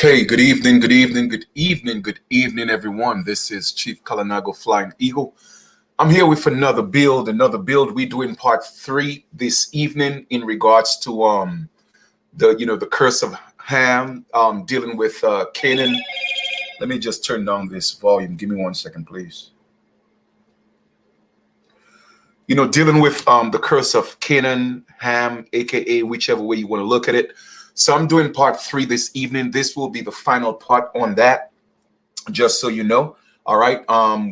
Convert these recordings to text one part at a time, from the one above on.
Okay, good evening, good evening, good evening, good evening, everyone. This is Chief Kalanago Flying Eagle. I'm here with another build. We're doing part 3 this evening in regards to the curse of Ham, dealing with Canaan. Let me just turn down this volume. Give me 1 second, please. Dealing with the curse of Canaan, Ham, aka whichever way you want to look at it. So I'm doing part 3 this evening. This will be the final part on that, just so you know. All right.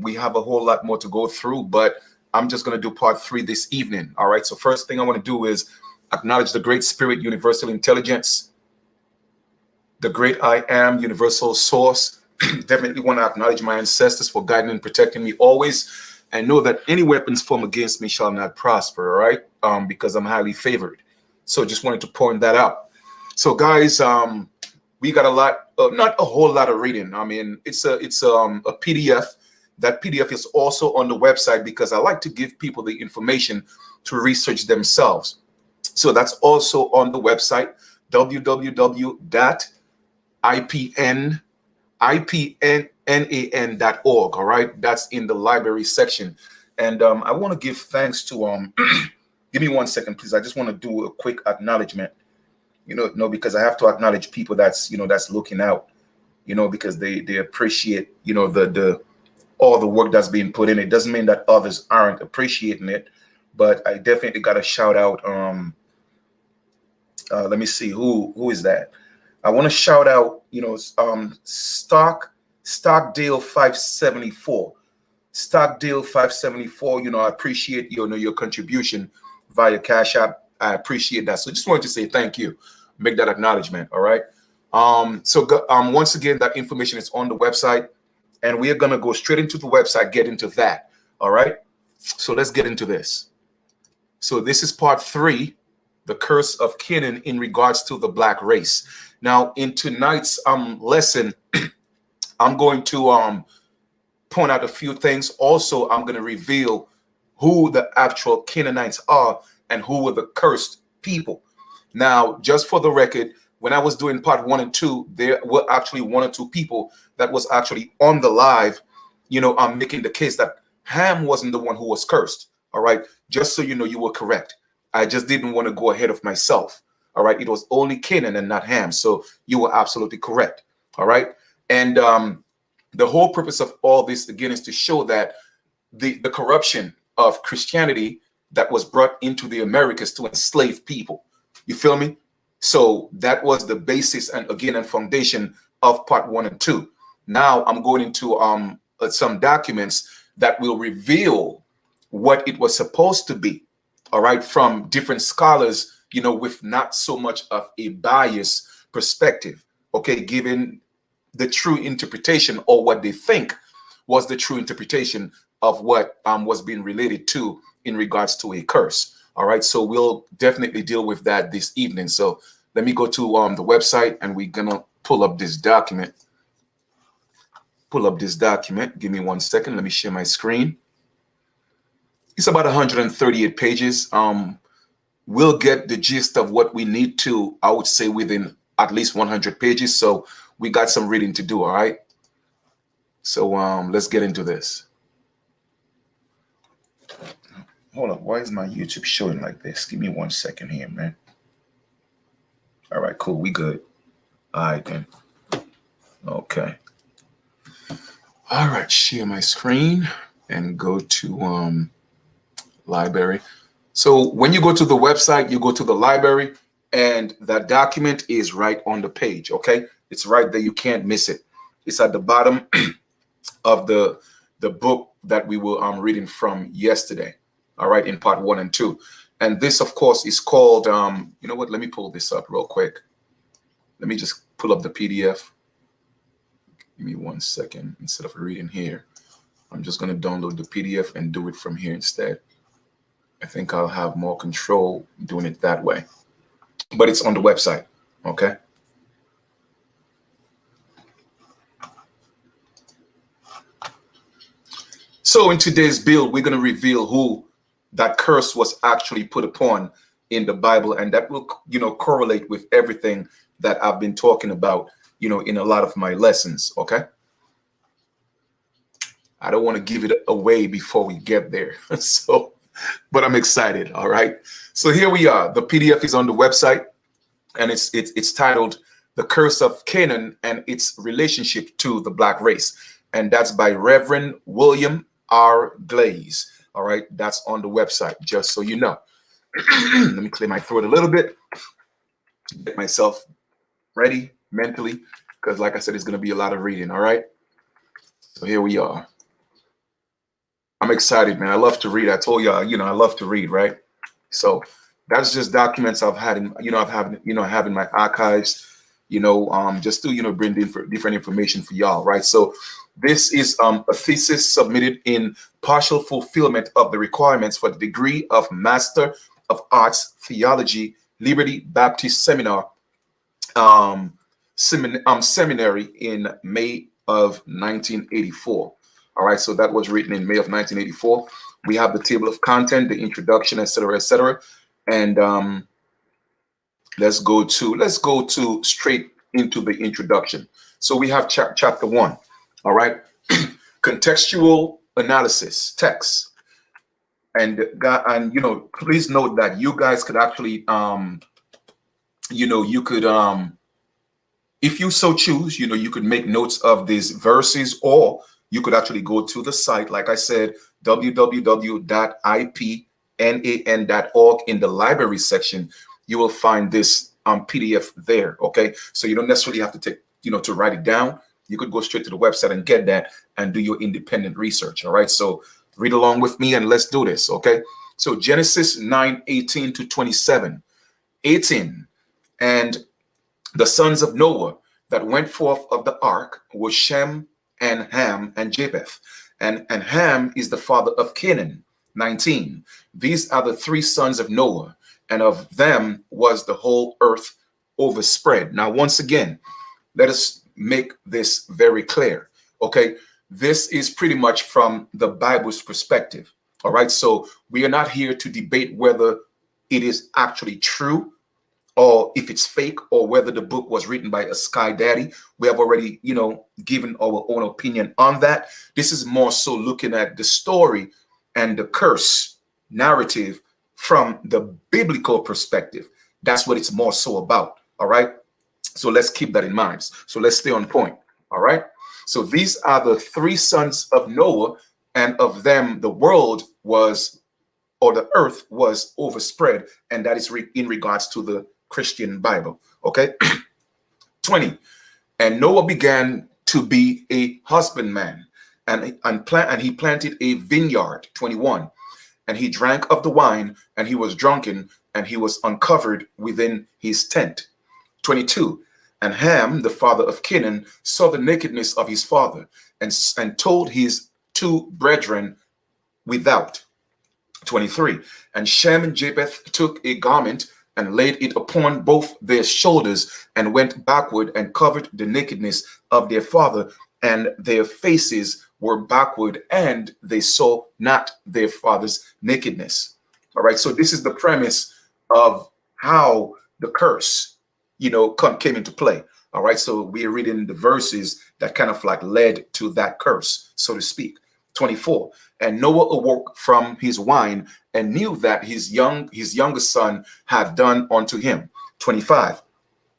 We have a whole lot more to go through, but I'm just going to do part 3 this evening. All right. So first thing I want to do is acknowledge the Great Spirit, Universal Intelligence, the Great I Am, Universal Source. Definitely want to acknowledge my ancestors for guiding and protecting me always, and know that any weapons formed against me shall not prosper. All right. Because I'm highly favored. So just wanted to point that out. So guys, we got a lot, not a whole lot of reading. I mean, it's a PDF That PDF is also on the website because I like to give people the information to research themselves. So that's also on the website, www.ipnan.org. All right, that's in the library section. And I want to give thanks to give me 1 second, please. I just want to do a quick acknowledgement. Because I have to acknowledge people that's that's looking out, because they appreciate the all the work that's being put in. It doesn't mean that others aren't appreciating it, but I definitely got to shout out. Let me see who is that. I want to shout out, Stockdale 574. Stockdale 574. I appreciate your contribution via Cash App. I appreciate that. So just wanted to say thank you. Make that acknowledgement. All right. Once again, that information is on the website, and we are gonna go straight into the website, get into that. All right. So let's get into this. So this is part 3, the curse of Canaan in regards to the black race. Now, in tonight's lesson, I'm going to point out a few things. Also, I'm going to reveal who the actual Canaanites are and who were the cursed people. Now, just for the record, when I was doing part 1 and 2, there were actually 1 or 2 people that was actually on the live, I'm making the case that Ham wasn't the one who was cursed. All right. Just so you were correct. I just didn't want to go ahead of myself. All right. It was only Canaan and not Ham. So you were absolutely correct. All right. And the whole purpose of all this, again, is to show that the corruption of Christianity that was brought into the Americas to enslave people. You feel me? So that was the basis and foundation of part 1 and 2. Now I'm going into some documents that will reveal what it was supposed to be. All right, from different scholars, with not so much of a biased perspective. Okay, given the true interpretation or what they think was the true interpretation of what was being related to in regards to a curse. All right, so we'll definitely deal with that this evening. So let me go to the website, and we're gonna pull up this document. Give me 1 second. Let me share my screen. It's about 138 pages. We'll get the gist of what we need to, I would say, within at least 100 pages. So we got some reading to do. All right. So let's get into this. Hold on. Why is my YouTube showing like this? Give me 1 second here, man. All right, cool. We good. All right, then. Okay. All right. Share my screen and go to library. So when you go to the website, you go to the library, and that document is right on the page. Okay. It's right there. You can't miss it. It's at the bottom of the book that we were reading from yesterday. All right, in part 1 and 2. And this, of course, is called, you know what, let me pull this up real quick. Let me just pull up the PDF. Give me 1 second. Instead of reading here, I'm just going to download the PDF and do it from here instead. I think I'll have more control doing it that way. But it's on the website, okay? So in today's build, we're going to reveal who that curse was actually put upon in the Bible, and that will, correlate with everything that I've been talking about, in a lot of my lessons, okay? I don't want to give it away before we get there. So, but I'm excited, all right? So here we are. The PDF is on the website, and it's titled The Curse of Canaan and Its Relationship to the Black Race. And that's by Reverend William R. Glaze. All right, that's on the website, just so you know. Let me clear my throat a little bit, get myself ready mentally, because like I said, it's going to be a lot of reading. All right, so here we are. I'm excited, man. I love to read. I told y'all, I love to read, right? So that's just documents I've had in, I have in my archives, just to, bring different information for y'all, right? So this is a thesis submitted in partial fulfillment of the requirements for the degree of Master of Arts Theology, Liberty Baptist Seminar, seminary in May of 1984. All right, so that was written in May of 1984. We have the table of content, the introduction, etc., etc. And let's go to straight into the introduction. So we have chapter 1. All right, contextual analysis, text. And please note that you guys could actually you could if you so choose, you could make notes of these verses, or you could actually go to the site, like I said, www.ipnan.org. In the library section, you will find this PDF there. Okay, so you don't necessarily have to take to write it down. You could go straight to the website and get that and do your independent research. All right, so read along with me and let's do this. Okay, so Genesis 9:18 to 27. 18. And the sons of Noah that went forth of the ark were Shem and Ham and Japeth. And Ham is the father of Canaan. 19. These are the three sons of Noah, and of them was the whole earth overspread. Now, once again, let us make this very clear. Okay, this is pretty much from the Bible's perspective. All right, so we are not here to debate whether it is actually true or if it's fake, or whether the book was written by a sky daddy. We have already, given our own opinion on that. This is more so looking at the story and the curse narrative from the biblical perspective. That's what it's more so about. All right. So let's keep that in mind. So let's stay on point. All right. So these are the three sons of Noah, and of them the world was, or the earth was overspread, and that is in regards to the Christian Bible. Okay. 20. And Noah began to be a husbandman, and he planted a vineyard. 21. And he drank of the wine, and he was drunken, and he was uncovered within his tent. 22. And Ham, the father of Canaan, saw the nakedness of his father, and told his two brethren without. 23. And Shem and Japeth took a garment and laid it upon both their shoulders, and went backward and covered the nakedness of their father, and their faces were backward, and they saw not their father's nakedness. All right, so this is the premise of how the curse, came into play. All right, so we're reading the verses that kind of like led to that curse, so to speak. 24. And Noah awoke from his wine, and knew that his younger son had done unto him. 25.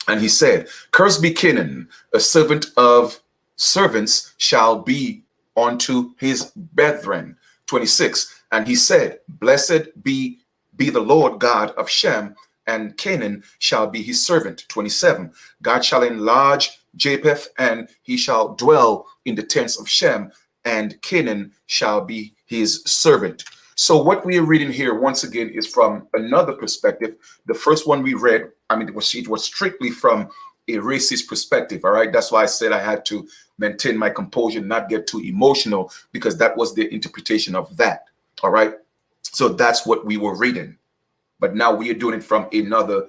And he said, Cursed be Canaan, a servant of servants shall be unto his brethren. 26. And he said, Blessed be the Lord God of Shem, and Canaan shall be his servant. 27. God shall enlarge Japeth, and he shall dwell in the tents of Shem, and Canaan shall be his servant. So what we are reading here, once again, is from another perspective. The first one we read, it was strictly from a racist perspective. All right, that's why I said I had to maintain my composure, not get too emotional, because that was their interpretation of that. All right, so that's what we were reading. But now we are doing it from another,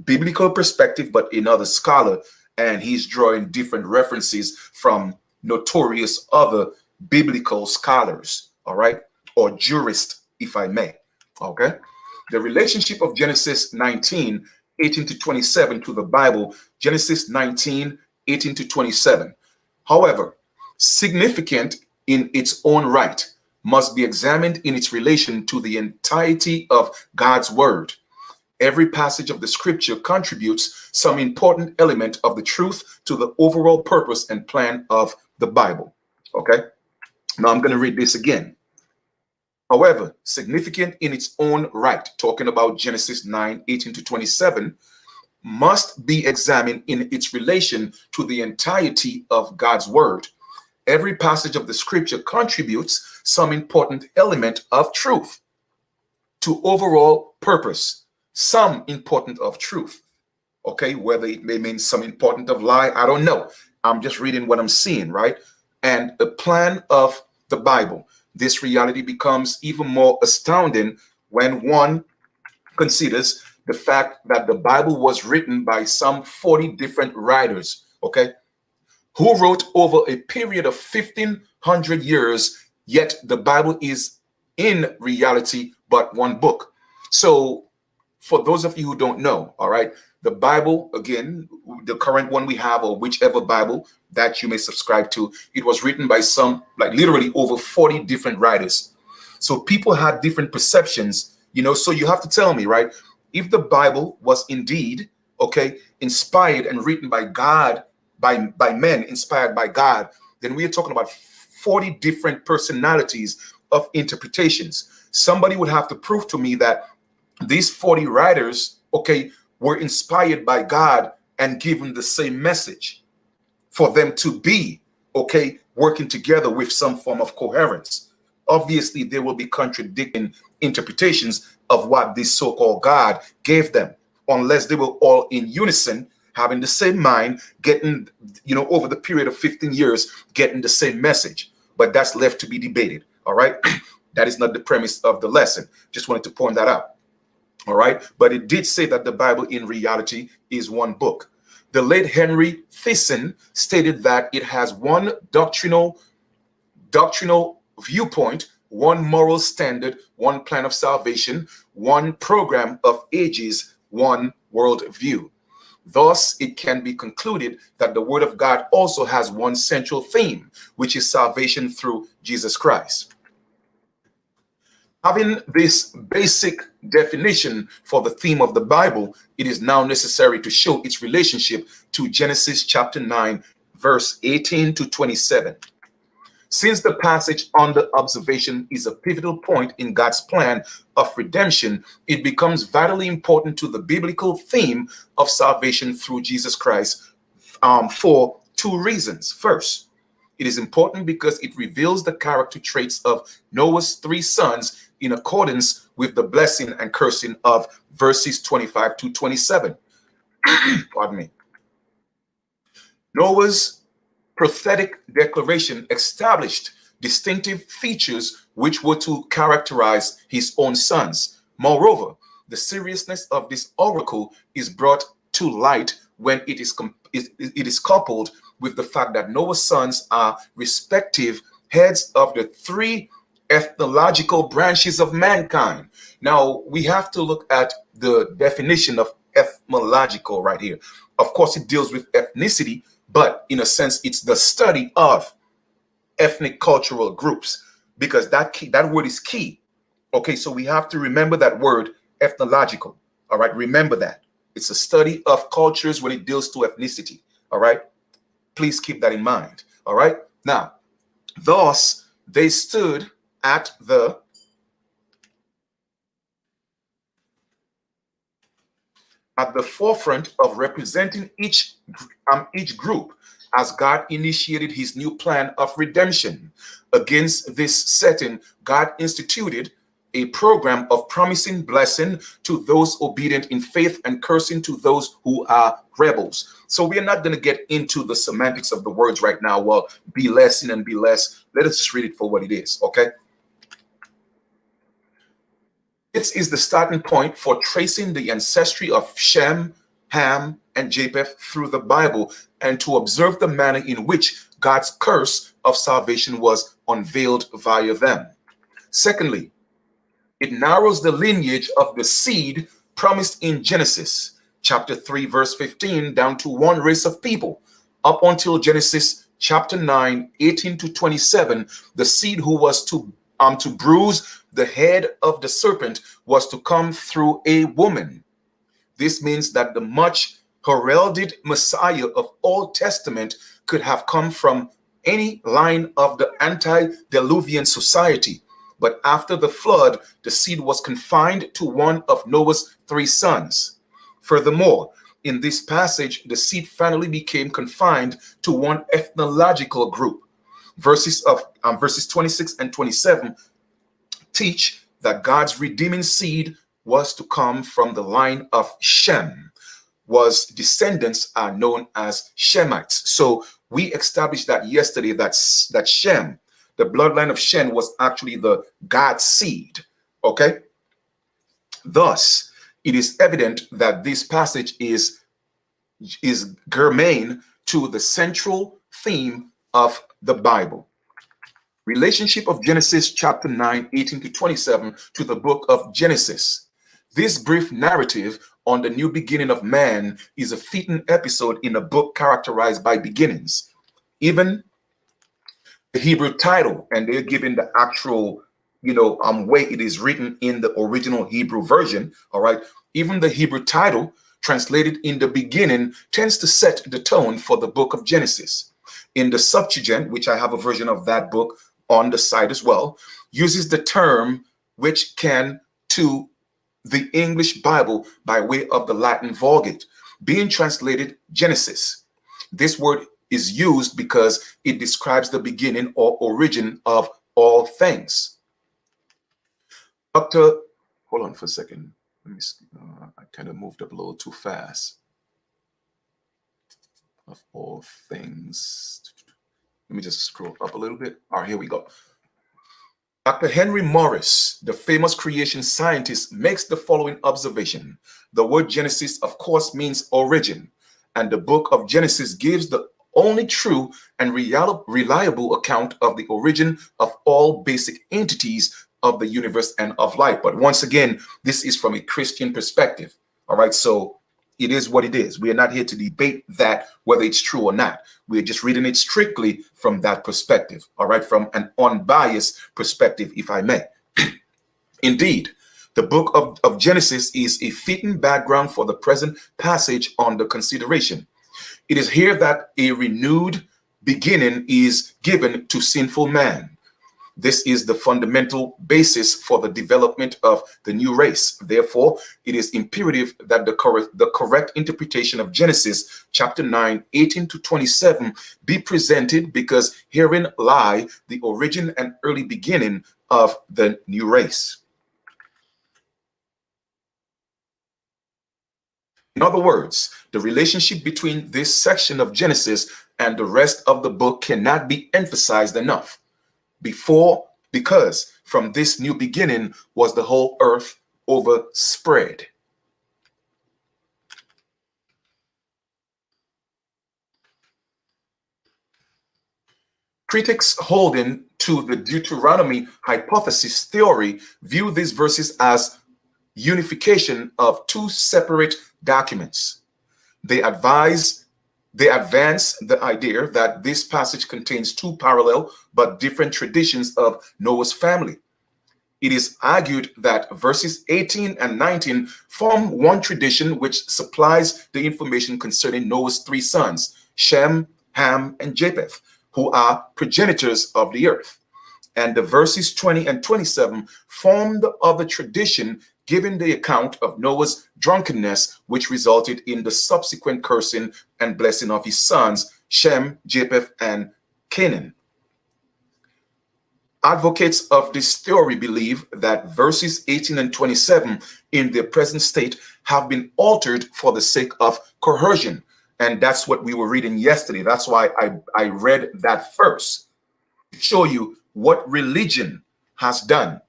biblical perspective, but another scholar, and he's drawing different references from notorious other biblical scholars. All right, or jurists, if I may. Okay, the relationship of Genesis 19:18 to 27 to the Bible, Genesis 19:18 to 27. However, significant in its own right, must be examined in its relation to the entirety of God's word. Every passage of the scripture contributes some important element of the truth to the overall purpose and plan of the Bible. Okay, now I'm going to read this again. However, significant in its own right, talking about Genesis 9:18 to 27, must be examined in its relation to the entirety of God's word. Every passage of the scripture contributes some important element of truth to overall purpose, some important of truth. Okay, whether it may mean some important of lie, I don't know. I'm just reading what I'm seeing, right? And the plan of the Bible. This reality becomes even more astounding when one considers the fact that the Bible was written by some 40 different writers, okay, who wrote over a period of 100 years, yet the Bible is in reality but one book. So for those of you who don't know, all right, the Bible, again, the current one we have, or whichever Bible that you may subscribe to, it was written by some, like literally over 40 different writers. So people had different perceptions, so you have to tell me, right? If the Bible was indeed, okay, inspired and written by God, by men inspired by God, then we are talking about 40 different personalities of interpretations. Somebody would have to prove to me that these 40 writers, okay, were inspired by God and given the same message for them to be, okay, working together with some form of coherence. Obviously, there will be contradicting interpretations of what this so-called God gave them, unless they were all in unison, having the same mind, getting, over the period of 15 years, getting the same message. But that's left to be debated, all right? That is not the premise of the lesson. Just wanted to point that out. All right. But it did say that the Bible in reality is one book. The late Henry Thyssen stated that it has one doctrinal viewpoint, one moral standard, one plan of salvation, one program of ages, one worldview. Thus, it can be concluded that the Word of God also has one central theme, which is salvation through Jesus Christ. Having this basic definition for the theme of the Bible, it is now necessary to show its relationship to Genesis chapter 9, verse 18 to 27. Since the passage under observation is a pivotal point in God's plan of redemption, it becomes vitally important to the biblical theme of salvation through Jesus Christ for two reasons. First, it is important because it reveals the character traits of Noah's three sons in accordance with the blessing and cursing of verses 25 to 27. Pardon me. Noah's prophetic declaration established distinctive features which were to characterize his own sons. Moreover, the seriousness of this oracle is brought to light when it is coupled with the fact that Noah's sons are respective heads of the three ethnological branches of mankind. Now, we have to look at the definition of ethnological right here. Of course, it deals with ethnicity, but in a sense, it's the study of ethnic cultural groups, because that word is key. Okay, so we have to remember that word, ethnological. All right, remember that. It's a study of cultures when it deals to ethnicity. All right, please keep that in mind. All right, now, thus they stood at the forefront of representing each group as God initiated his new plan of redemption. Against this setting, God instituted a program of promising blessing to those obedient in faith and cursing to those who are rebels. So we are not going to get into the semantics of the words right now. Well, be less and be less. Let us just read it for what it is, okay? This is the starting point for tracing the ancestry of Shem, Ham, and Japeth through the Bible, and to observe the manner in which God's curse of salvation was unveiled via them. Secondly, it narrows the lineage of the seed promised in Genesis chapter 3, verse 15, down to one race of people. Up until Genesis chapter 9, 18 to 27, the seed who was to bruise the head of the serpent was to come through a woman. This means that the much heralded Messiah of Old Testament could have come from any line of the antediluvian society. But after the flood, the seed was confined to one of Noah's three sons. Furthermore, in this passage, the seed finally became confined to one ethnological group. Verses 26 and 27 teach that God's redeeming seed was to come from the line of Shem, was descendants are known as Shemites. So we established that yesterday, that Shem, the bloodline of Shem, was actually the God's seed, okay? Thus, it is evident that this passage is germane to the central theme of the Bible. Relationship of Genesis chapter 9, 18 to 27 to the book of Genesis. This brief narrative on the new beginning of man is a fitting episode in a book characterized by beginnings. Even the Hebrew title, and they're given the actual, way it is written in the original Hebrew version, all right? Even the Hebrew title, translated in the beginning, tends to set the tone for the book of Genesis. In the Septuagint, which I have a version of that book on the site as well, uses the term which can to the English Bible by way of the Latin Vulgate, being translated Genesis. This word is used because it describes the beginning or origin of all things. Hold on for a second. Let me see. I kind of moved up a little too fast. Of all things. Let me just scroll up a little bit. All right, here we go. Dr. Henry Morris, the famous creation scientist, makes the following observation. The word Genesis, of course, means origin, and the book of Genesis gives the only true and reliable account of the origin of all basic entities of the universe and of life. But once again, this is from a Christian perspective. All right, so it is what it is. We are not here to debate that, whether it's true or not. We're just reading it strictly from that perspective, all right, from an unbiased perspective, if I may. Indeed, the book of Genesis is a fitting background for the present passage under consideration. It is here that a renewed beginning is given to sinful man. This is the fundamental basis for the development of the new race. Therefore, it is imperative that the correct interpretation of Genesis chapter 9, 18 to 27 be presented, because herein lie the origin and early beginning of the new race. In other words, the relationship between this section of Genesis and the rest of the book cannot be emphasized enough. Because from this new beginning was the whole earth overspread. Critics holding to the Deuteronomy hypothesis theory view these verses as unification of two separate documents. They advance the idea that this passage contains two parallel but different traditions of Noah's family. It is argued that verses 18 and 19 form one tradition which supplies the information concerning Noah's three sons, Shem, Ham, and Japeth, who are progenitors of the earth. And the verses 20 and 27 form the other tradition giving the account of Noah's drunkenness, which resulted in the subsequent cursing and blessing of his sons, Shem, Japeth, and Canaan. Advocates of this theory believe that verses 18 and 27 in their present state have been altered for the sake of coercion. And that's what we were reading yesterday. That's why I read that first, to show you what religion has done,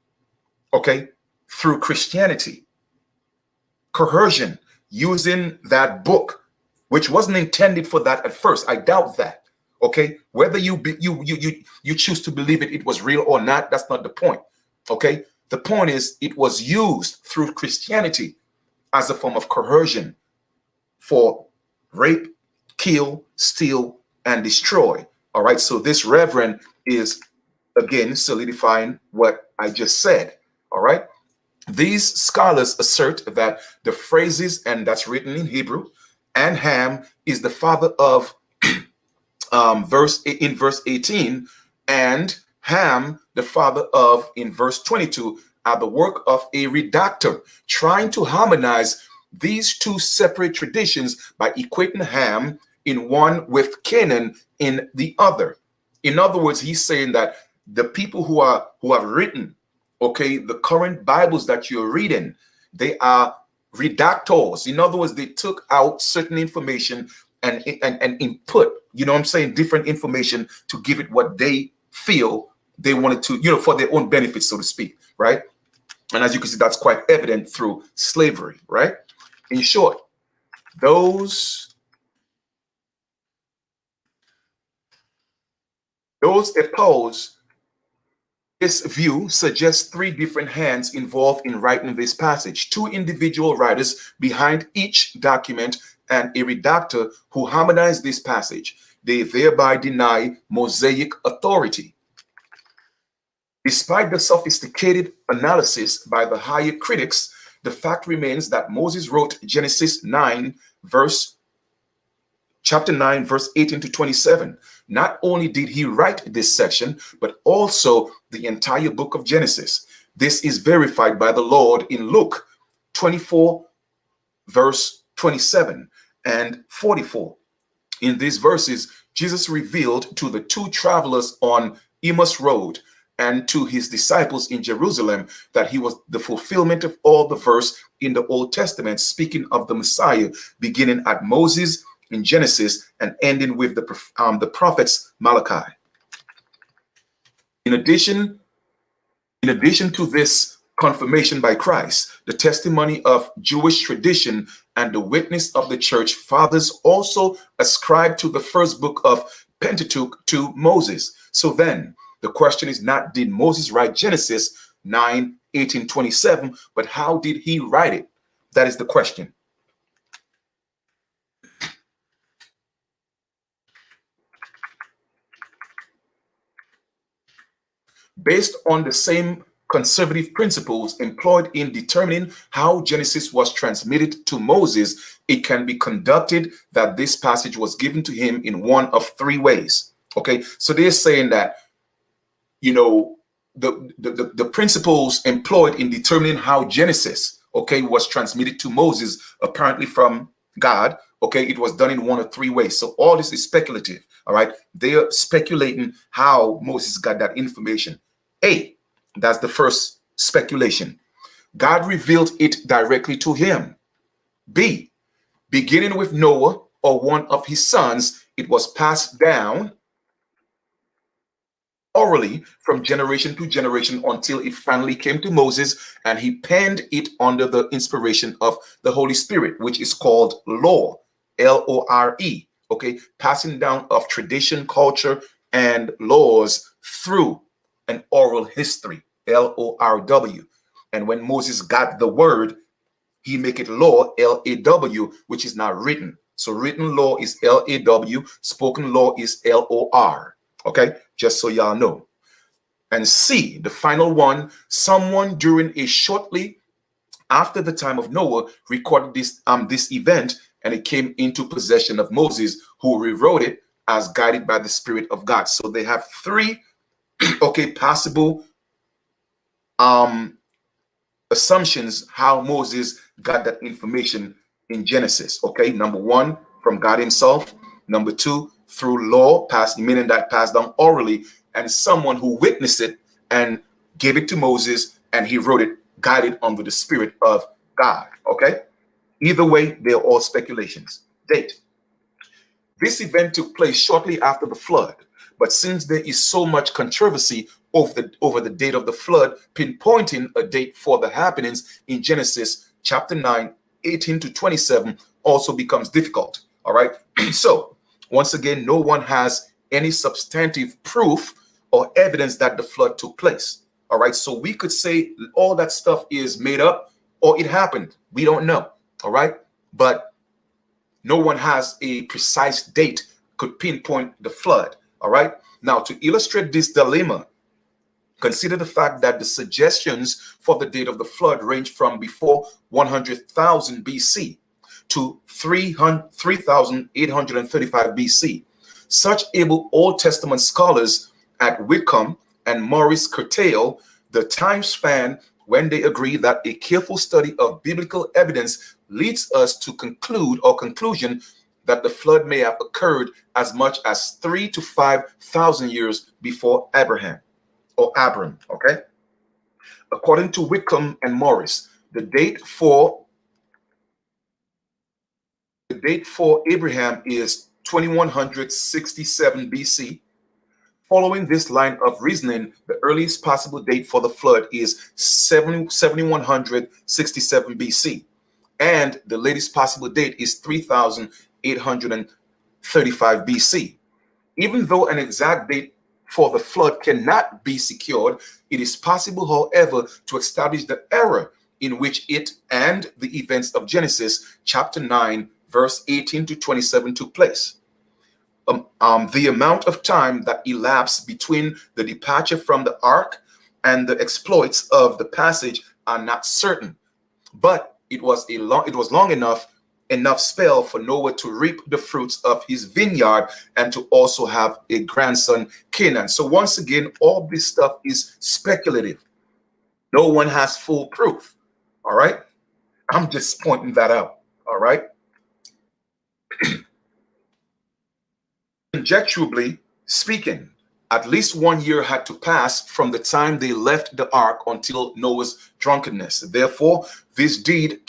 okay, through Christianity. Coercion, using that book, which wasn't intended for that at first. I doubt that. Okay, whether you choose to believe it was real or not, that's not the point. Okay, the point is it was used through Christianity as a form of coercion for rape, kill, steal, and destroy. All right, so this reverend is again solidifying what I just said. All right. These scholars assert that the phrases, and that's written in Hebrew, and Ham is the father of verse 18, and Ham, the father of in verse 22, are the work of a redactor trying to harmonize these two separate traditions by equating Ham in one with Canaan in the other. In other words, he's saying that the people who have written, okay, the current Bibles that you're reading, they are redactors. In other words, they took out certain information and input, you know what I'm saying, different information to give it what they feel they wanted to, for their own benefit, so to speak, right? And as you can see, that's quite evident through slavery, right? In short, those oppose This view suggests three different hands involved in writing this passage, two individual writers behind each document and a redactor who harmonize this passage. They thereby deny Mosaic authority. Despite the sophisticated analysis by the higher critics, the fact remains that Moses wrote Genesis 9, chapter 9, verse 18 to 27. Not only did he write this section, but also the entire book of Genesis. This is verified by the Lord in Luke 24, verse 27 and 44. In these verses, Jesus revealed to the two travelers on Emmaus Road and to his disciples in Jerusalem that he was the fulfillment of all the verse in the Old Testament, speaking of the Messiah, beginning at Moses in Genesis and ending with the prophets Malachi. In addition to this confirmation by Christ, the testimony of Jewish tradition and the witness of the church fathers also ascribe to the first book of Pentateuch to Moses. So then, the question is not, did Moses write Genesis 9, 18, 27, but how did he write it? That is the question. Based on the same conservative principles employed in determining how Genesis was transmitted to Moses, it can be conducted that this passage was given to him in one of three ways. Okay, so they're saying that, you know, the principles employed in determining how Genesis, okay, was transmitted to Moses, apparently from God, okay, it was done in one of three ways. So all this is speculative, all right? They are speculating how Moses got that information. A, that's the first speculation. God revealed it directly to him. B, beginning with Noah or one of his sons, it was passed down orally from generation to generation until it finally came to Moses, and he penned it under the inspiration of the Holy Spirit, which is called law, L-O-R-E, okay, passing down of tradition, culture, and laws through an oral history, L-O-R-W. And when Moses got the word, he make it law, L-A-W, which is now written. So written law is L-A-W, spoken law is L-O-R. Okay, just so y'all know. And C, the final one, someone during a shortly after the time of Noah recorded this event, and it came into possession of Moses, who rewrote it as guided by the Spirit of God. So they have three, okay, possible assumptions how Moses got that information in Genesis. Okay, number one, from God himself. Number two, through law, meaning that passed down orally, and someone who witnessed it and gave it to Moses, and he wrote it, guided under the Spirit of God. Okay, either way, they're all speculations. Date. This event took place shortly after the flood, but since there is so much controversy over the date of the flood, pinpointing a date for the happenings in Genesis chapter 9, 18 to 27 also becomes difficult. All right, so once again, no one has any substantive proof or evidence that the flood took place. All right, so we could say all that stuff is made up or it happened. We don't know. All right, but no one has a precise date could pinpoint the flood. All right, now to illustrate this dilemma, consider the fact that the suggestions for the date of the flood range from before 100,000 BC to 3,835 BC. Such able Old Testament scholars at Whitcomb and Morris curtail the time span when they agree that a careful study of biblical evidence leads us to conclusion that the flood may have occurred as much as 3,000 to 5,000 years before Abraham or Abram. Okay, according to Whitcomb and Morris, the date for Abraham is 2167 BC. Following this line of reasoning, the earliest possible date for the flood is 7167 BC, and the latest possible date is 3835 BC. Even though an exact date for the flood cannot be secured, It is possible, however, to establish the era in which it and the events of Genesis chapter 9, verse 18 to 27 took place. The amount of time that elapsed between the departure from the ark and the exploits of the passage are not certain, but it was long enough spell for Noah to reap the fruits of his vineyard and to also have a grandson, Canaan. So once again, all this stuff is speculative. No one has full proof. All right, I'm just pointing that out. All right. Conjecturally speaking, at least 1 year had to pass from the time they left the ark until Noah's drunkenness. Therefore, this deed,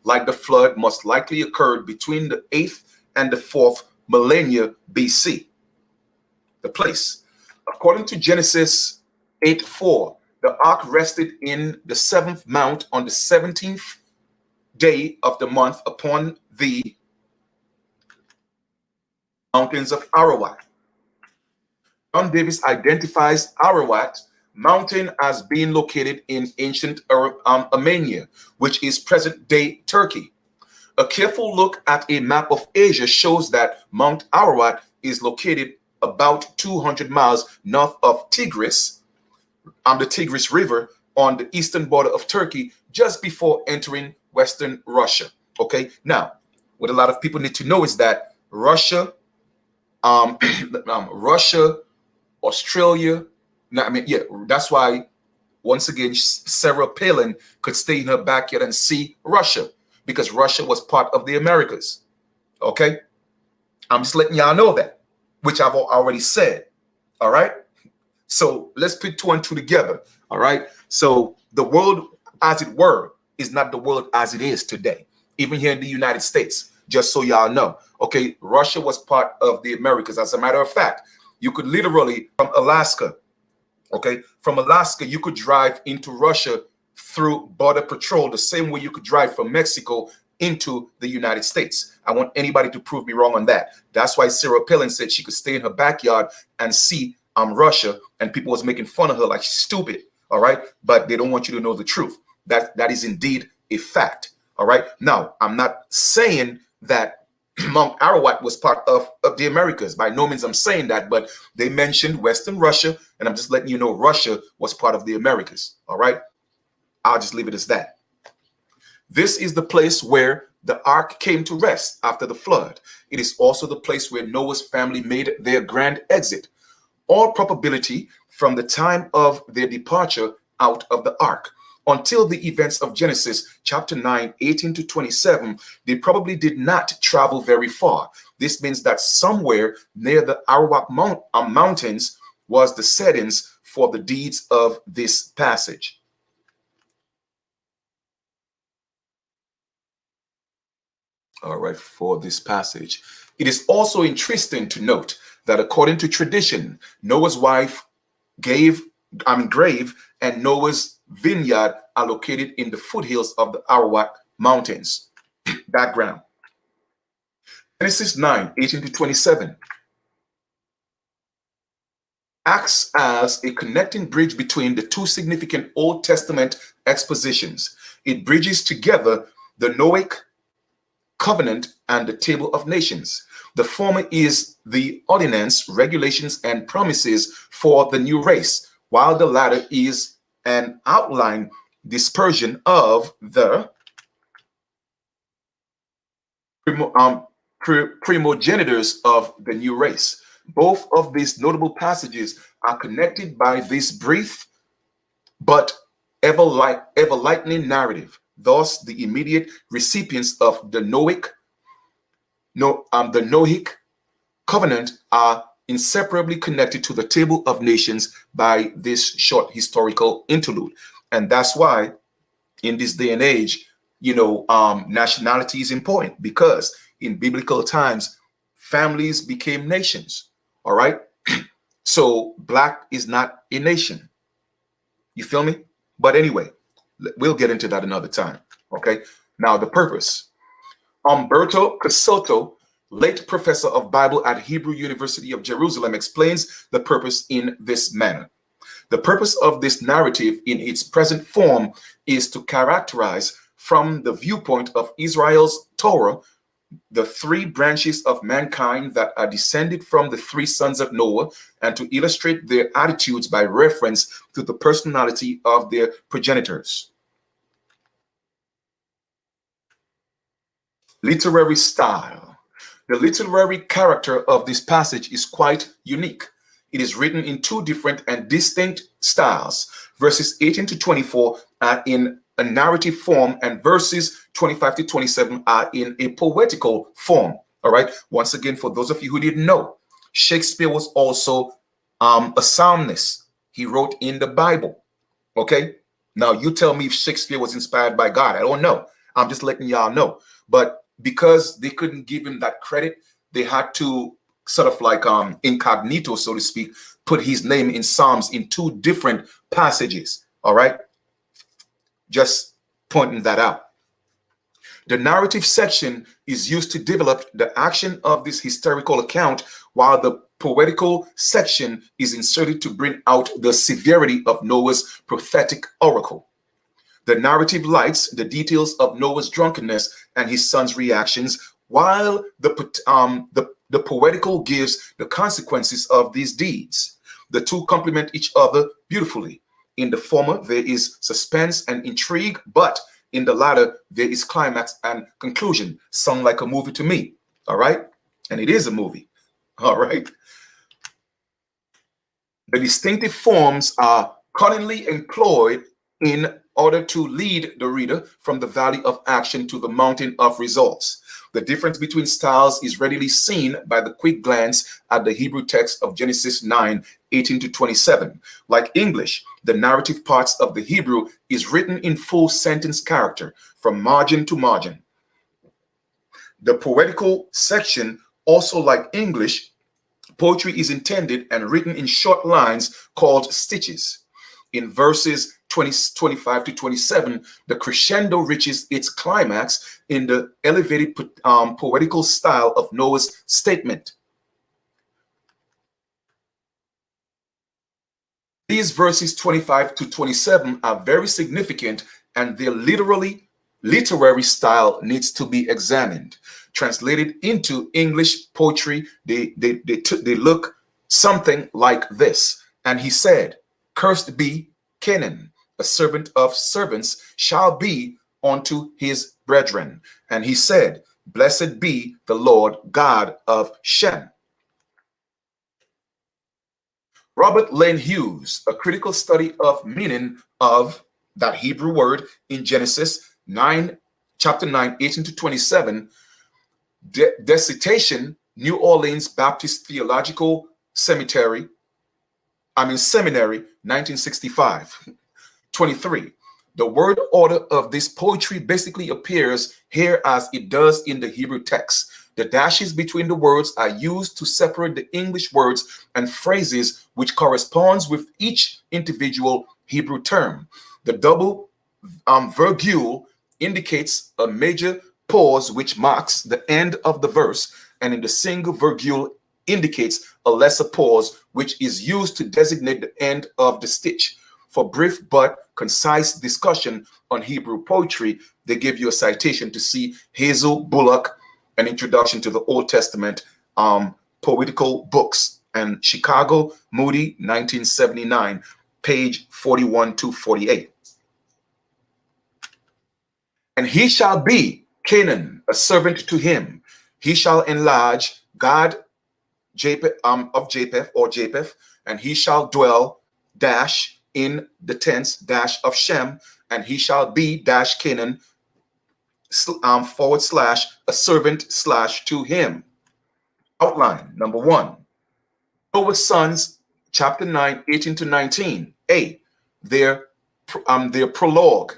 like the flood, must likely occurred between the 8th and the 4th millennia BC. The place, according to Genesis 8:4, the ark rested in the 7th mount on the 17th day of the month upon the mountains of Ararat. John Davis identifies Ararat mountain as being located in ancient Armenia, which is present-day Turkey. A careful look at a map of Asia shows that Mount Ararat is located about 200 miles north of Tigris, the Tigris River, on the eastern border of Turkey, just before entering Western Russia. Okay, now what a lot of people need to know is that Russia, Australia, that's why, once again, Sarah Palin could stay in her backyard and see Russia, because Russia was part of the Americas. Okay, I'm just letting y'all know that, which I've already said. All right, so let's put two and two together. All right, so the world, as it were, is not the world as it is today, even here in the United States, just so y'all know. Okay, Russia was part of the Americas. As a matter of fact, you could literally, from Alaska, okay, from Alaska, you could drive into Russia through border patrol the same way you could drive from Mexico into the United States. I want anybody to prove me wrong on that. That's why Sarah Palin said she could stay in her backyard and see Russia, and people was making fun of her like she's stupid. All right, but they don't want you to know the truth. That is indeed a fact. All right, now I'm not saying that Mount Ararat was part of the Americas. By no means I'm saying that, but they mentioned Western Russia, and I'm just letting you know Russia was part of the Americas. All right, I'll just leave it as that. This is the place where the ark came to rest after the flood. It is also the place where Noah's family made their grand exit. All probability, from the time of their departure out of the ark until the events of Genesis chapter 9, 18 to 27, they probably did not travel very far. This means that somewhere near the Ararat mountains was the settings for the deeds of this passage. All right, for this passage. It is also interesting to note that according to tradition, Noah's grave and Noah's vineyard are located in the foothills of the Ararat mountains. Background. Genesis 9, 18 to 27 acts as a connecting bridge between the two significant Old Testament expositions. It bridges together the Noahic covenant and the table of nations. The former is the ordinance, regulations, and promises for the new race, while the latter is an outline dispersion of the primogenitors of the new race. Both of these notable passages are connected by this brief but ever-lightening narrative. Thus, the immediate recipients of the Noahic covenant are inseparably connected to the table of nations by this short historical interlude. And that's why in this day and age, nationality is important, because in biblical times, families became nations. All right. So black is not a nation. You feel me? But anyway, we'll get into that another time. Okay. Now the purpose. Umberto Casoto, late professor of Bible at Hebrew University of Jerusalem, explains the purpose in this manner. The purpose of this narrative in its present form is to characterize from the viewpoint of Israel's Torah the three branches of mankind that are descended from the three sons of Noah, and to illustrate their attitudes by reference to the personality of their progenitors. Literary style. The literary character of this passage is quite unique. It is written in two different and distinct styles. Verses 18 to 24 are in a narrative form, and verses 25 to 27 are in a poetical form. All right. Once again, for those of you who didn't know, Shakespeare was also a psalmist. He wrote in the Bible. Okay. Now you tell me if Shakespeare was inspired by God. I don't know. I'm just letting y'all know. But because they couldn't give him that credit, they had to sort of like incognito, so to speak, put his name in Psalms in two different passages. All right. Just pointing that out. The narrative section is used to develop the action of this historical account, while the poetical section is inserted to bring out the severity of Noah's prophetic oracle. The narrative lights the details of Noah's drunkenness and his son's reactions, while the poetical gives the consequences of these deeds. The two complement each other beautifully. In the former, there is suspense and intrigue, but in the latter, there is climax and conclusion. Sound like a movie to me, all right? And it is a movie, all right? The distinctive forms are cunningly employed in order to lead the reader from the valley of action to the mountain of results. The difference between styles is readily seen by the quick glance at the Hebrew text of Genesis 9, 18 to 27. Like English, the narrative parts of the Hebrew is written in full sentence character from margin to margin. The poetical section, also like English, poetry is intended and written in short lines called stitches. In verses 25 to 27, the crescendo reaches its climax in the elevated poetical style of Noah's statement. These verses 25 to 27 are very significant, and their literary style needs to be examined. Translated into English poetry, they look something like this. And he said, "Cursed be Canaan, a servant of servants shall be unto his brethren. And he said, Blessed be the Lord God of Shem." Robert Lane Hughes, a critical study of meaning of that Hebrew word in Genesis 9, chapter 9, 18 to 27, Dissertation, New Orleans Baptist Theological Seminary, 1965. 23. The word order of this poetry basically appears here as it does in the Hebrew text. The dashes between the words are used to separate the English words and phrases which corresponds with each individual Hebrew term. The double virgule indicates a major pause which marks the end of the verse, and in the single virgule indicates a lesser pause which is used to designate the end of the stitch. For brief but concise discussion on Hebrew poetry, they give you a citation to see Hazel Bullock, An Introduction to the Old Testament, Poetical Books, and Chicago, Moody, 1979, page 41 to 48. And he shall be Canaan, a servant to him. He shall enlarge God Japeth, of Japeth or Japeth, and he shall dwell dash in the tents dash of Shem, and he shall be dash Canaan / a servant / to him. Outline number 1. Noah's sons, chapter 9, 18 to 19. A, their prologue.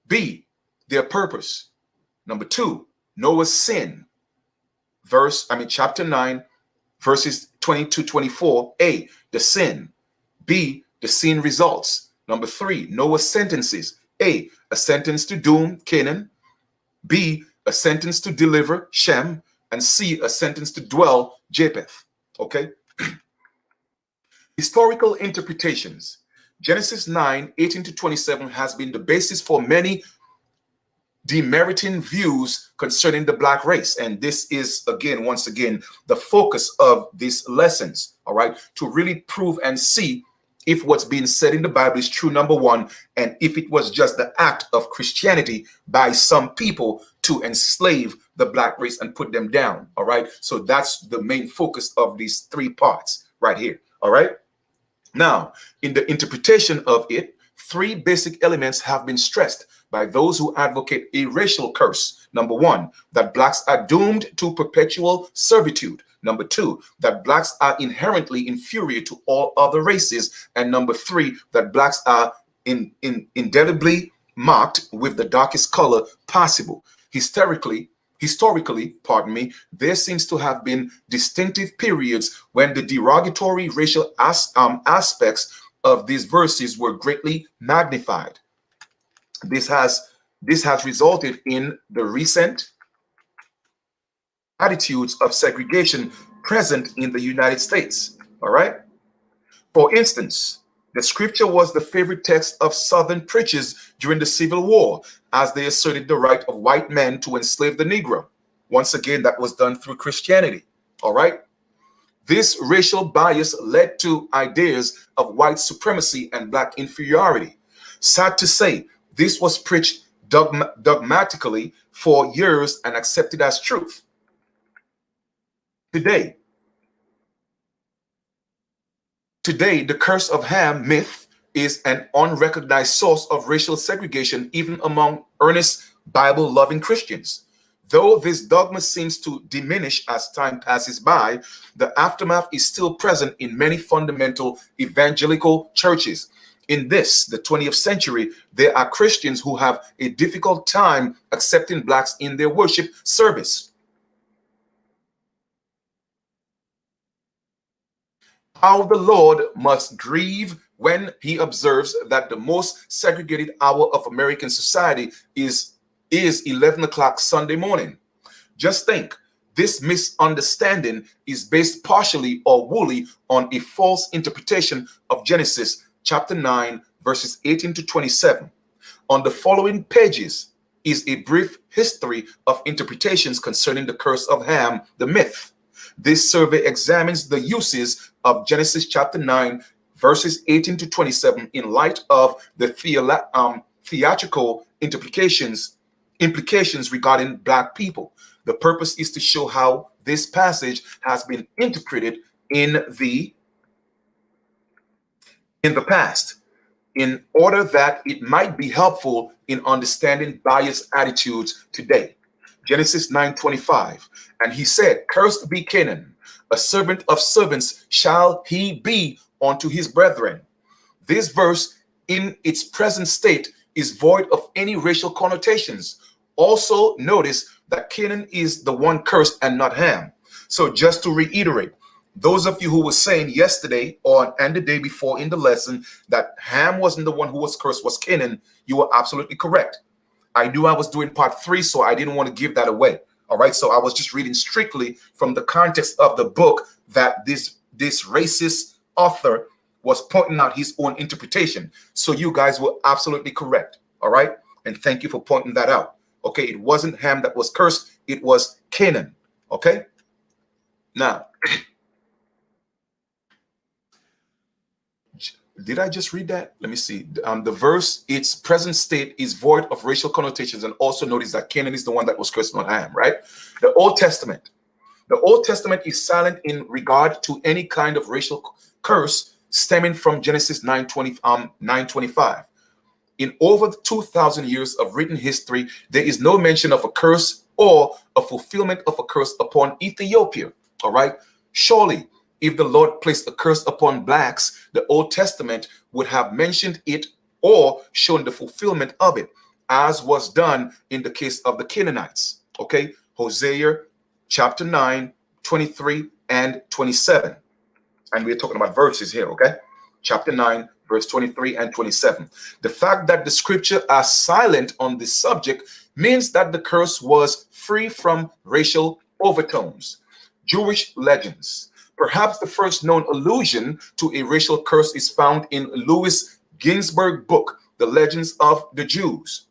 B, their purpose. Number 2, Noah's sin. Chapter 9, verses 20 to 24. A, the sin. B, the sin results. Number 3, Noah's sentences. A sentence to doom Canaan. B, a sentence to deliver Shem. And C, a sentence to dwell Japeth. Okay. Historical interpretations. Genesis 9:18 to 27 has been the basis for many demeriting views concerning the black race. And this is, again, once again, the focus of these lessons, all right, to really prove and see if what's being said in the Bible is true, number one, and if it was just the act of Christianity by some people to enslave the black race and put them down, all right? So that's the main focus of these three parts right here, all right? Now, in the interpretation of it, three basic elements have been stressed by those who advocate a racial curse. Number one, that blacks are doomed to perpetual servitude. Number two, that blacks are inherently inferior to all other races. And number three, that blacks are indelibly marked with the darkest color possible. Historically, there seems to have been distinctive periods when the derogatory racial aspects of these verses were greatly magnified. This has resulted in the recent attitudes of segregation present in the United States. All right. For instance, the scripture was the favorite text of Southern preachers during the Civil War, as they asserted the right of white men to enslave the Negro. Once again, that was done through Christianity. All right. This racial bias led to ideas of white supremacy and black inferiority. Sad to say, this was preached dogmatically for years and accepted as truth. Today, the curse of Ham myth is an unrecognized source of racial segregation even among earnest Bible-loving Christians. Though this dogma seems to diminish as time passes by, the aftermath is still present in many fundamental evangelical churches. In this, the 20th century, there are Christians who have a difficult time accepting blacks in their worship service. How the Lord must grieve when he observes that the most segregated hour of American society is 11 o'clock Sunday morning. Just think, this misunderstanding is based partially or wholly on a false interpretation of Genesis chapter 9, verses 18 to 27. On the following pages is a brief history of interpretations concerning the curse of Ham, the myth. This survey examines the uses of Genesis chapter 9, verses 18 to 27 in light of the theological implications regarding black people. The purpose is to show how this passage has been interpreted in the past, in order that it might be helpful in understanding biased attitudes today. Genesis 9:25, and he said, "Cursed be Canaan, a servant of servants shall he be unto his brethren." This verse, in its present state, is void of any racial connotations. Also notice that Canaan is the one cursed and not Ham. So just to reiterate, those of you who were saying yesterday and the day before in the lesson that Ham wasn't the one who was cursed, was Canaan, you were absolutely correct. I knew I was doing part 3, so I didn't want to give that away. All right, so I was just reading strictly from the context of the book that this racist author was pointing out his own interpretation. So you guys were absolutely correct. All right, and thank you for pointing that out. Okay, it wasn't Ham that was cursed, it was Canaan. Okay, now, did I just read that? Let me see. The verse, its present state is void of racial connotations, and also notice that Canaan is the one that was cursed, not Ham, right? The Old Testament is silent in regard to any kind of racial curse stemming from Genesis 9:25. In over 2,000 years of written history, there is no mention of a curse or a fulfillment of a curse upon Ethiopia. All right. Surely, if the Lord placed a curse upon blacks, the Old Testament would have mentioned it or shown the fulfillment of it, as was done in the case of the Canaanites. Okay. Hosea chapter 9, 23 and 27. And we're talking about verses here. Okay. Chapter 9, verse 23 and 27. The fact that the scripture are silent on this subject means that the curse was free from racial overtones. Jewish legends. Perhaps the first known allusion to a racial curse is found in Lewis Ginsburg book, The Legends of the Jews.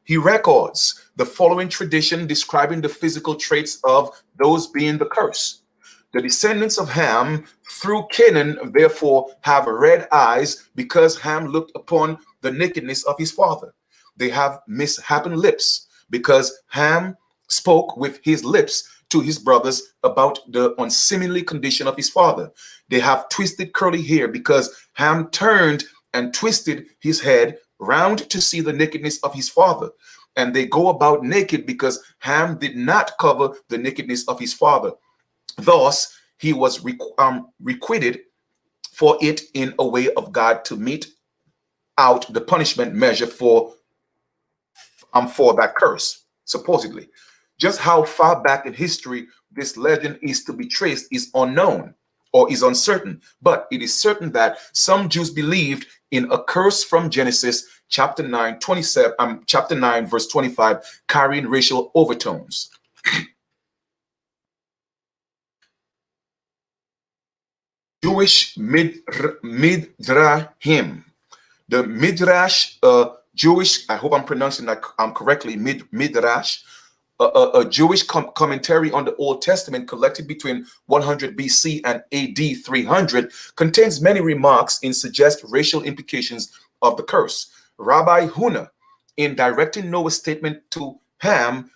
He records the following tradition describing the physical traits of those being the curse. The descendants of Ham through Canaan therefore have red eyes because Ham looked upon the nakedness of his father. They have misshapen lips because Ham spoke with his lips to his brothers about the unseemly condition of his father. They have twisted curly hair because Ham turned and twisted his head round to see the nakedness of his father. And they go about naked because Ham did not cover the nakedness of his father. Thus, he was requited for it in a way of God to mete out the punishment measure for that curse, supposedly. Just how far back in history this legend is to be traced is unknown or is uncertain, but it is certain that some Jews believed in a curse from Genesis chapter 9, chapter 9, verse 25, carrying racial overtones. Jewish Midrashim. The Midrash, Jewish, I hope I'm pronouncing that correctly, Midrash, a Jewish commentary on the Old Testament collected between 100 BC and AD 300, contains many remarks and suggest racial implications of the curse. Rabbi Huna, in directing Noah's statement to Ham,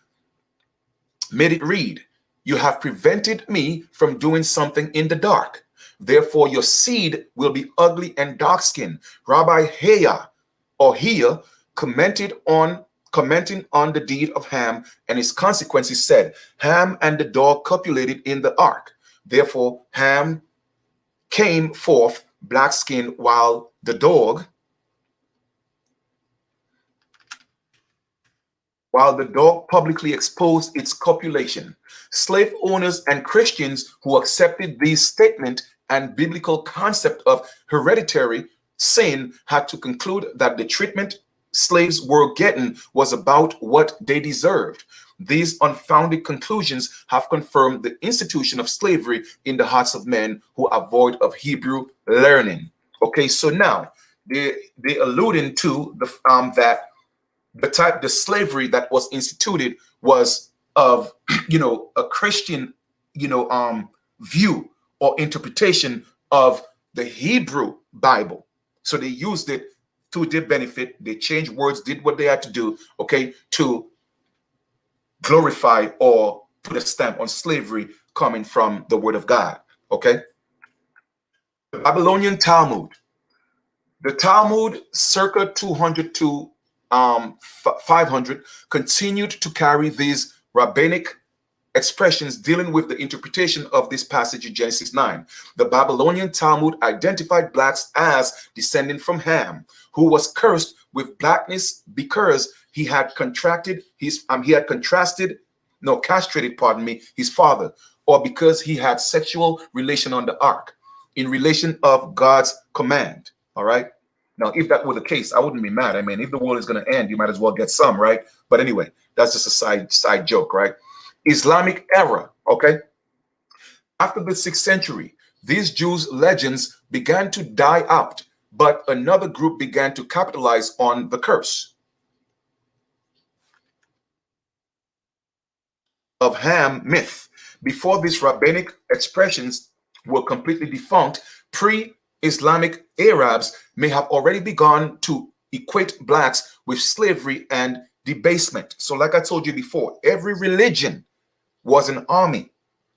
made it read, "You have prevented me from doing something in the dark. Therefore, your seed will be ugly and dark-skinned." Rabbi Hia commenting on the deed of Ham and his consequences said, "Ham and the dog copulated in the ark. Therefore, Ham came forth black-skinned, while the dog publicly exposed its copulation." Slave owners and Christians who accepted this statement and biblical concept of hereditary sin had to conclude that the treatment slaves were getting was about what they deserved. These unfounded conclusions have confirmed the institution of slavery in the hearts of men who are void of Hebrew learning. Okay, so now they alluding to the that the slavery that was instituted was of a Christian view or interpretation of the Hebrew Bible. So they used it to their benefit. They changed words, did what they had to do, okay, to glorify or put a stamp on slavery coming from the word of God, okay? The Babylonian Talmud. The Talmud, circa 200 to 500, continued to carry these rabbinic expressions dealing with the interpretation of this passage in Genesis 9. The Babylonian Talmud identified blacks as descending from Ham, who was cursed with blackness because he had castrated his father, or because he had sexual relation on the ark in relation of God's command. All right. Now, if that were the case, I wouldn't be mad. I mean, if the world is going to end, you might as well get some, right? But anyway, that's just a side joke, right? Islamic era, okay? After the 6th century, these Jews' legends began to die out, but another group began to capitalize on the curse of Ham myth. Before these rabbinic expressions were completely defunct, pre-Islamic Arabs may have already begun to equate blacks with slavery and debasement. So like I told you before, every religion was an army,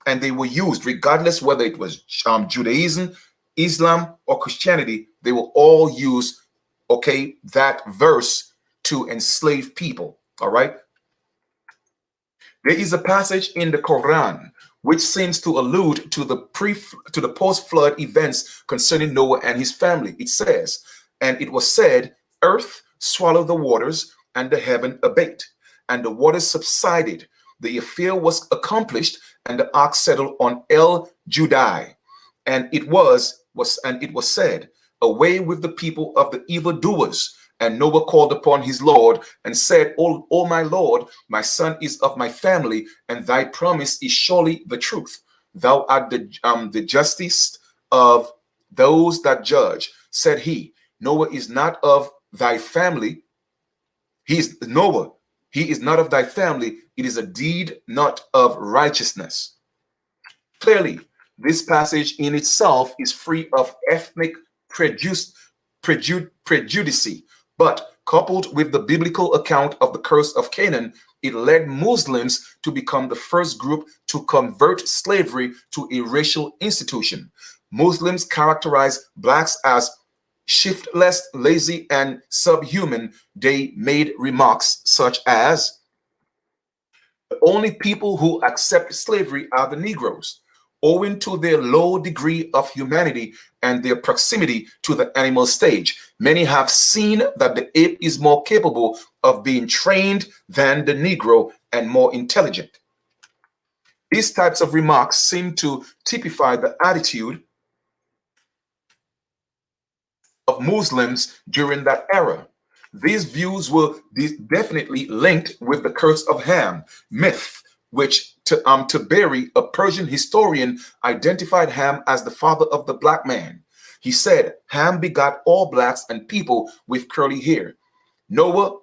and they were used regardless whether it was Judaism, Islam, or Christianity. They will all use, okay, that verse to enslave people. All right. There is a passage in the Quran which seems to allude to the post-flood events concerning Noah and his family. It says, "And it was said, earth swallowed the waters, and the heaven abate, and the waters subsided. The affair was accomplished, and the ark settled on El Judai. And it was said, away with the people of the evildoers. And Noah called upon his Lord and said, O my Lord, my son is of my family, and thy promise is surely the truth. Thou art the justice of those that judge. said he, Noah is not of thy family. Noah, he is not of thy family. It is a deed not of righteousness. Clearly, this passage in itself is free of ethnic prejudice, but coupled with the biblical account of the curse of Canaan, it led Muslims to become the first group to convert slavery to a racial institution. Muslims characterize blacks as shiftless, lazy, and subhuman. They made remarks such as, the only people who accept slavery are the Negroes, owing to their low degree of humanity and their proximity to the animal stage. Many have seen that the ape is more capable of being trained than the Negro and more intelligent. These types of remarks seem to typify the attitude of Muslims during that era. These views were definitely linked with the curse of Ham myth, which Taberi, a Persian historian, identified Ham as the father of the black man. He said, Ham begot all blacks and people with curly hair. Noah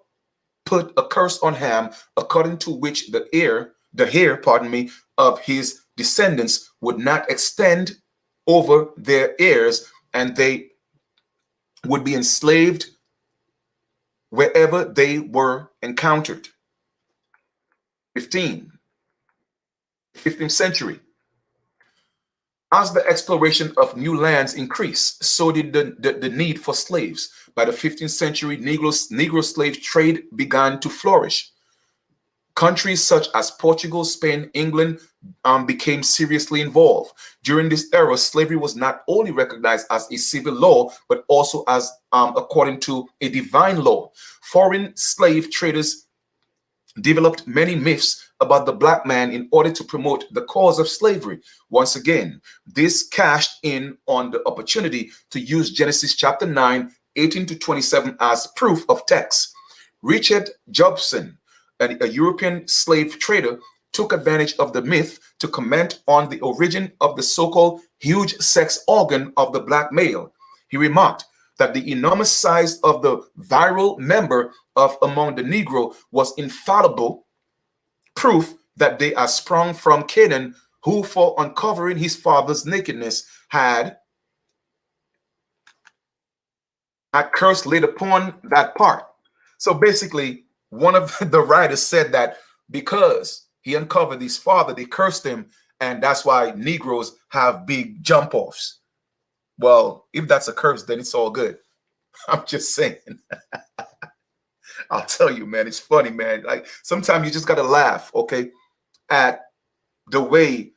put a curse on Ham, according to which the hair, of his descendants would not extend over their heirs, and they would be enslaved wherever they were encountered. 15th century. As the exploration of new lands increased, so did the need for slaves. By the 15th century, Negro slave trade began to flourish. Countries such as Portugal, Spain, England became seriously involved. During this era, slavery was not only recognized as a civil law, but also as according to a divine law. Foreign slave traders developed many myths about the black man in order to promote the cause of slavery. Once again, this cashed in on the opportunity to use Genesis chapter 9, 18 to 27 as proof of text. Richard Jobson, a European slave trader, took advantage of the myth to comment on the origin of the so-called huge sex organ of the black male. He remarked that the enormous size of the virile member of among the Negro was infallible proof that they are sprung from Canaan, who for uncovering his father's nakedness had curse laid upon that part. So basically, one of the writers said that because he uncovered his father, they cursed him, and that's why Negroes have big jump offs. Well, if that's a curse, then it's all good. I'm just saying. I'll tell you, man, it's funny, man. Like sometimes you just gotta laugh, okay, at the way,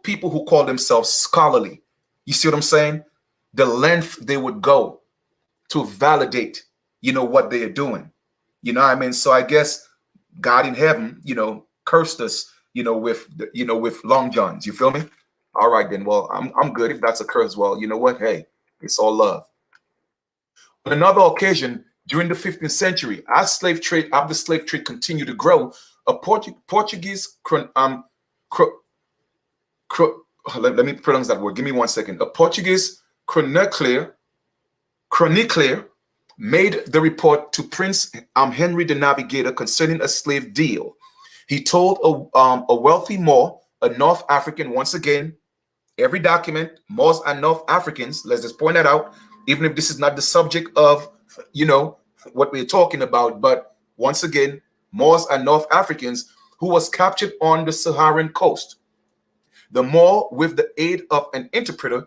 people who call themselves scholarly, you see what I'm saying? The length they would go to validate, what they are doing. You know what I mean? So I guess God in heaven, cursed us, with long johns. You feel me? All right, then. Well, I'm good if that's a curse. Well, you know what? Hey, it's all love. On another occasion, during the 15th century, as the slave trade continued to grow, a Portuguese let me pronounce that word. Give me 1 second. A Portuguese chronicler made the report to Prince Henry the Navigator concerning a slave deal. He told a wealthy Moor, a North African, once again, every document, Moors are North Africans. Let's just point that out, even if this is not the subject of, what we're talking about. But once again, Moors are North Africans who was captured on the Saharan coast. The Moor, with the aid of an interpreter,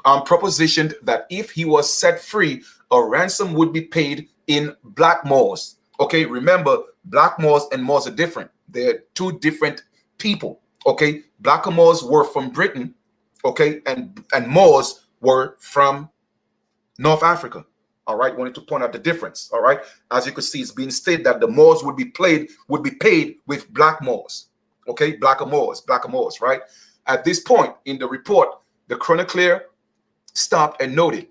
propositioned that if he was set free, a ransom would be paid in black Moors. Okay, remember, black Moors and Moors are different. They're two different people. Okay, black Moors were from Britain. Okay, and Moors were from North Africa. All right, wanted to point out the difference. All right, as you can see, it's being stated that the Moors would be paid with black Moors. Okay, black Moors, right? At this point in the report, the chronicler stopped and noted,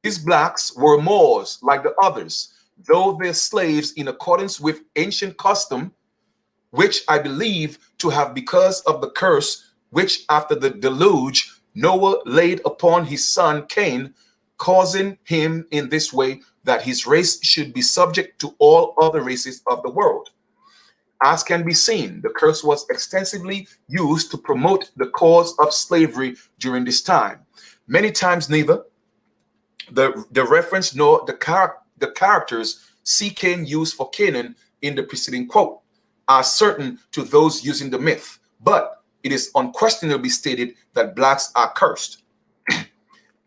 these blacks were Moors like the others, though they're slaves in accordance with ancient custom, which I believe to have because of the curse which after the deluge Noah laid upon his son Cain, causing him in this way that his race should be subject to all other races of the world. As can be seen, the curse was extensively used to promote the cause of slavery during this time. Many times neither the reference nor the characters see Cain used for Canaan in the preceding quote are certain to those using the myth, but it is unquestionably stated that blacks are cursed.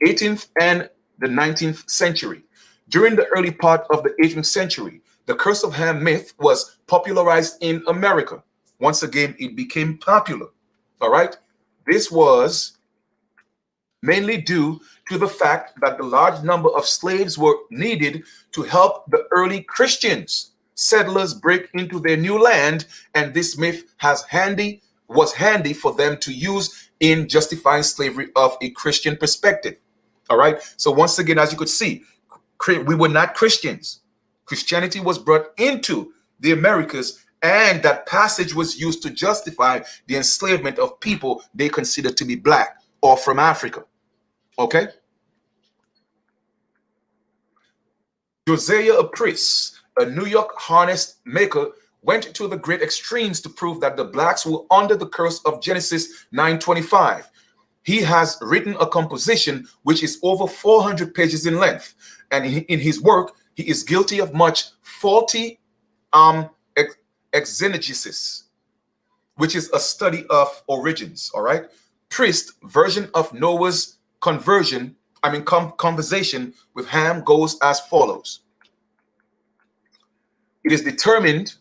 18th and the 19th century. During the early part of the 18th century, the curse of Ham myth was popularized in America. Once again, it became popular. All right. This was mainly due to the fact that the large number of slaves were needed to help the early Christians settlers break into their new land, and this myth was handy for them to use in justifying slavery of a Christian perspective. All right. So once again, as you could see, we were not Christians. Christianity was brought into the Americas, and that passage was used to justify the enslavement of people they considered to be black or from Africa. Okay. Josiah, a priest, a New York harness maker, went to the great extremes to prove that the blacks were under the curse of Genesis 9:25. He has written a composition which is over 400 pages in length, and in his work, he is guilty of much faulty exegesis, which is a study of origins. All right. Priest version of Noah's conversation with Ham goes as follows. It is determined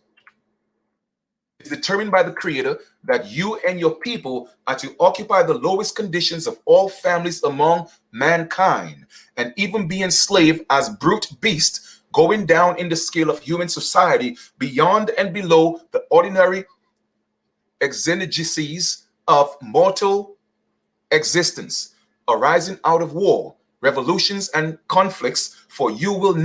by the Creator that you and your people are to occupy the lowest conditions of all families among mankind, and even be enslaved as brute beasts, going down in the scale of human society beyond and below the ordinary exigencies of mortal existence, arising out of war, revolutions, and conflicts, for you will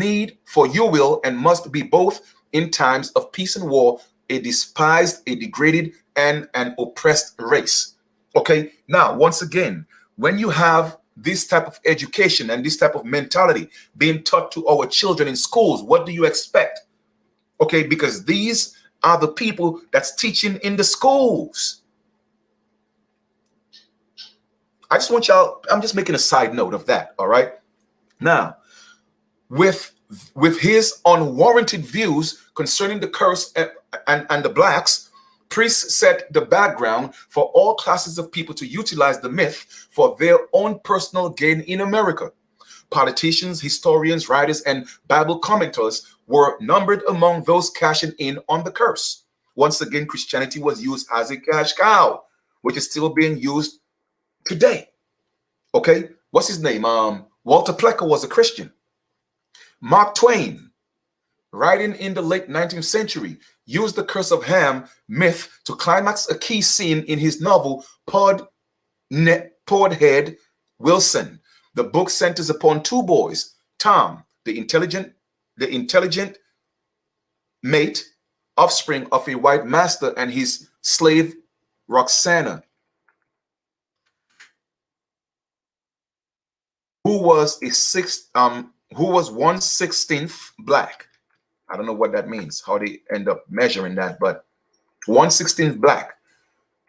and must be both in times of peace and war, a despised, a degraded, and an oppressed race. Okay, now once again, when you have this type of education and this type of mentality being taught to our children in schools, what do you expect? Okay, because these are the people that's teaching in the schools. I just want y'all, I'm just making a side note of that. All right. Now, with his unwarranted views concerning the curse and the blacks, priests set the background for all classes of people to utilize the myth for their own personal gain in America. Politicians, historians, writers, and Bible commenters were numbered among those cashing in on the curse. Once again, Christianity was used as a cash cow, which is still being used today. Okay, what's his name? Walter Plecker was a Christian. Mark Twain, writing in the late 19th century, used the curse of Ham myth to climax a key scene in his novel Podhead Wilson. The book centers upon two boys, Tom, the intelligent mate, offspring of a white master, and his slave Roxana, who was 1/16 black. I don't know what that means, how they end up measuring that, but 1/16 black.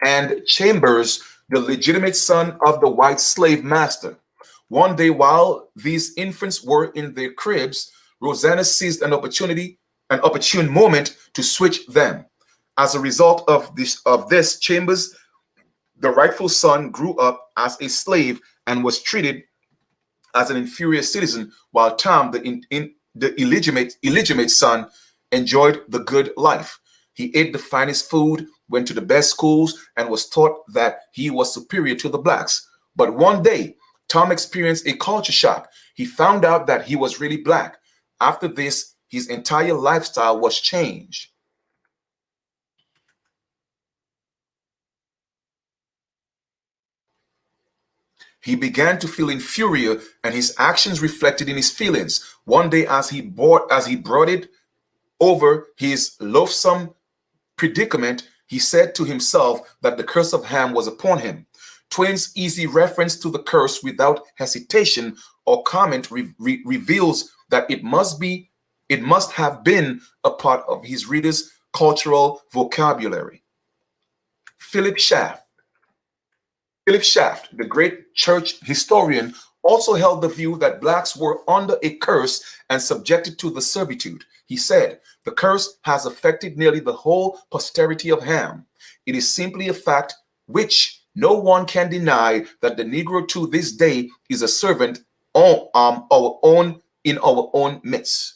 And Chambers, the legitimate son of the white slave master. One day, while these infants were in their cribs, Rosanna seized an opportune moment to switch them. As a result of this, Chambers, the rightful son, grew up as a slave and was treated as an inferior citizen, while Tom, the illegitimate son, enjoyed the good life. He ate the finest food, went to the best schools, and was taught that he was superior to the blacks. But one day, Tom experienced a culture shock. He found out that he was really black. After this, his entire lifestyle was changed. He began to feel inferior, and his actions reflected in his feelings. One day, as he brooded over his loathsome predicament, he said to himself that the curse of Ham was upon him. Twain's easy reference to the curse without hesitation or comment reveals that it must have been a part of his readers' cultural vocabulary. Philip Schaff, the great church historian, also held the view that blacks were under a curse and subjected to the servitude. He said, the curse has affected nearly the whole posterity of Ham. It is simply a fact which no one can deny, that the Negro to this day is a servant in our own midst.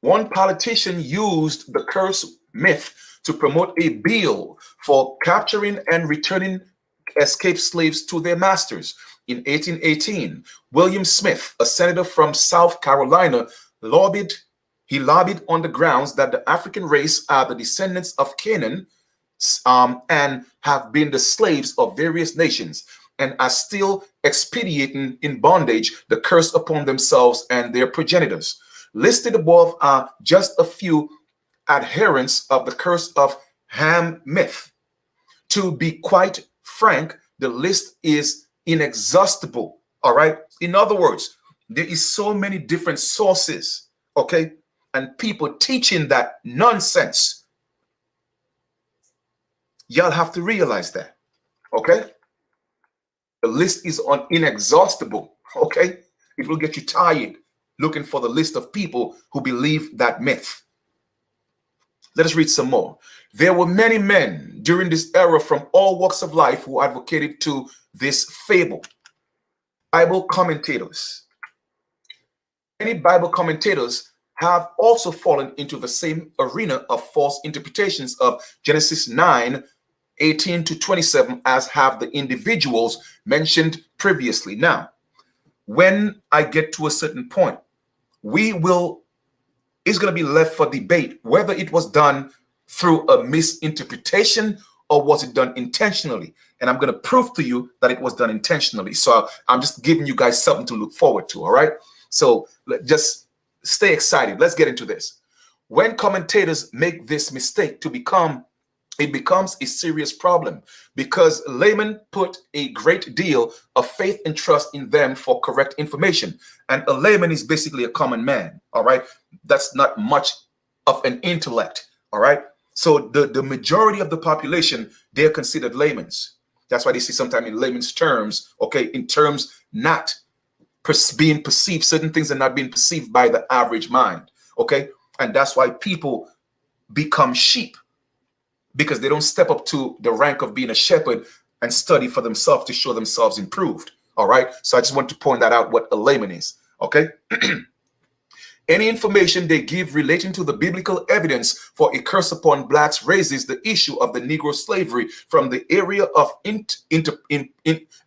One politician used the curse myth to promote a bill for capturing and returning escaped slaves to their masters. In 1818, William Smith, a senator from South Carolina, lobbied on the grounds that the African race are the descendants of Canaan and have been the slaves of various nations and are still expediting in bondage the curse upon themselves and their progenitors. Listed above are just a few adherents of the curse of Ham myth. To be quite frank, the list is inexhaustible. All right. In other words, there is so many different sources, okay, and people teaching that nonsense. Y'all have to realize that, okay? The list is inexhaustible, okay? It will get you tired looking for the list of people who believe that myth. Let us read some more. There were many men during this era from all walks of life who advocated to this fable. Bible commentators. Many Bible commentators have also fallen into the same arena of false interpretations of Genesis 9:18 to 27, as have the individuals mentioned previously. Now, when I get to a certain point, it's going to be left for debate whether it was done through a misinterpretation or was it done intentionally. And I'm going to prove to you that it was done intentionally. So I'm just giving you guys something to look forward to. All right. So just stay excited. Let's get into this. When commentators make this mistake it becomes a serious problem, because laymen put a great deal of faith and trust in them for correct information. And a layman is basically a common man. All right. That's not much of an intellect. All right. So the majority of the population, they're considered laymen. That's why they see sometimes in layman's terms, okay, in terms not being perceived, certain things are not being perceived by the average mind. Okay. And that's why people become sheep, because they don't step up to the rank of being a shepherd and study for themselves to show themselves improved. All right. So I just want to point that out, what a layman is. Okay. Any information they give relating to the biblical evidence for a curse upon blacks raises the issue of the Negro slavery from the area of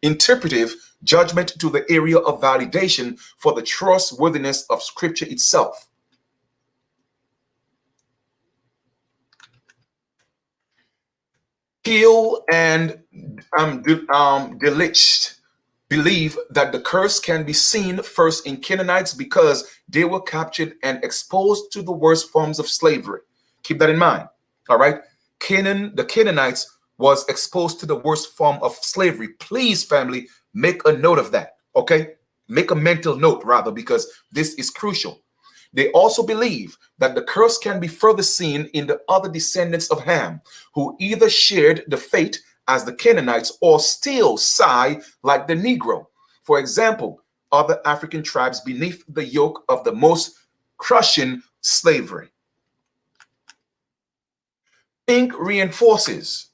interpretive judgment to the area of validation for the trustworthiness of Scripture itself. Keel and Delitzsch believe that the curse can be seen first in Canaanites because they were captured and exposed to the worst forms of slavery. Keep that in mind. All right. The Canaanites was exposed to the worst form of slavery. Please, family, make a note of that. Okay. Make a mental note, rather, because this is crucial. They also believe that the curse can be further seen in the other descendants of Ham, who either shared the fate as the Canaanites or still sigh like the Negro. For example, other African tribes beneath the yoke of the most crushing slavery. Pink reinforces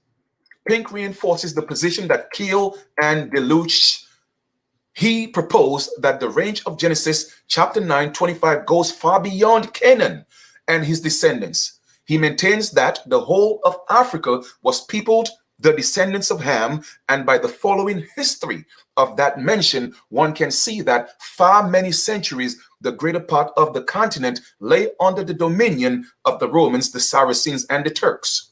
the position that Keel and Delitzsch. He proposed that the range of Genesis chapter 9:25 goes far beyond Canaan and his descendants. He maintains that the whole of Africa was peopled the descendants of Ham, and by the following history of that mention, one can see that for many centuries, the greater part of the continent lay under the dominion of the Romans, the Saracens, and the Turks.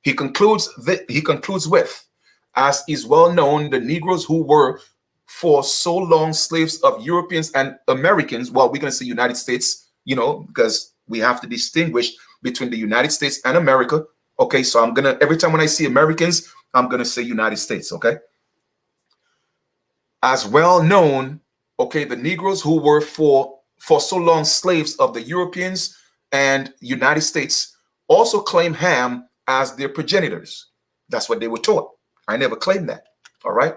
He concludes with, as is well known, the Negroes who were for so long slaves of Europeans and Americans, well, we're going to say United States, because we have to distinguish between the United States and America. Okay, so every time when I see Americans, I'm going to say United States, okay? As well known, okay, the Negroes who were for so long slaves of the Europeans and United States also claim Ham as their progenitors. That's what they were taught. I never claimed that, all right?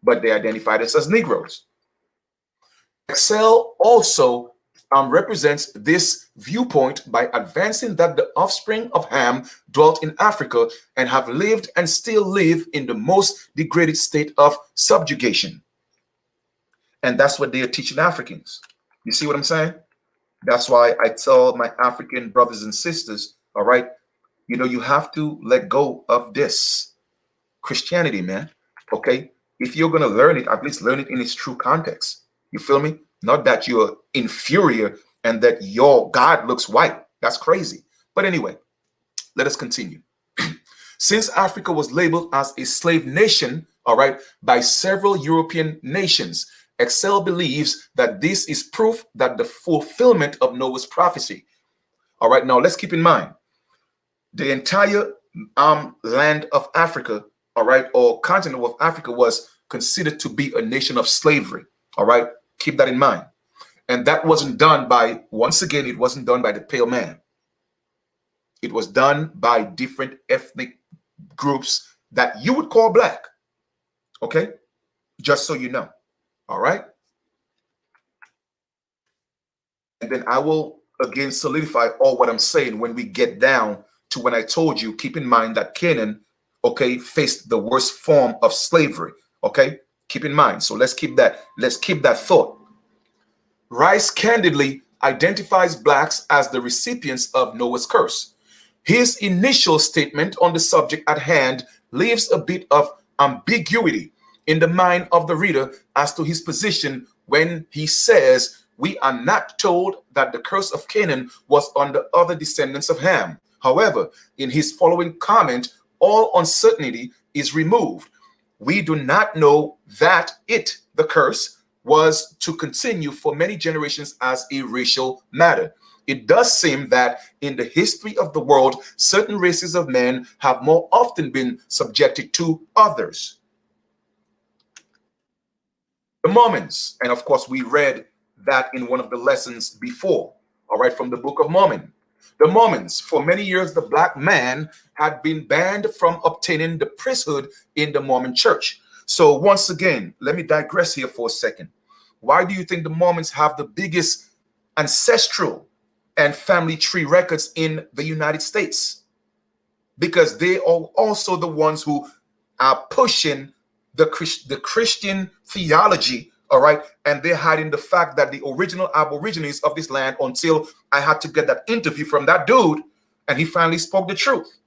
But they identified us as Negroes. Excel also represents this viewpoint by advancing that the offspring of Ham dwelt in Africa and have lived and still live in the most degraded state of subjugation. And that's what they are teaching Africans. You see what I'm saying? That's why I tell my African brothers and sisters, all right, you know, you have to let go of this Christianity, man. Okay? If you're going to learn it, at least learn it in its true context. You feel me? Not that you're inferior and that your God looks white. That's crazy. But anyway, let us continue. Since Africa was labeled as a slave nation, all right, by several European nations, Excel believes that this is proof that the fulfillment of Noah's prophecy. All right, now let's keep in mind the entire land of Africa, all right, or continent of Africa was considered to be a nation of slavery. All right, keep that in mind. And that wasn't done by, once again, it wasn't done by the pale man. It was done by different ethnic groups that you would call black. Okay, just so you know. All right. And then I will again solidify all what I'm saying when we get down to when I told you, keep in mind that Canaan, okay, faced the worst form of slavery. Okay, keep in mind. So let's keep that thought. Rice candidly identifies blacks as the recipients of Noah's curse. His initial statement on the subject at hand leaves a bit of ambiguity in the mind of the reader as to his position when he says, we are not told that the curse of Canaan was on the other descendants of Ham. However, in his following comment, all uncertainty is removed. We do not know that the curse, was to continue for many generations as a racial matter. It does seem that in the history of the world, certain races of men have more often been subjected to others. The Mormons, and of course we read that in one of the lessons before, all right, from the Book of Mormon. The Mormons, for many years, the black man had been banned from obtaining the priesthood in the Mormon church. So once again, let me digress here for a second. Why do you think the Mormons have the biggest ancestral and family tree records in the United States? Because they are also the ones who are pushing the Christian theology, all right? And they're hiding the fact that the original aborigines of this land, until I had to get that interview from that dude, and he finally spoke the truth.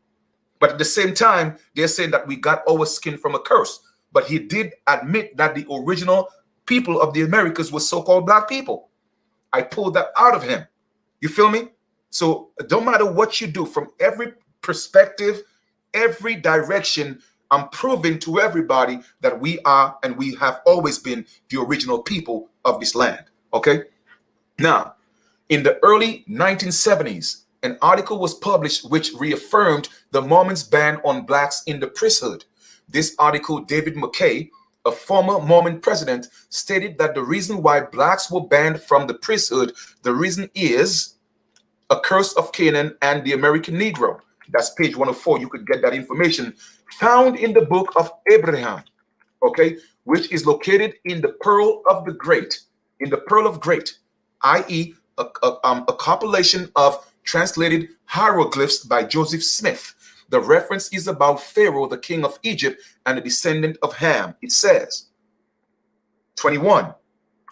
But at the same time, they're saying that we got our skin from a curse. But he did admit that the original people of the Americas were so-called black people. I pulled that out of him. You feel me? So it don't matter what you do, from every perspective, every direction, I'm proving to everybody that we are and we have always been the original people of this land. Okay? Now, in the early 1970s, an article was published which reaffirmed the Mormons' ban on blacks in the priesthood. This article, David McKay, a former Mormon president, stated that the reason why blacks were banned from the priesthood, the reason is a curse of Canaan and the American Negro. That's page 104. You could get that information found in the book of Abraham, okay, which is located in the Pearl of the Great, i.e., a compilation of translated hieroglyphs by Joseph Smith. The reference is about Pharaoh, the king of Egypt, and a descendant of Ham. It says, 21.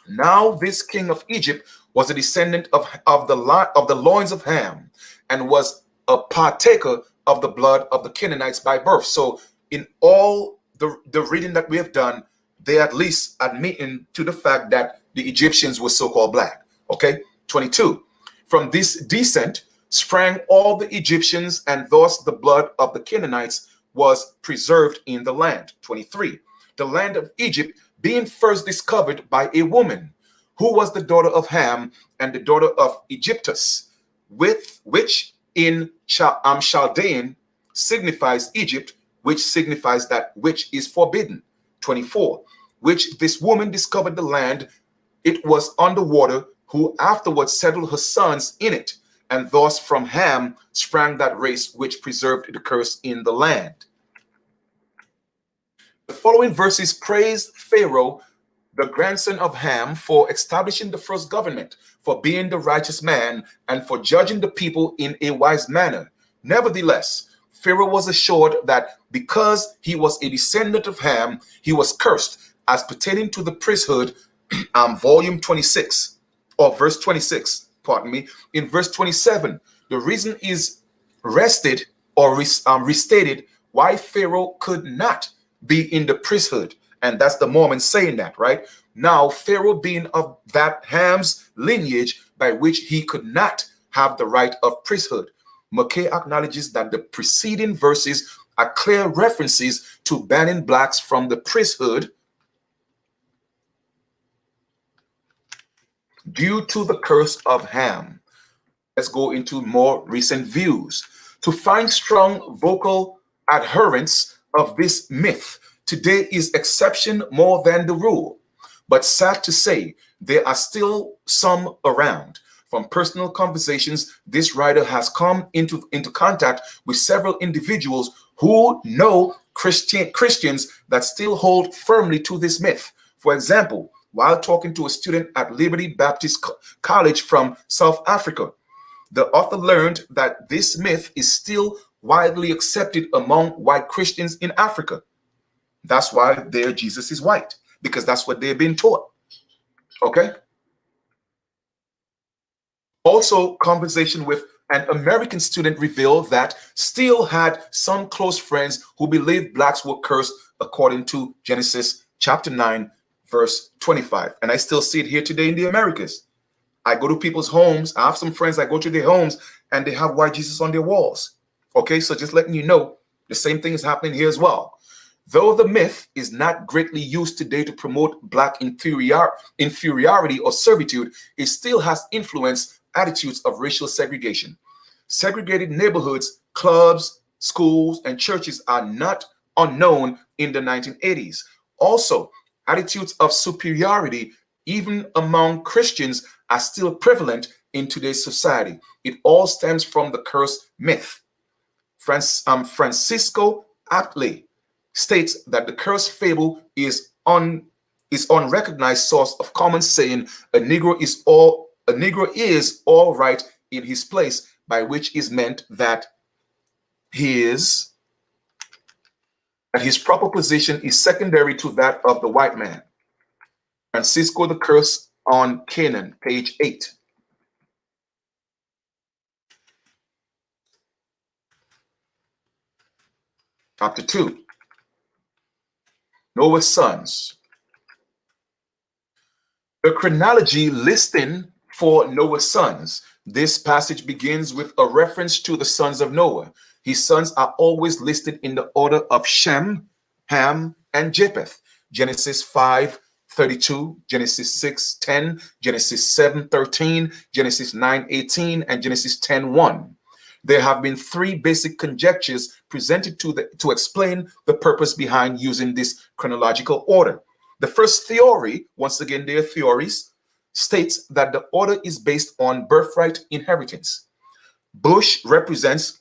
Now this king of Egypt was a descendant of the loins of Ham, and was a partaker of the blood of the Canaanites by birth. So in all the reading that we have done, they at least admitting to the fact that the Egyptians were so-called black. Okay, 22. From this descent sprang all the Egyptians, and thus the blood of the Canaanites was preserved in the land. 23. The land of Egypt being first discovered by a woman who was the daughter of Ham and the daughter of Egyptus, with which in Chaldean signifies Egypt, which signifies that which is forbidden. 24, which this woman discovered the land, it was underwater, who afterwards settled her sons in it, and thus from Ham sprang that race which preserved the curse in the land. The following verses praise Pharaoh, the grandson of Ham, for establishing the first government, for being the righteous man, and for judging the people in a wise manner. Nevertheless, Pharaoh was assured that because he was a descendant of Ham, he was cursed, as pertaining to the priesthood, volume 26, or verse 26, pardon me. In verse 27, the reason is rested or restated why Pharaoh could not be in the priesthood. And that's the Mormons saying that, right? Now, Pharaoh being of that Ham's lineage, by which he could not have the right of priesthood. McKay acknowledges that the preceding verses are clear references to banning blacks from the priesthood due to the curse of Ham. Let's go into more recent views. To find strong vocal adherents of this myth today is exception more than the rule. But sad to say, there are still some around. From personal conversations, this writer has come into contact with several individuals who know Christians that still hold firmly to this myth. For example, while talking to a student at Liberty Baptist College from South Africa, the author learned that this myth is still widely accepted among white Christians in Africa. That's why their Jesus is white, because that's what they've been taught. Okay? Also, conversation with an American student revealed that still had some close friends who believed blacks were cursed according to Genesis chapter 9, verse 25. And I still see it here today in the Americas. I go to people's homes. I have some friends, I go to their homes, and they have white Jesus on their walls. Okay, so just letting you know, the same thing is happening here as well. Though the myth is not greatly used today to promote black inferiority or servitude, it still has influenced attitudes of racial segregation. Segregated neighborhoods, clubs, schools, and churches are not unknown in the 1980s. Also, attitudes of superiority, even among Christians, are still prevalent in today's society. It all stems from the curse myth. Francisco Atley states that the curse fable is unrecognized source of common saying a Negro is all right in his place, by which is meant that his proper position is secondary to that of the white man. Francisco the Curse on Canaan, page 8. Chapter 2. Noah's sons. The chronology listing for Noah's sons. This passage begins with a reference to the sons of Noah. His sons are always listed in the order of Shem, Ham, and Japeth. Genesis 5:32, Genesis 6:10, Genesis 7:13, Genesis 9:18, and Genesis 10:1. There have been three basic conjectures presented to explain the purpose behind using this chronological order. The first theory, once again, their theories, states that the order is based on birthright inheritance. Bush represents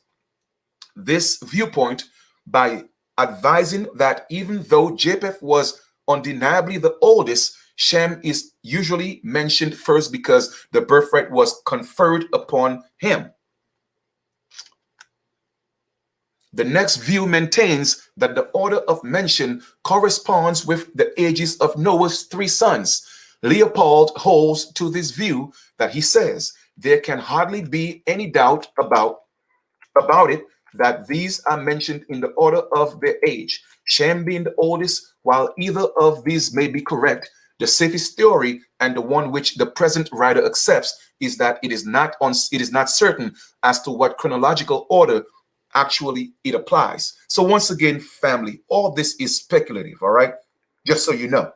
this viewpoint by advising that even though Japeth was undeniably the oldest, Shem is usually mentioned first because the birthright was conferred upon him. The next view maintains that the order of mention corresponds with the ages of Noah's three sons. Leopold holds to this view that he says there can hardly be any doubt about it that these are mentioned in the order of their age, Shem being the oldest. While either of these may be correct, the safest theory, and the one which the present writer accepts, is that it is not certain as to what chronological order actually it applies. So once again, family, all this is speculative, all right? Just so you know.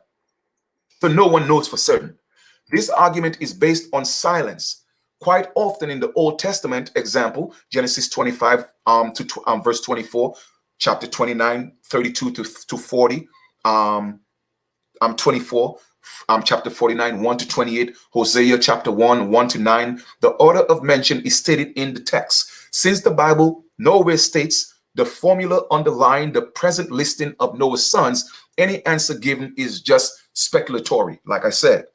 So no one knows for certain. This argument is based on silence. Quite often in the Old Testament, example, Genesis 25 to verse 24, chapter 29, 32 to 40. 24, chapter 49, 1 to 28, Hosea chapter 1, 1 to 9. The order of mention is stated in the text. Since the Bible nowhere states the formula underlying the present listing of Noah's sons, any answer given is just speculatory, like I said.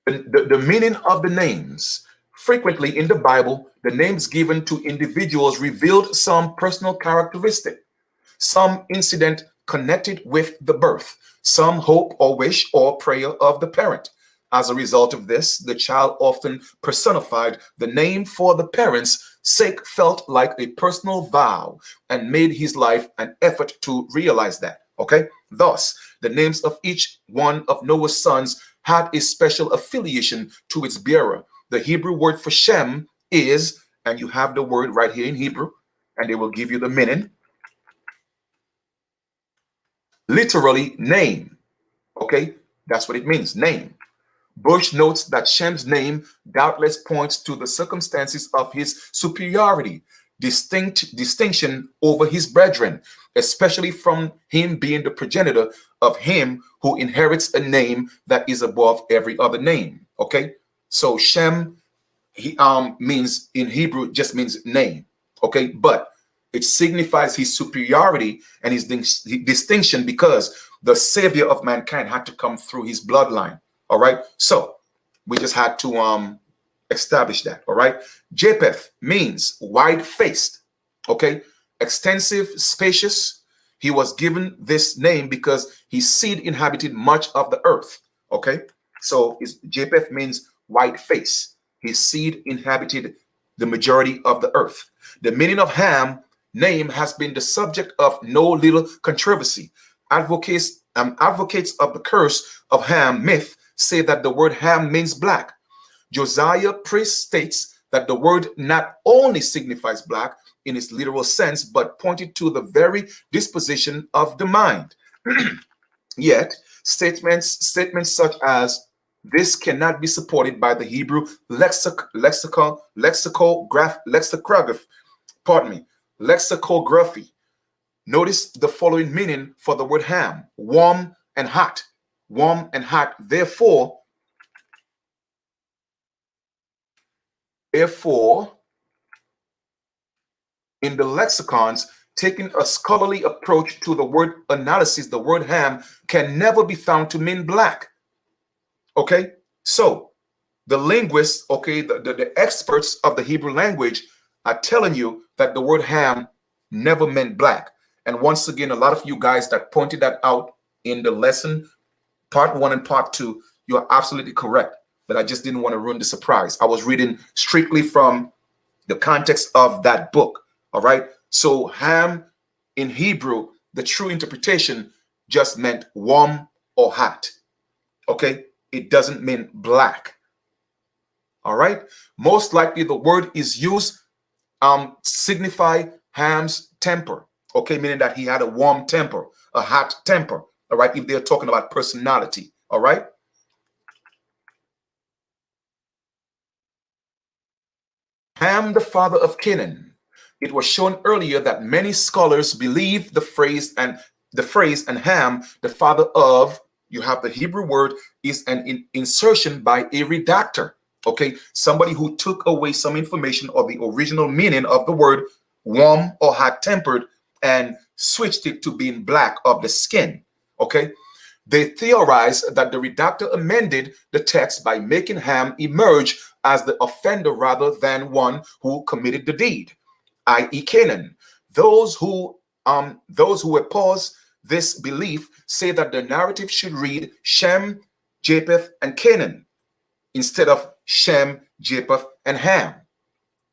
The meaning of the names. Frequently in the Bible, the names given to individuals revealed some personal characteristic, some incident connected with the birth, some hope or wish or prayer of the parent. As a result of this, the child often personified the name for the parent's sake, felt like a personal vow, and made his life an effort to realize that. Okay? Thus, the names of each one of Noah's sons had a special affiliation to its bearer. The Hebrew word for Shem is, and you have the word right here in Hebrew, and they will give you the meaning, literally name. Okay, that's what it means, name. Bush notes that Shem's name doubtless points to the circumstances of his superiority, distinction over his brethren, especially from him being the progenitor of him who inherits a name that is above every other name. Okay, so Shem, he means in Hebrew just means name. Okay, but it signifies his superiority and his distinction because the savior of mankind had to come through his bloodline. All right, so we just had to establish that. All right, Japeth means wide-faced. Okay, extensive, spacious. He was given this name because his seed inhabited much of the earth. Okay, so Japeth means wide face. His seed inhabited the majority of the earth. The meaning of Ham name has been the subject of no little controversy. Advocates of the curse of Ham myth say that the word Ham means black. Josiah Priest states that the word not only signifies black in its literal sense, but pointed to the very disposition of the mind. Yet, statements such as this cannot be supported by the Hebrew lexicography. Notice the following meaning for the word Ham: warm and hot. Warm and hot. Therefore, in the lexicons, taking a scholarly approach to the word analysis, the word Ham can never be found to mean black. Okay, so the linguists, okay, the experts of the Hebrew language are telling you that the word Ham never meant black. And once again, a lot of you guys that pointed that out in the lesson, part 1 and part 2, you are absolutely correct. But I just didn't want to ruin the surprise. I was reading strictly from the context of that book. All right. So Ham in Hebrew, the true interpretation just meant warm or hot. Okay. It doesn't mean black. All right. Most likely the word is used signify Ham's temper. Okay. Meaning that he had a warm temper, a hot temper. All right. If they're talking about personality. All right. Ham, the father of Canaan. It was shown earlier that many scholars believe the phrase and Ham, the father of, you have the Hebrew word, is an insertion by a redactor. Okay, somebody who took away some information of the original meaning of the word warm or hot tempered and switched it to being black of the skin. Okay, they theorized that the redactor amended the text by making Ham emerge as the offender rather than one who committed the deed, i.e. Canaan. Those who oppose this belief say that the narrative should read Shem, Japeth, and Canaan instead of Shem, Japeth, and Ham.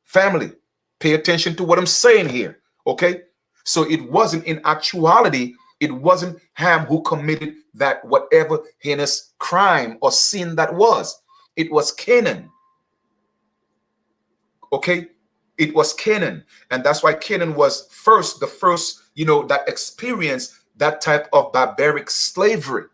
Family, pay attention to what I'm saying here, okay? So it wasn't, in actuality, it wasn't Ham who committed that whatever heinous crime or sin that was. It was Canaan. Okay? It was Canaan. And that's why Canaan was the first, that experienced that type of barbaric slavery.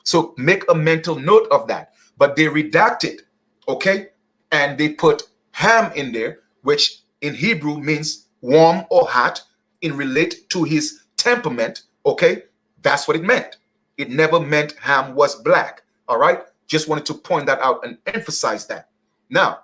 So make a mental note of that. But they redacted, okay? And they put Ham in there, which in Hebrew means warm or hot in relate to his temperament. Okay, that's what it meant. It never meant Ham was black. All right, just wanted to point that out and emphasize that. Now,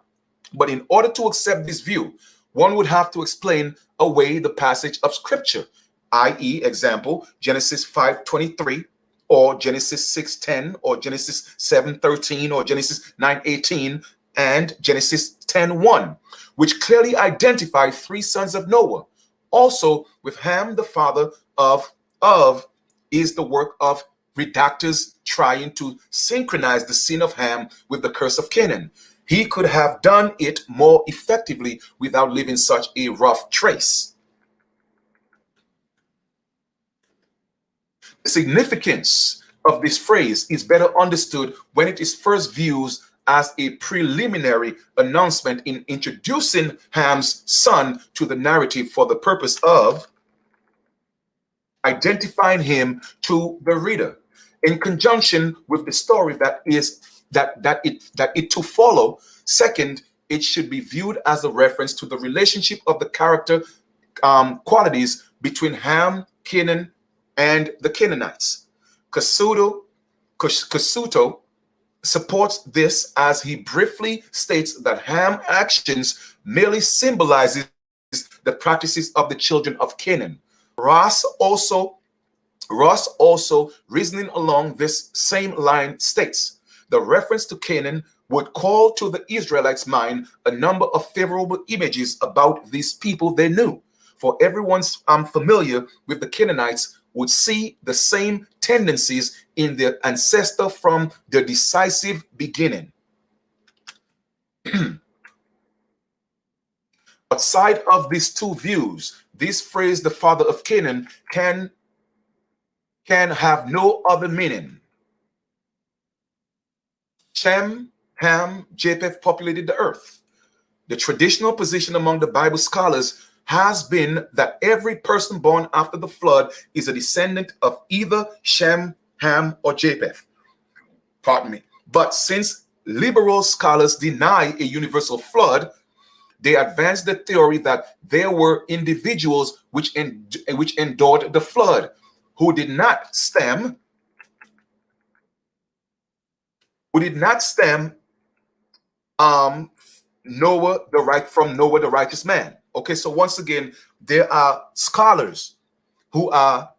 but in order to accept this view, one would have to explain away the passage of scripture, i.e., example, Genesis 5:23, or Genesis 6:10, or Genesis 7:13, or Genesis 9:18, and Genesis 10:1, which clearly identify three sons of Noah. Also, with Ham, the father of is the work of redactors trying to synchronize the sin of Ham with the curse of Canaan. He could have done it more effectively without leaving such a rough trace. The significance of this phrase is better understood when it is first viewed as a preliminary announcement in introducing Ham's son to the narrative for the purpose of identifying him to the reader, in conjunction with the story that it to follow. Second, it should be viewed as a reference to the relationship of the character qualities between Ham, Canaan, and the Canaanites. Casuto supports this as he briefly states that Ham actions merely symbolizes the practices of the children of Canaan. Ross also, reasoning along this same line, states the reference to Canaan would call to the Israelites' mind a number of favorable images about these people they knew. For everyone familiar with the Canaanites would see the same tendencies in their ancestor from the decisive beginning. Outside of these two views, this phrase, the father of Canaan, can have no other meaning. Shem, Ham, Japeth populated the earth. The traditional position among the Bible scholars has been that every person born after the flood is a descendant of either Shem, Ham, or Japeth. Pardon me. But since liberal scholars deny a universal flood, they advanced the theory that there were individuals which endured the flood, who did not stem Noah the righteous man. Okay, so once again, there are scholars who are,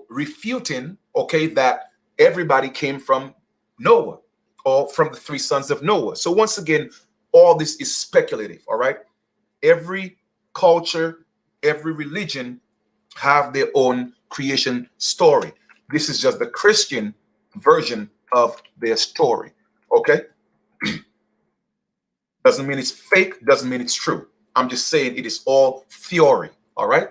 refuting, okay, that everybody came from Noah or from the three sons of Noah. So once again, all this is speculative, all right? Every culture, every religion have their own creation story. This is just the Christian version of their story, okay? Doesn't mean it's fake, doesn't mean it's true. I'm just saying it is all theory, all right?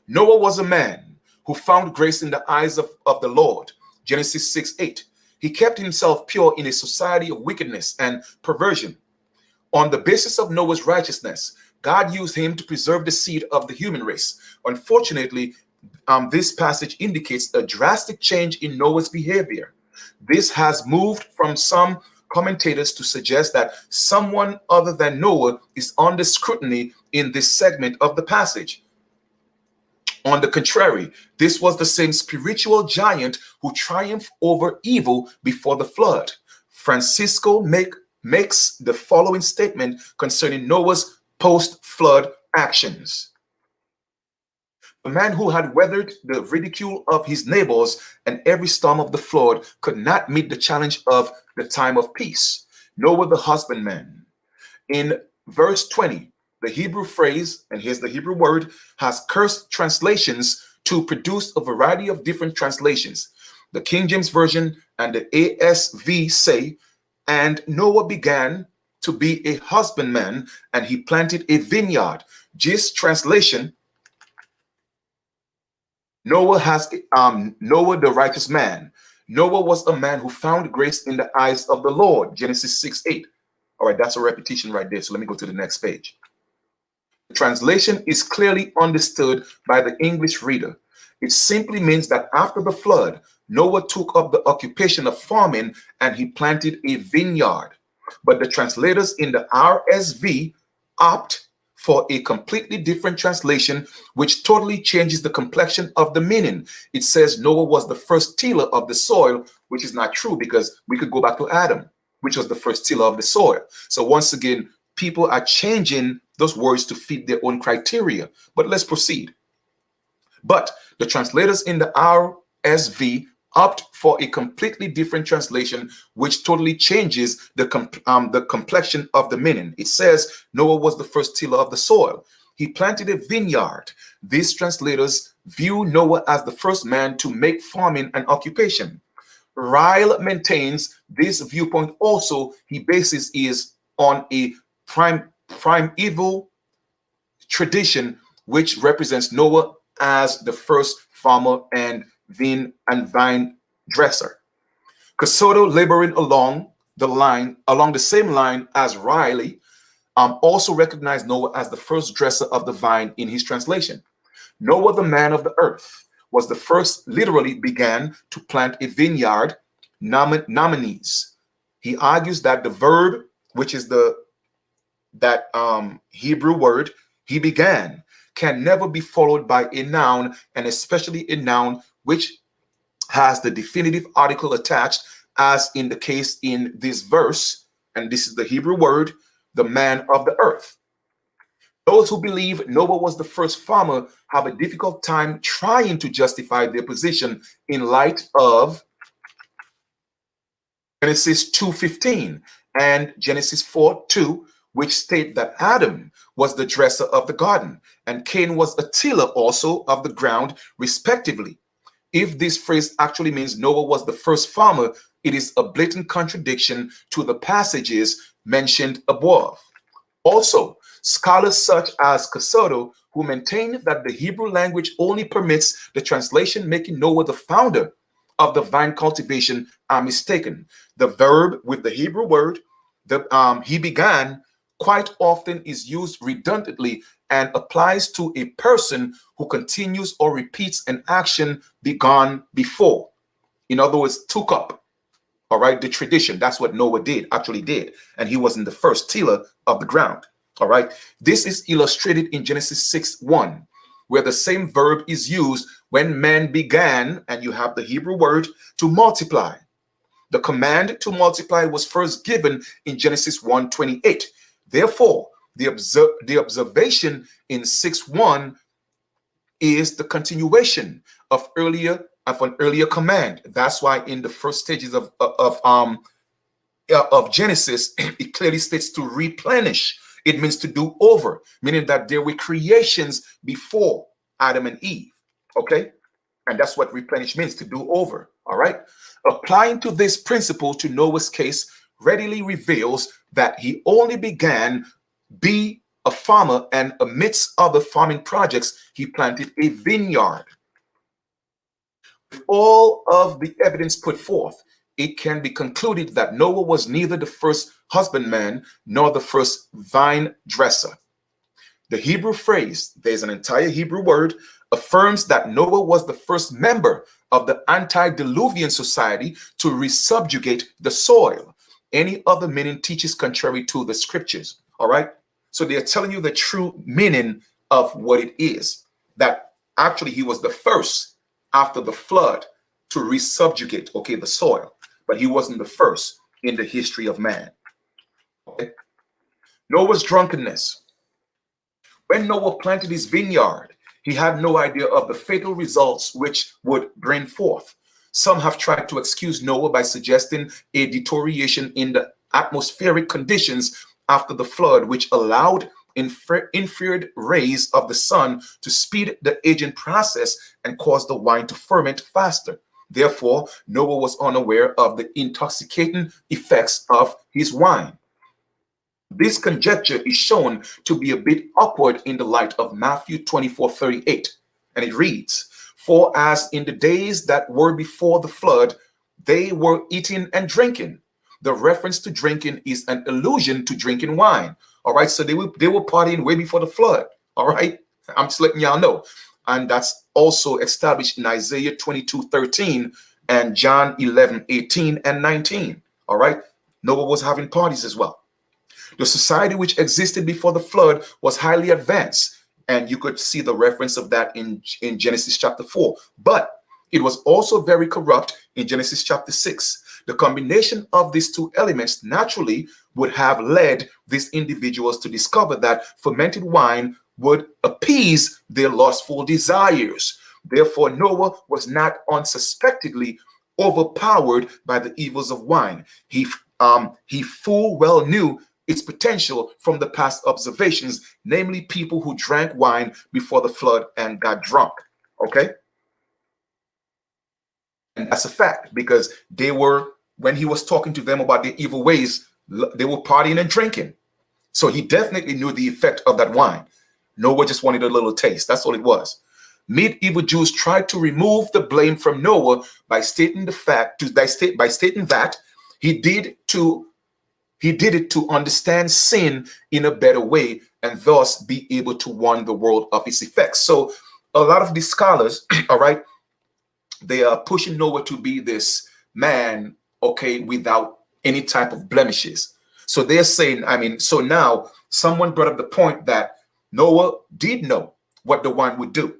Noah was a man who found grace in the eyes of the Lord. Genesis 6:8. He kept himself pure in a society of wickedness and perversion. On the basis of Noah's righteousness, God used him to preserve the seed of the human race. Unfortunately, this passage indicates a drastic change in Noah's behavior. This has moved from some commentators to suggest that someone other than Noah is under scrutiny in this segment of the passage. On the contrary, this was the same spiritual giant who triumphed over evil before the flood. Francisco makes the following statement concerning Noah's post-flood actions. The man who had weathered the ridicule of his neighbors and every storm of the flood could not meet the challenge of the time of peace. Noah the husbandman. In verse 20, the Hebrew phrase, and here's the Hebrew word, has cursed translations to produce a variety of different translations. The King James Version and the ASV say, and Noah began to be a husbandman, and he planted a vineyard. This translation, Noah the righteous man. Noah was a man who found grace in the eyes of the Lord. Genesis 6:8. All right, that's a repetition right there. So let me go to the next page. The translation is clearly understood by the English reader. It simply means that after the flood, Noah took up the occupation of farming and he planted a vineyard. But the translators in the RSV opt for a completely different translation, which totally changes the complexion of the meaning. It says Noah was the first tiller of the soil, which is not true because we could go back to Adam, which was the first tiller of the soil. So once again, people are changing those words to fit their own criteria. But let's proceed. But the translators in the RSV opt for a completely different translation, which totally changes the complexion of the meaning. It says Noah was the first tiller of the soil. He planted a vineyard. These translators view Noah as the first man to make farming an occupation. Ryle maintains this viewpoint also. He bases is on a primeval tradition, which represents Noah as the first farmer and vine dresser. Casoto, laboring along the same line as Riley, also recognized Noah as the first dresser of the vine in his translation. Noah, the man of the earth, was the first, literally began to plant a vineyard, nominees. He argues that the verb, which is that Hebrew word, he began, can never be followed by a noun, and especially a noun which has the definitive article attached, as in the case in this verse, and this is the Hebrew word, the man of the earth. Those who believe Noah was the first farmer have a difficult time trying to justify their position in light of Genesis 2:15 and Genesis 4:2, which state that Adam was the dresser of the garden and Cain was a tiller also of the ground, respectively. If this phrase actually means Noah was the first farmer, it is a blatant contradiction to the passages mentioned above. Also, scholars such as Casoto, who maintain that the Hebrew language only permits the translation making Noah the founder of the vine cultivation, are mistaken. The verb with the Hebrew word, he began, quite often is used redundantly and applies to a person who continues or repeats an action begun before. In other words, took up, all right, the tradition. That's what Noah actually did. And he wasn't the first tiller of the ground, all right? This is illustrated in Genesis 6:1, where the same verb is used when man began, and you have the Hebrew word, to multiply. The command to multiply was first given in Genesis 1:28. Therefore, the observation in 6:1 is the continuation of an earlier command. That's why in the first stages of Genesis, it clearly states to replenish. It means to do over, meaning that there were creations before Adam and Eve. Okay, and that's what replenish means, to do over. All right, applying to this principle to Noah's case readily reveals that he only began be a farmer, and amidst other farming projects, he planted a vineyard. With all of the evidence put forth, it can be concluded that Noah was neither the first husbandman nor the first vine dresser. The Hebrew phrase, there's an entire Hebrew word, affirms that Noah was the first member of the antediluvian society to resubjugate the soil. Any other meaning teaches contrary to the scriptures. All right. So they're telling you the true meaning of what it is, that actually he was the first after the flood to resubjugate, okay, the soil, but he wasn't the first in the history of man. Okay. Noah's drunkenness. When Noah planted his vineyard, he had no idea of the fatal results which would bring forth. Some have tried to excuse Noah by suggesting a deterioration in the atmospheric conditions after the flood, which allowed infrared rays of the sun to speed the aging process and cause the wine to ferment faster. Therefore, Noah was unaware of the intoxicating effects of his wine. This conjecture is shown to be a bit awkward in the light of Matthew 24:38, and it reads, "For as in the days that were before the flood, they were eating and drinking." The reference to drinking is an allusion to drinking wine. All right, so they were partying way before the flood. All right, I'm just letting y'all know. And that's also established in Isaiah 22:13 and John 11:18 and 19. All right, Noah was having parties as well. The society which existed before the flood was highly advanced. And you could see the reference of that in Genesis chapter 4. But it was also very corrupt in Genesis chapter 6. The combination of these two elements naturally would have led these individuals to discover that fermented wine would appease their lustful desires. Therefore, Noah was not unsuspectedly overpowered by the evils of wine. He full well knew its potential from the past observations, namely people who drank wine before the flood and got drunk. Okay? And that's a fact, because they were, when he was talking to them about their evil ways, they were partying and drinking. So he definitely knew the effect of that wine. Noah just wanted a little taste. That's all it was. Medieval Jews tried to remove the blame from Noah by stating the fact, by stating that he did it to understand sin in a better way and thus be able to warn the world of its effects. So a lot of these scholars, all right, they are pushing Noah to be this man, okay, without any type of blemishes. So they're saying, I mean, so now someone brought up the point that Noah did know what the wine would do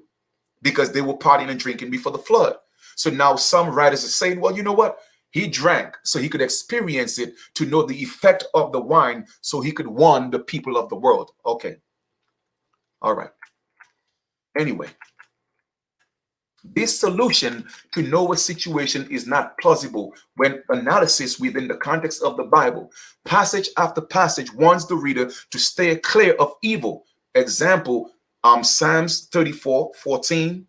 because they were partying and drinking before the flood. So now some writers are saying, well, you know what? He drank so he could experience it, to know the effect of the wine, so he could warn the people of the world. Okay. All right. Anyway, this solution to Noah's situation is not plausible when analysis within the context of the Bible. Passage after passage warns the reader to stay clear of evil. Example, Psalms 34:14,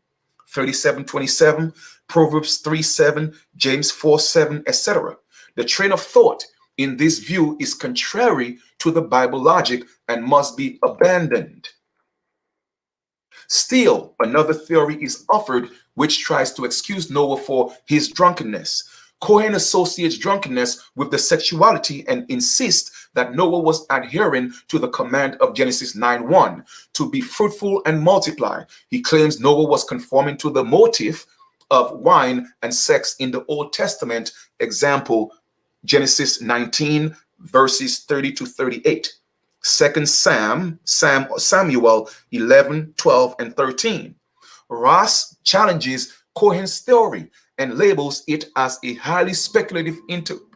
37:27, Proverbs 3:7, James 4:7, etc. The train of thought in this view is contrary to the Bible logic and must be abandoned. Still, another theory is offered which tries to excuse Noah for his drunkenness. Cohen associates drunkenness with the sexuality and insists that Noah was adhering to the command of Genesis 9:1 to be fruitful and multiply. He claims Noah was conforming to the motive of wine and sex in the Old Testament. Example, Genesis 19 verses 30 to 38. 2 Samuel 11, 12, and 13. Ross challenges Cohen's theory and labels it as a highly speculative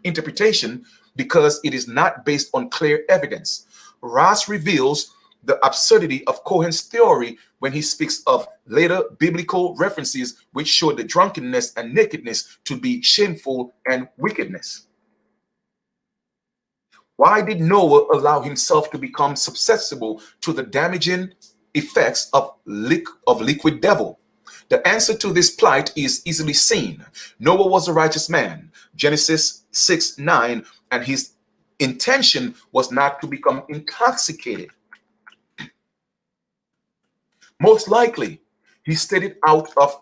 interpretation because it is not based on clear evidence. Ross reveals the absurdity of Cohen's theory when he speaks of later biblical references which show the drunkenness and nakedness to be shameful and wickedness. Why did Noah allow himself to become susceptible to the damaging effects of liquid devil? The answer to this plight is easily seen. Noah was a righteous man, Genesis 6:9, and his intention was not to become intoxicated. Most likely, he started out of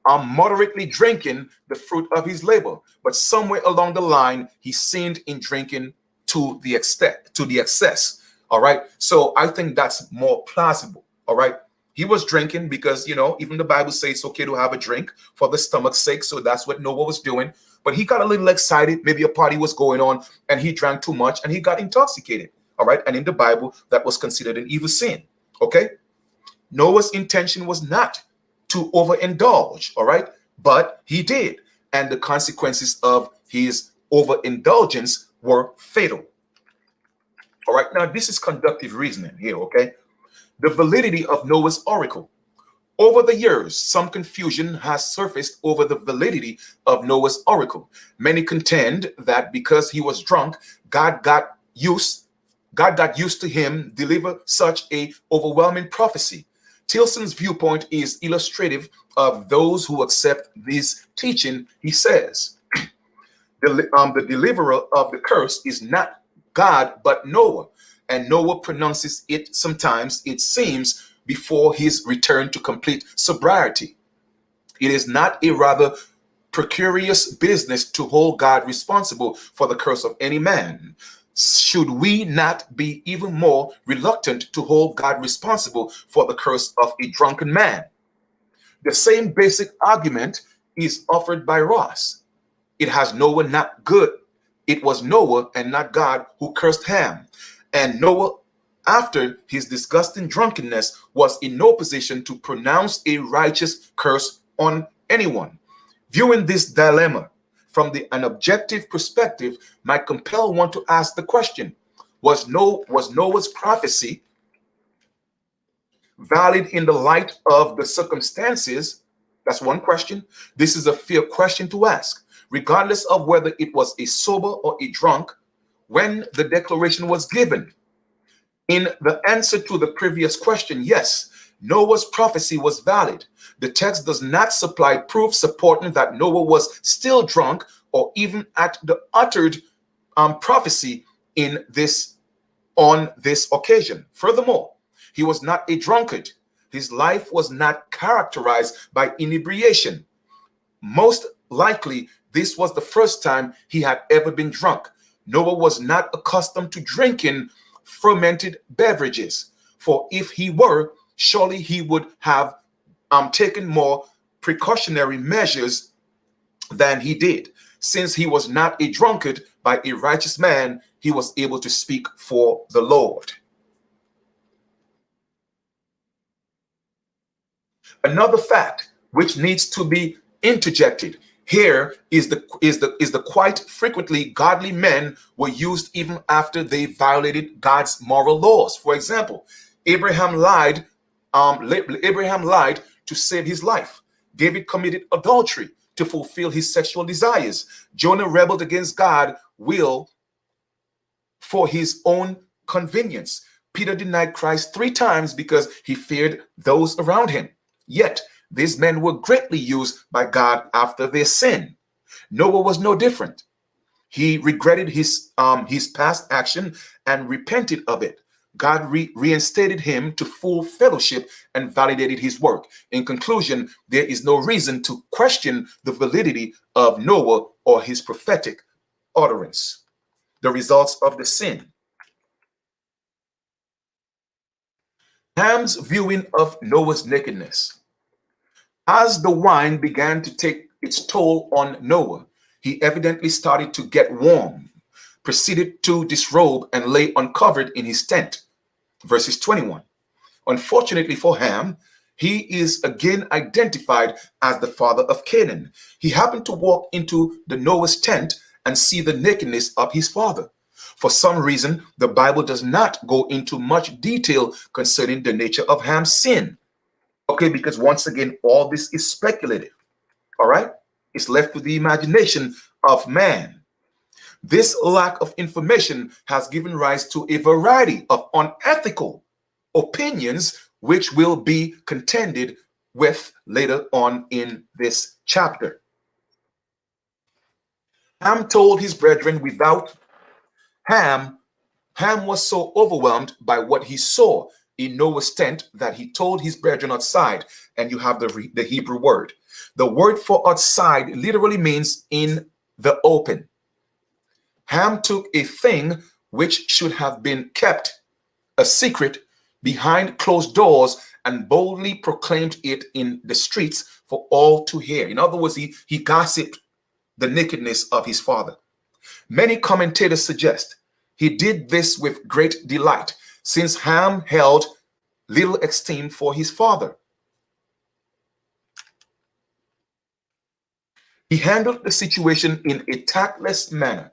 moderately drinking the fruit of his labor, but somewhere along the line, he sinned in drinking to the excess. All right. So I think that's more plausible. All right. He was drinking because, you know, even the Bible says it's okay to have a drink for the stomach's sake. So that's what Noah was doing. But he got a little excited. Maybe a party was going on and he drank too much and he got intoxicated. All right. And in the Bible, that was considered an evil sin. Okay. Noah's intention was not to overindulge. All right. But he did. And the consequences of his overindulgence were fatal. All right. Now, this is conductive reasoning here. Okay. The validity of Noah's oracle. Over the years, some confusion has surfaced over the validity of Noah's oracle. Many contend that because he was drunk, God got used to him deliver such a overwhelming prophecy. Tilson's viewpoint is illustrative of those who accept this teaching. He says, the deliverer of the curse is not God, but Noah. And Noah pronounces it sometimes, it seems, before his return to complete sobriety. It is not a rather precarious business to hold God responsible for the curse of any man. Should we not be even more reluctant to hold God responsible for the curse of a drunken man? The same basic argument is offered by Ross. It has Noah not good. It was Noah and not God who cursed Ham. And Noah, after his disgusting drunkenness, was in no position to pronounce a righteous curse on anyone. Viewing this dilemma from an objective perspective might compel one to ask the question, was Noah's prophecy valid in the light of the circumstances? That's one question. This is a fair question to ask, regardless of whether it was a sober or a drunk when the declaration was given. In the answer to the previous question, yes, Noah's prophecy was valid. The text does not supply proof supporting that Noah was still drunk or even at the uttered prophecy on this occasion. Furthermore, he was not a drunkard. His life was not characterized by inebriation. Most likely, this was the first time he had ever been drunk. Noah was not accustomed to drinking fermented beverages, for if he were, surely he would have taken more precautionary measures than he did. Since he was not a drunkard, by a righteous man, he was able to speak for the Lord. Another fact which needs to be interjected here is the quite frequently godly men were used even after they violated God's moral laws. For example, Abraham lied to save his life. David committed adultery to fulfill his sexual desires. Jonah rebelled against God's will for his own convenience. Peter denied Christ 3 times because he feared those around him. Yet, these men were greatly used by God after their sin. Noah was no different. He regretted his past action and repented of it. God reinstated him to full fellowship and validated his work. In conclusion, there is no reason to question the validity of Noah or his prophetic utterance. The results of the sin. Ham's viewing of Noah's nakedness. As the wine began to take its toll on Noah, he evidently started to get warm, proceeded to disrobe and lay uncovered in his tent. Verses 21. Unfortunately for Ham, he is again identified as the father of Canaan. He happened to walk into the Noah's tent and see the nakedness of his father. For some reason, the Bible does not go into much detail concerning the nature of Ham's sin. Okay, because once again, all this is speculative. All right? It's left to the imagination of man. This lack of information has given rise to a variety of unethical opinions, which will be contended with later on in this chapter. Ham told his brethren without Ham was so overwhelmed by what he saw in Noah's tent that he told his brethren outside, and you have the Hebrew word. The word for outside literally means in the open. Ham took a thing which should have been kept a secret behind closed doors and boldly proclaimed it in the streets for all to hear. In other words, he gossiped the nakedness of his father. Many commentators suggest he did this with great delight, since Ham held little esteem for his father. He handled the situation in a tactless manner.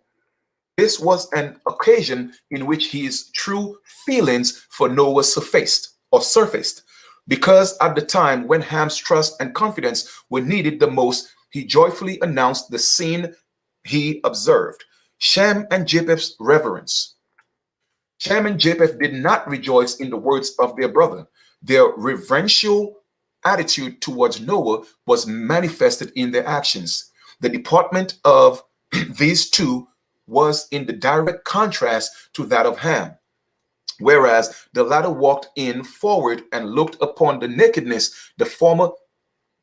This was an occasion in which his true feelings for Noah surfaced, because at the time when Ham's trust and confidence were needed the most, he joyfully announced the scene he observed. Shem and Japheth's reverence. Shem and Japeth did not rejoice in the words of their brother. Their reverential attitude towards Noah was manifested in their actions. The deportment of these two was in the direct contrast to that of Ham. Whereas the latter walked in forward and looked upon the nakedness, the former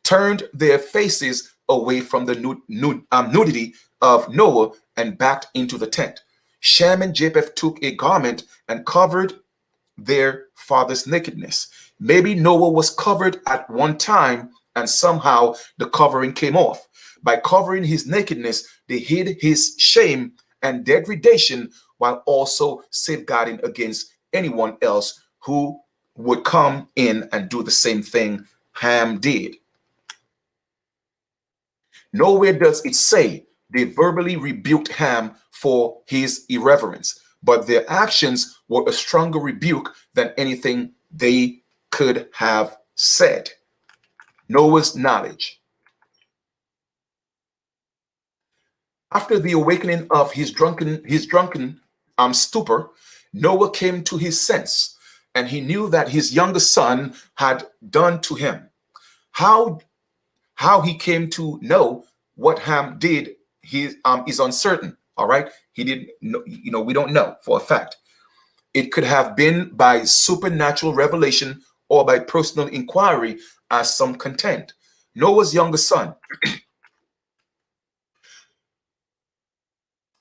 turned their faces away from the nudity of Noah and backed into the tent. Shem and Japheth took a garment and covered their father's nakedness. Maybe Noah was covered at one time and somehow the covering came off. By covering his nakedness, they hid his shame and degradation while also safeguarding against anyone else who would come in and do the same thing Ham did. Nowhere does it say they verbally rebuked Ham for his irreverence, but their actions were a stronger rebuke than anything they could have said. Noah's knowledge. After the awakening of his drunken stupor, Noah came to his sense, and he knew that his younger son had done to him. How he came to know what Ham did is uncertain. All right, he didn't know, we don't know for a fact. It could have been by supernatural revelation or by personal inquiry, as some contend. Noah's younger son.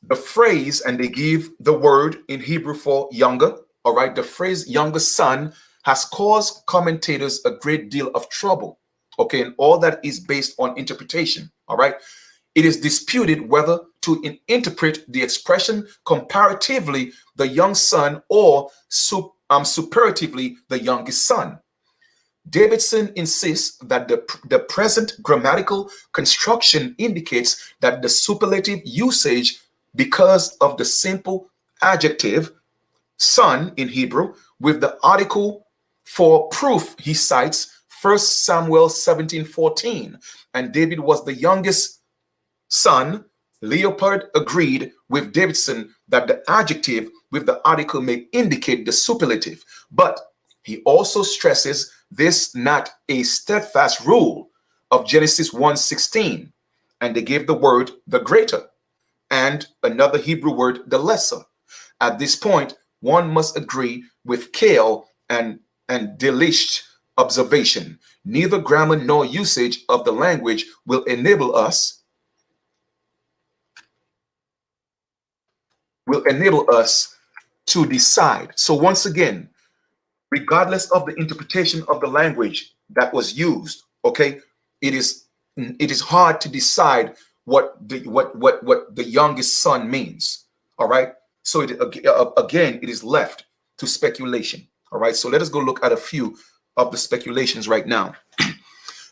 The phrase, and they give the word in Hebrew for younger, all right, the phrase younger son has caused commentators a great deal of trouble, okay, and all that is based on interpretation, all right. It is disputed whether to interpret the expression comparatively the young son or superlatively the youngest son. Davidson insists that the present grammatical construction indicates that the superlative usage, because of the simple adjective son in Hebrew with the article for proof, he cites 1 Samuel 17:14, and David was the youngest son. Leopold agreed with Davidson that the adjective with the article may indicate the superlative, but he also stresses this not a steadfast rule of Genesis 1:16, and they gave the word the greater and another Hebrew word the lesser. At this point, one must agree with Kale and Delish's observation. Neither grammar nor usage of the language will enable us to decide. So once again, regardless of the interpretation of the language that was used, okay, it is hard to decide what the youngest son means. All right, so again, it is left to speculation. All right, so let us go look at a few of the speculations right now.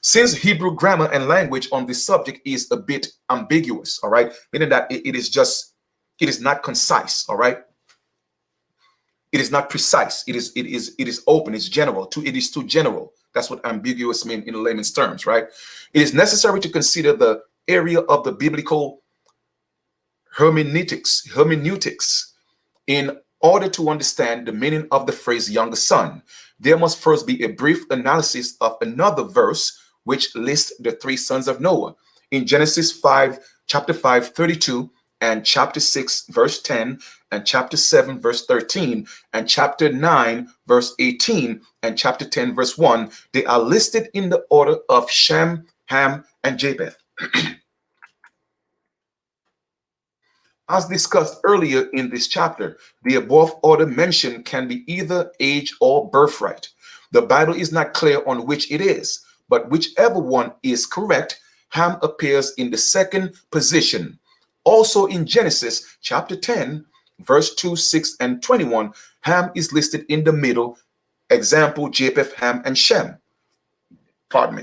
Since Hebrew grammar and language on this subject is a bit ambiguous, all right, meaning that it is not concise, all right. It is not precise. It is open. It's general. It is too general. That's what ambiguous means in layman's terms, right? It is necessary to consider the area of the biblical hermeneutics in order to understand the meaning of the phrase younger son. There must first be a brief analysis of another verse which lists the three sons of Noah in Genesis 5, chapter 5, 32, and chapter 6, verse 10, and chapter 7, verse 13, and chapter 9, verse 18, and chapter 10, verse 1. They are listed in the order of Shem, Ham, and Japeth. As discussed earlier in this chapter, the above order mentioned can be either age or birthright. The Bible is not clear on which it is, but whichever one is correct, Ham appears in the second position. Also in Genesis chapter 10, verse 2, 6, and 21, Ham is listed in the middle. Example, Japeth, Ham, and Shem. Pardon me.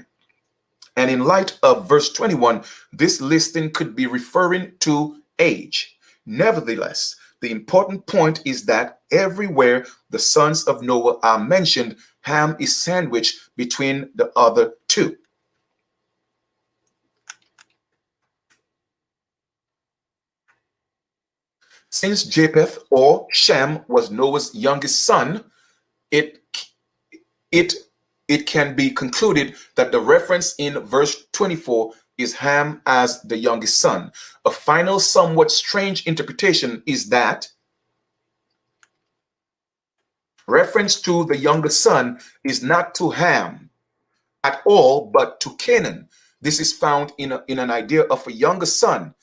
And in light of verse 21, this listing could be referring to age. Nevertheless, the important point is that everywhere the sons of Noah are mentioned, Ham is sandwiched between the other two. Since Japeth or Shem was Noah's youngest son, it can be concluded that the reference in verse 24 is Ham as the youngest son. A final, somewhat strange interpretation is that reference to the younger son is not to Ham at all, but to Canaan. This is found in an idea of a younger son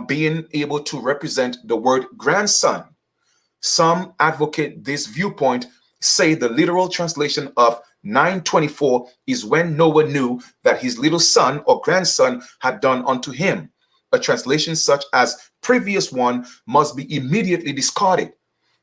being able to represent the word grandson. Some advocate this viewpoint, say the literal translation of 9:24 is when Noah knew that his little son or grandson had done unto him. a translation such as previous one must be immediately discarded,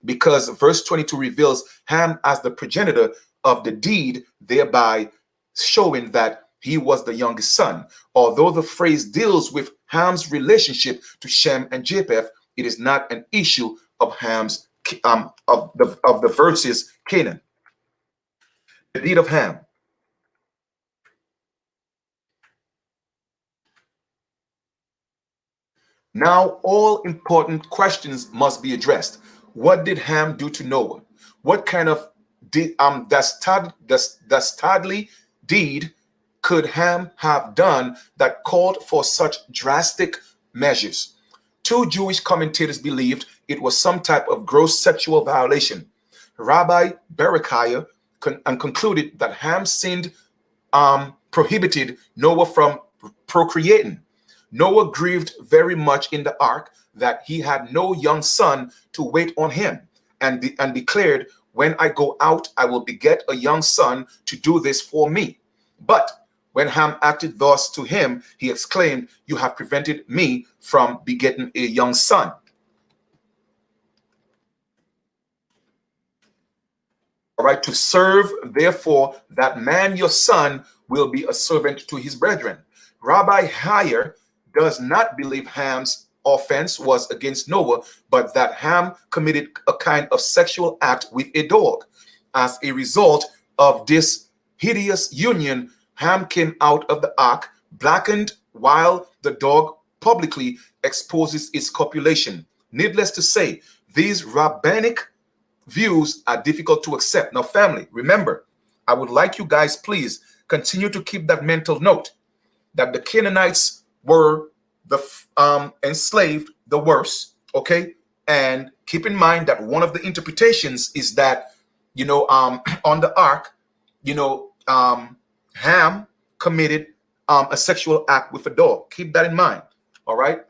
because verse 22 reveals Ham as the progenitor of the deed, thereby showing that he was the youngest son. Although the phrase deals with Ham's relationship to Shem and Japeth, it is not an issue of Ham's of the verses Canaan. The deed of Ham. Now, all important questions must be addressed. What did Ham do to Noah? What kind of dastardly deed could Ham have done that called for such drastic measures? Two Jewish commentators believed it was some type of gross sexual violation. Rabbi Berechiah concluded that Ham's sin prohibited Noah from procreating. Noah grieved very much in the ark that he had no young son to wait on him, and declared, "When I go out, I will beget a young son to do this for me." But when Ham acted thus to him, he exclaimed, "You have prevented me from begetting a young son." All right, to serve, therefore, that man your son will be a servant to his brethren. Rabbi Heyer does not believe Ham's offense was against Noah, but that Ham committed a kind of sexual act with a dog. As a result of this hideous union, Ham came out of the ark blackened, while the dog publicly exposes its copulation. Needless to say, these rabbinic views are difficult to accept. Now, family, remember, I would like you guys, please continue to keep that mental note that the Canaanites were the enslaved, the worst, okay? And keep in mind that one of the interpretations is that, on the ark, Ham committed a sexual act with a dog. Keep that in mind, all right?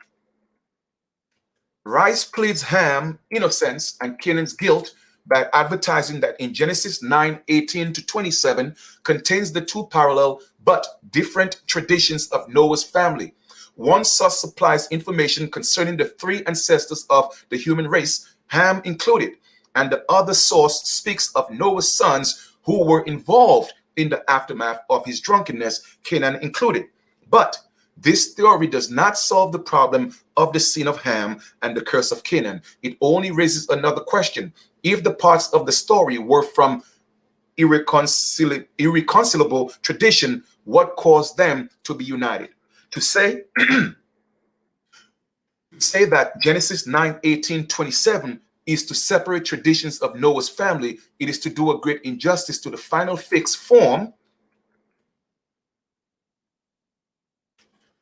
Rice pleads Ham's innocence and Canaan's guilt by advertising that in Genesis 9:18-27 contains the two parallel but different traditions of Noah's family. One source supplies information concerning the three ancestors of the human race, Ham included, and the other source speaks of Noah's sons who were involved in the aftermath of his drunkenness, Canaan included. But this theory does not solve the problem of the sin of Ham and the curse of Canaan. It only raises another question. If the parts of the story were from irreconcilable tradition, what caused them to be united? To say that Genesis 9:18-27 is to separate traditions of Noah's family, it is to do a great injustice to the final fixed form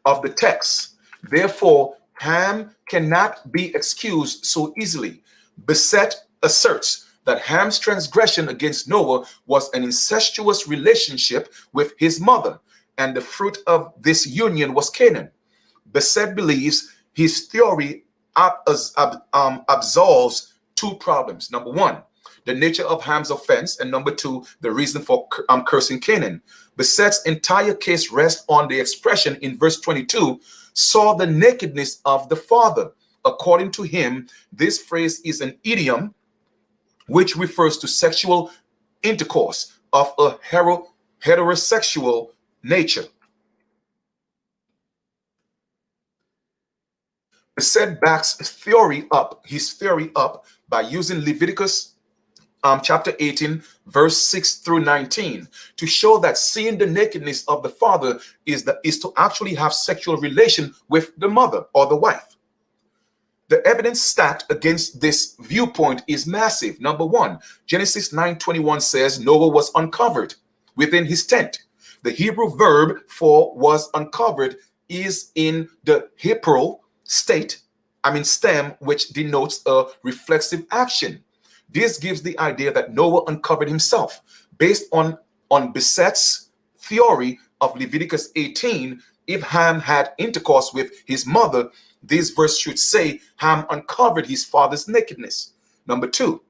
of the text. Therefore, Ham cannot be excused so easily. Beset asserts that Ham's transgression against Noah was an incestuous relationship with his mother, and the fruit of this union was Canaan. Beset believes his theory absolves two problems. Number one, the nature of Ham's offense, and number two, the reason for cursing Canaan. Beset's entire case rests on the expression in verse 22, saw the nakedness of the father. According to him, this phrase is an idiom which refers to sexual intercourse of a heterosexual nature. Beset backs his theory up by using Leviticus chapter 18, verse 6-19, to show that seeing the nakedness of the father is to actually have sexual relation with the mother or the wife. The evidence stacked against this viewpoint is massive. Number one, Genesis 9:21 says Noah was uncovered within his tent. The Hebrew verb for was uncovered is in the Hebrew stem, which denotes a reflexive action. This gives the idea that Noah uncovered himself. Based on Beset's theory of Leviticus 18, if Ham had intercourse with his mother, this verse should say Ham uncovered his father's nakedness. Number two,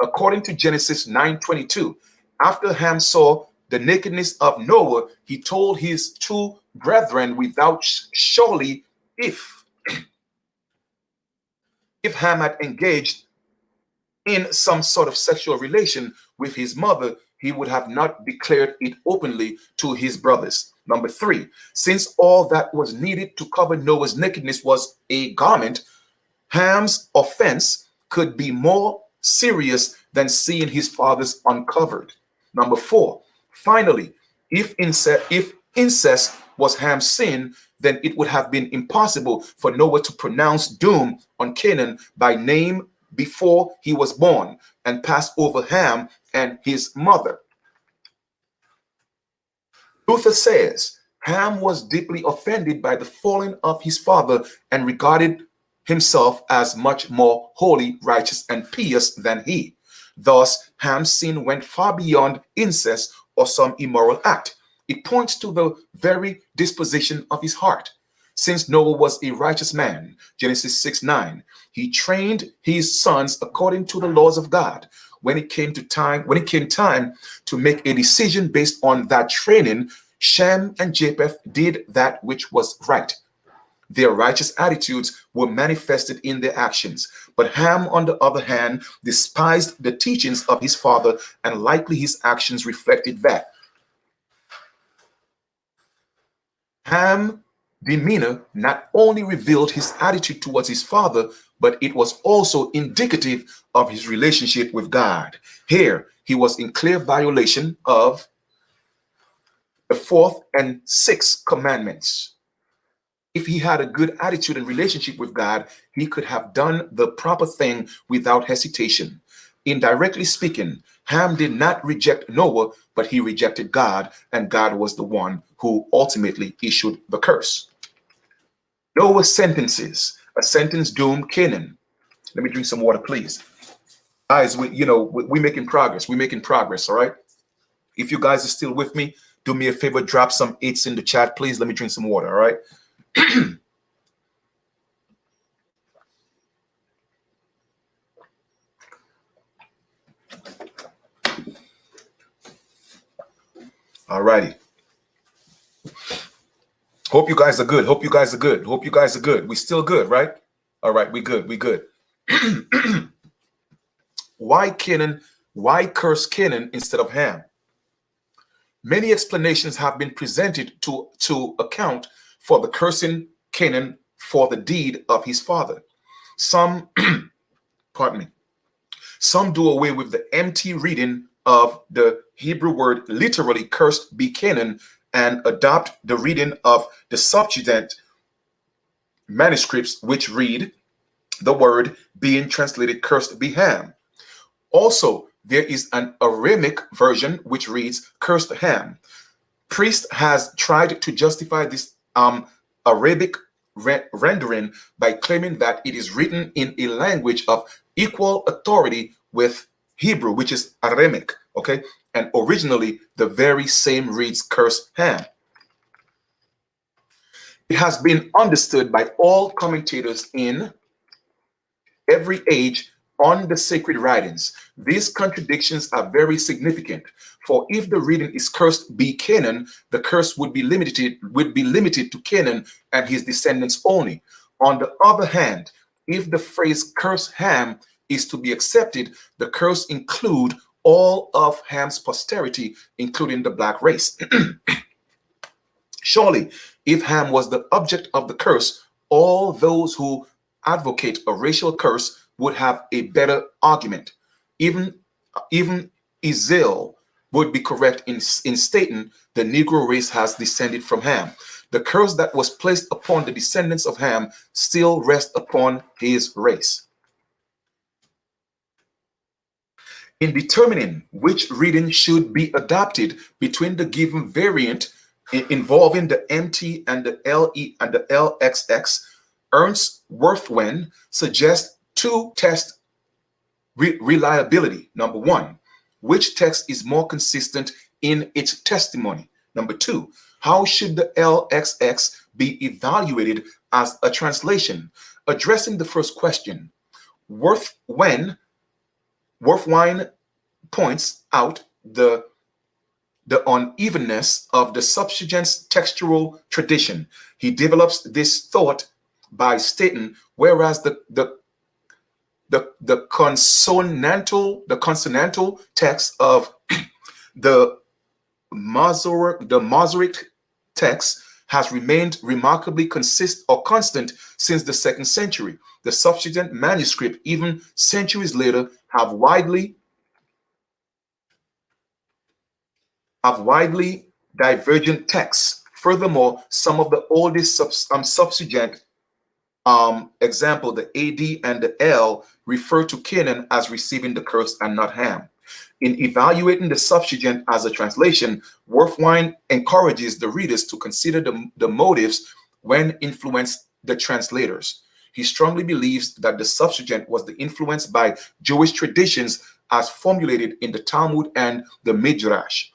according to Genesis 9:22, after Ham saw the nakedness of Noah, he told his two brethren without surely if if Ham had engaged in some sort of sexual relation with his mother, he would have not declared it openly to his brothers. Number 3, since all that was needed to cover Noah's nakedness was a garment, Ham's offense could be more serious than seeing his fathers uncovered. Number 4, finally, if incest was Ham's sin, then it would have been impossible for Noah to pronounce doom on Canaan by name before he was born and pass over Ham and his mother. Luther says Ham was deeply offended by the falling of his father and regarded himself as much more holy, righteous, and pious than he. Thus, Ham's sin went far beyond incest or some immoral act. It points to the very disposition of his heart. Since Noah was a righteous man, Genesis 6:9, he trained his sons according to the laws of God. When it came time to make a decision based on that training, Shem and Japeth did that which was right. Their righteous attitudes were manifested in their actions. But Ham, on the other hand, despised the teachings of his father, and likely his actions reflected that. Ham's demeanor not only revealed his attitude towards his father, but it was also indicative of his relationship with God. Here, he was in clear violation of the 4th and 6th commandments. If he had a good attitude and relationship with God, he could have done the proper thing without hesitation. Indirectly speaking, Ham did not reject Noah, but he rejected God, and God was the one who ultimately issued the curse. Noah's sentences. A sentence doomed Canaan. Let me drink some water, please. Guys, we're making progress. We're making progress, all right? If you guys are still with me, do me a favor, drop some 8s in the chat, please. Let me drink some water, all right? All righty. Hope you guys are good. Hope you guys are good. Hope you guys are good. We still good, right? All right, we good. We good. Why Canaan? Why curse Canaan instead of Ham? Many explanations have been presented to account for the cursing Canaan for the deed of his father. Some, pardon me, some do away with the empty reading of the Hebrew word literally cursed be Canaan and adopt the reading of the Septuagint manuscripts, which read the word being translated cursed be Ham. Also, there is an Aramaic version which reads cursed Ham. Priest has tried to justify this Arabic rendering by claiming that it is written in a language of equal authority with Hebrew, which is Aramaic, okay? And originally, the very same reads curse Ham. It has been understood by all commentators in every age on the sacred writings. These contradictions are very significant, for if the reading is cursed be Canaan, the curse would be limited to Canaan and his descendants only. On the other hand, if the phrase curse Ham is to be accepted, the curse include all of Ham's posterity, including the black race. Surely, if Ham was the object of the curse, all those who advocate a racial curse would have a better argument. Even Israel would be correct in stating the Negro race has descended from Ham. The curse that was placed upon the descendants of Ham still rests upon his race. In determining which reading should be adopted between the given variant involving the MT and the LE and the LXX, Ernst Worthwen suggests two test reliability. Number one, which text is more consistent in its testimony? Number two, how should the LXX be evaluated as a translation? Addressing the first question, Worthwine points out the unevenness of the Septuagint's textual tradition. He develops this thought by stating, whereas the the consonantal text of the Masoretic text has remained remarkably constant since the 2nd century. The subsequent manuscript, even centuries later, have widely divergent texts. Furthermore, some of the oldest subsequent example, the AD and the L, refer to Canaan as receiving the curse and not Ham. In evaluating the Septuagint as a translation, Worthwine encourages the readers to consider the motives when influenced the translators. He strongly believes that the Septuagint was influenced by Jewish traditions as formulated in the Talmud and the Midrash.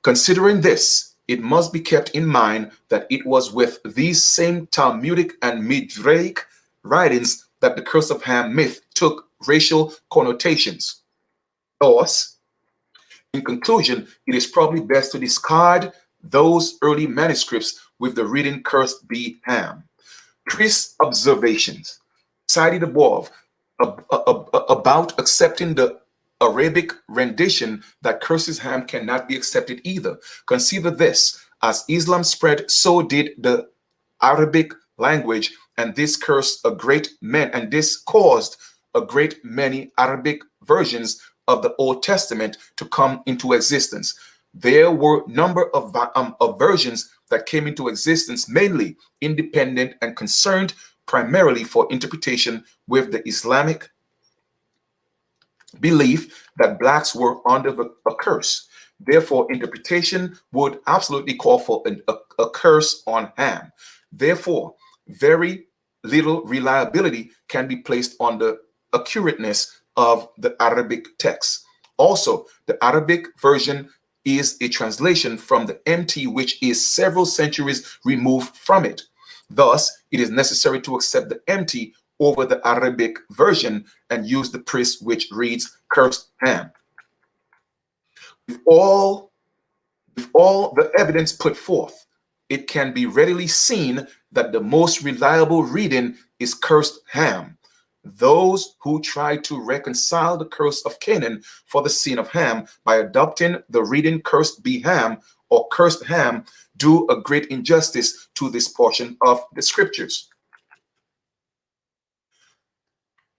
Considering this, it must be kept in mind that it was with these same Talmudic and Midrash writings that the curse of Ham myth took racial connotations. Thus, in conclusion, it is probably best to discard those early manuscripts with the reading "Cursed be Ham." Chris' observations cited above about accepting the Arabic rendition that curses Ham cannot be accepted either. Consider this: as Islam spread, so did the Arabic language, and this caused a great many Arabic versions of the Old Testament to come into existence. There were a number of versions that came into existence, mainly independent and concerned primarily for interpretation with the Islamic belief that blacks were under a curse. Therefore, interpretation would absolutely call for a curse on Ham. Therefore, very little reliability can be placed on the accurateness of the Arabic text. Also, the Arabic version is a translation from the MT, which is several centuries removed from it. Thus, it is necessary to accept the MT over the Arabic version and use the priest, which reads "Cursed Ham." With all the evidence put forth, it can be readily seen that the most reliable reading is "Cursed Ham." Those who try to reconcile the curse of Canaan for the sin of Ham by adopting the reading "Cursed be Ham" or "Cursed Ham" do a great injustice to this portion of the scriptures.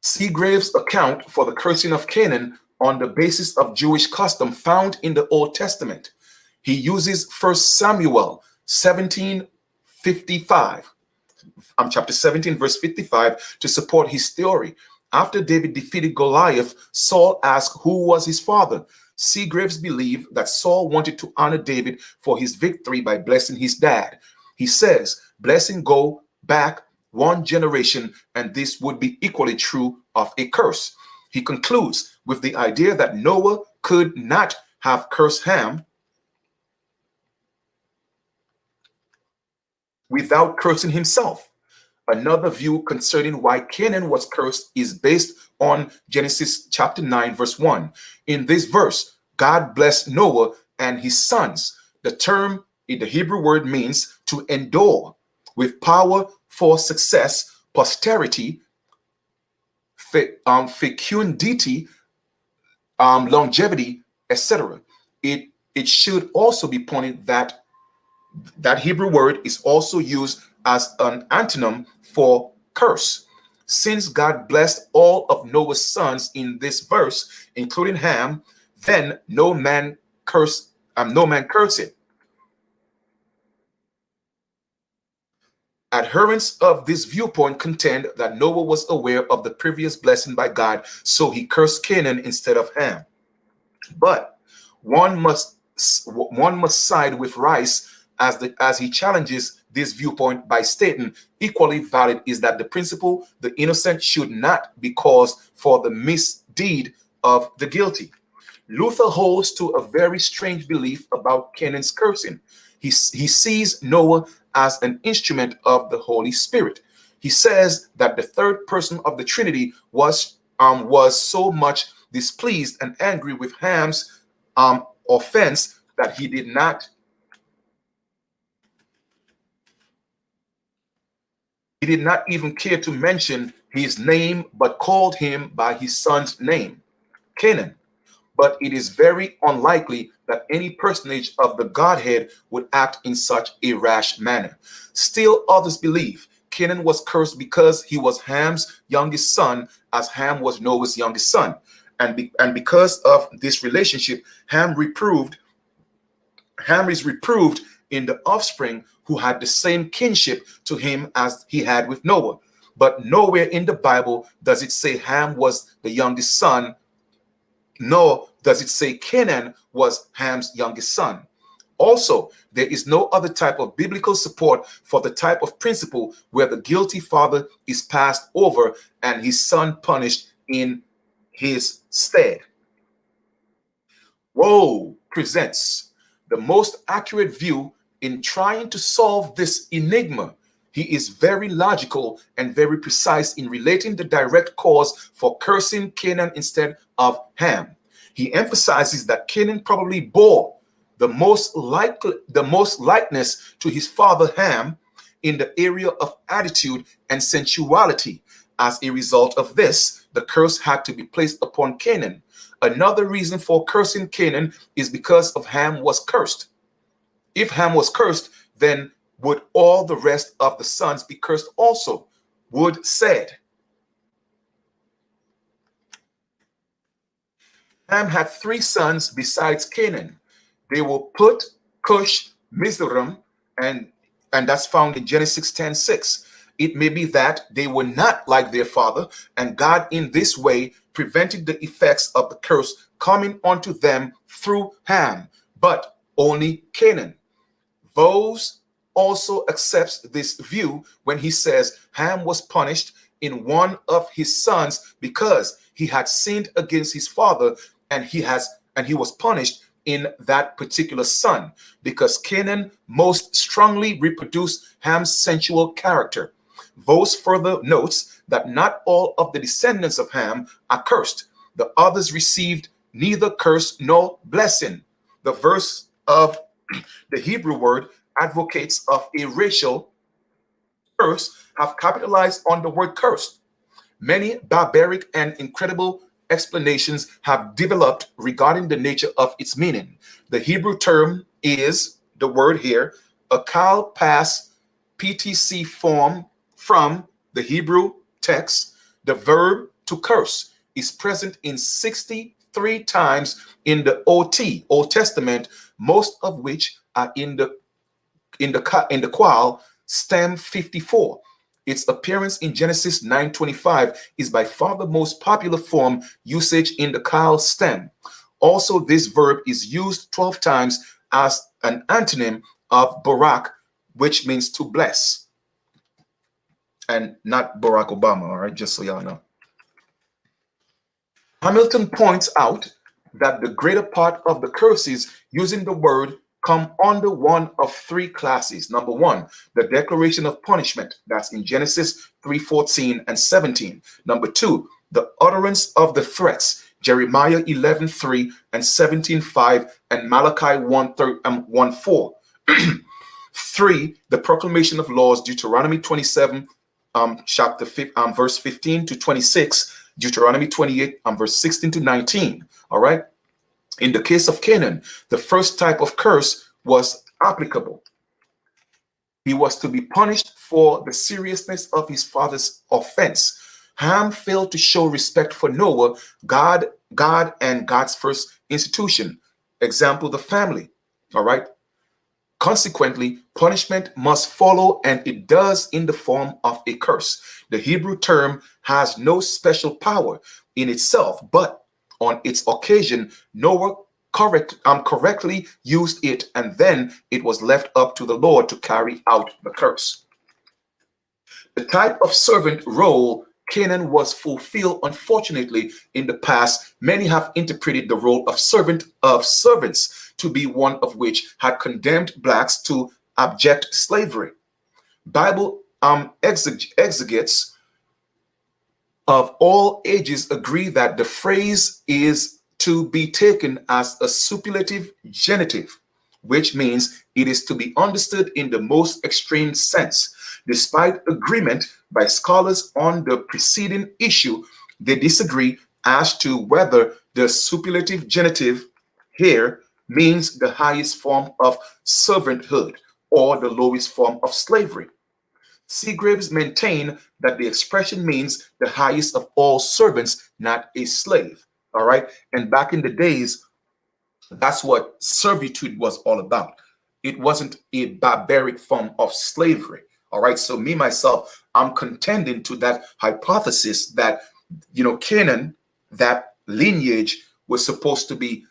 Seagrave's account for the cursing of Canaan on the basis of Jewish custom found in the Old Testament. He uses 1 Samuel 17:55, chapter 17, verse 55, to support his theory. After David defeated Goliath, Saul asked who was his father. Seagraves believed that Saul wanted to honor David for his victory by blessing his dad. He says, blessing go back one generation, and this would be equally true of a curse. He concludes with the idea that Noah could not have cursed Ham without cursing himself. Another view concerning why Canaan was cursed is based on Genesis chapter 9, verse 1. In this verse, God blessed Noah and his sons. The term in the Hebrew word means to endure with power for success, posterity, fecundity, longevity, etc. It should also be pointed that that Hebrew word is also used as an antonym for curse. Since God blessed all of Noah's sons in this verse, including Ham, then no man cursed. Adherents of this viewpoint contend that Noah was aware of the previous blessing by God, so he cursed Canaan instead of Ham. But one must side with Rice as he challenges this viewpoint by stating equally valid is that the principle the innocent should not be caused for the misdeed of the guilty. Luther holds to a very strange belief about Canaan's cursing. He sees Noah as an instrument of the Holy Spirit. He says that the third person of the Trinity was so much displeased and angry with Ham's offense that he did not even care to mention his name, but called him by his son's name, Canaan. But it is very unlikely that any personage of the Godhead would act in such a rash manner. Still, others believe Canaan was cursed because he was Ham's youngest son, as Ham was Noah's youngest son. And because of this relationship, Ham is reproved in the offspring who had the same kinship to him as he had with Noah. But nowhere in the Bible does it say Ham was the youngest son, nor does it say Canaan was Ham's youngest son. Also, there is no other type of biblical support for the type of principle where the guilty father is passed over and his son punished in his stead. Woe presents the most accurate view in trying to solve this enigma. He is very logical and very precise in relating the direct cause for cursing Canaan instead of Ham. He emphasizes that Canaan probably bore the most likeness to his father Ham in the area of attitude and sensuality. As a result of this, the curse had to be placed upon Canaan. Another reason for cursing Canaan is because of Ham was cursed. If Ham was cursed, then would all the rest of the sons be cursed also? Wood said. Ham had 3 sons besides Canaan. They were Put, Cush, Mizraim, and that's found in Genesis 10:6. It may be that they were not like their father, and God in this way prevented the effects of the curse coming onto them through Ham, but only Canaan. Vose also accepts this view when he says Ham was punished in one of his sons because he had sinned against his father, and he was punished in that particular son because Canaan most strongly reproduced Ham's sensual character. Vose further notes that not all of the descendants of Ham are cursed. The others received neither curse nor blessing. The verse of the Hebrew word advocates of a racial curse have capitalized on the word cursed. Many barbaric and incredible explanations have developed regarding the nature of its meaning. The Hebrew term is, the word here, a kal pas PTC form from the Hebrew text. The verb to curse is present in 63 times in the OT, Old Testament, most of which are in the qual stem 54. Its appearance in Genesis 9:25 is by far the most popular form usage in the Kal stem. Also, this verb is used 12 times as an antonym of Barak, which means to bless. And not Barack Obama, all right, just so y'all know. Hamilton points out that the greater part of the curses using the word come under one of 3 classes. Number 1, the declaration of punishment. That's in Genesis 3:14 and 17. Number 2, the utterance of the threats. Jeremiah 11:3 and 17:5 and Malachi 1:4. 3, the proclamation of laws. Deuteronomy 27, chapter 5, verse 15 to 26. Deuteronomy 28, verse 16 to 19. All right. In the case of Canaan, the first type of curse was applicable. He was to be punished for the seriousness of his father's offense. Ham failed to show respect for Noah, God, and God's first institution. Example, the family. All right. Consequently, punishment must follow, and it does in the form of a curse. The Hebrew term has no special power in itself, but on its occasion, Noah correctly used it, and then it was left up to the Lord to carry out the curse. The type of servant role Canaan was fulfilled, unfortunately, in the past, many have interpreted the role of servants to be one of which had condemned blacks to abject slavery. Bible exegetes of all ages agree that the phrase is to be taken as a superlative genitive, which means it is to be understood in the most extreme sense. Despite agreement by scholars on the preceding issue, they disagree as to whether the superlative genitive here means the highest form of servanthood or the lowest form of slavery. Seagraves maintain that the expression means the highest of all servants, not a slave. All right. And back in the days, that's what servitude was all about. It wasn't a barbaric form of slavery. All right. So, me, myself, I'm contending to that hypothesis that, Canaan, that lineage was supposed to be,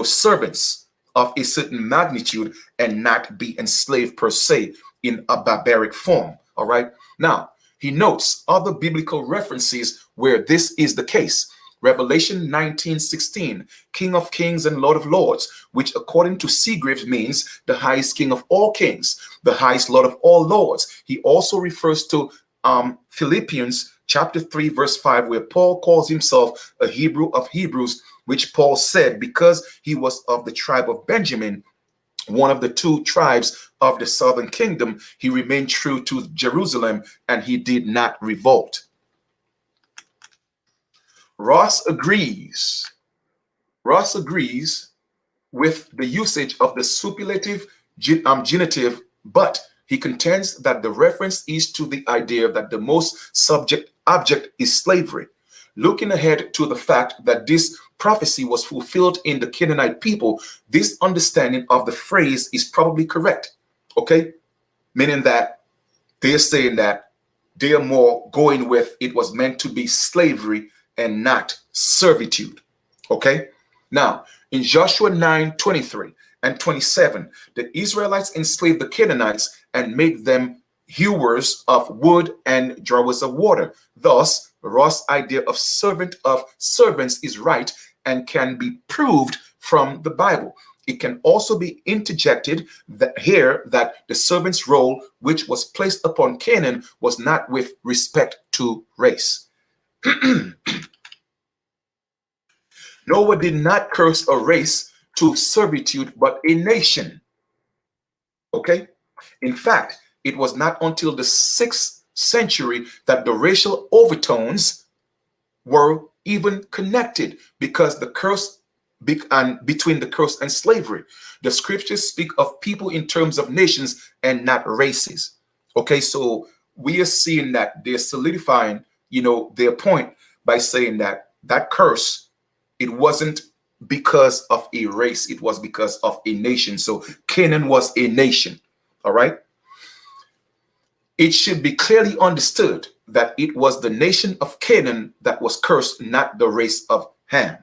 servants of a certain magnitude and not be enslaved per se in a barbaric form. All right. Now, he notes other biblical references where this is the case. Revelation 19:16, King of Kings and Lord of Lords, which according to Seagraves means the highest King of all kings, the highest Lord of all lords. He also refers to Philippians chapter 3, verse 5, where Paul calls himself a Hebrew of Hebrews, which Paul said because he was of the tribe of Benjamin, one of the two tribes of the southern kingdom, he remained true to Jerusalem and he did not revolt. Ross agrees with the usage of the superlative genitive, but he contends that the reference is to the idea that the most subject object is slavery. Looking ahead to the fact that this prophecy was fulfilled in the Canaanite people, this understanding of the phrase is probably correct. Okay? Meaning that they're saying that they are more going with it was meant to be slavery and not servitude. Okay? Now, in Joshua 9:23 and 27, the Israelites enslaved the Canaanites and made them hewers of wood and drawers of water. Thus, Ross' idea of servant of servants is right and can be proved from the Bible. It can also be interjected that here that the servant's role, which was placed upon Canaan, was not with respect to race. Noah did not curse a race to servitude, but a nation. Okay? In fact, it was not until the 6th century that the racial overtones were even connected because the curse between the curse and slavery. The scriptures speak of people in terms of nations and not races. Okay, so we are seeing that they're solidifying, their point by saying that that curse, it wasn't because of a race, it was because of a nation. So Canaan was a nation. All right. It should be clearly understood that it was the nation of Canaan that was cursed, not the race of Ham.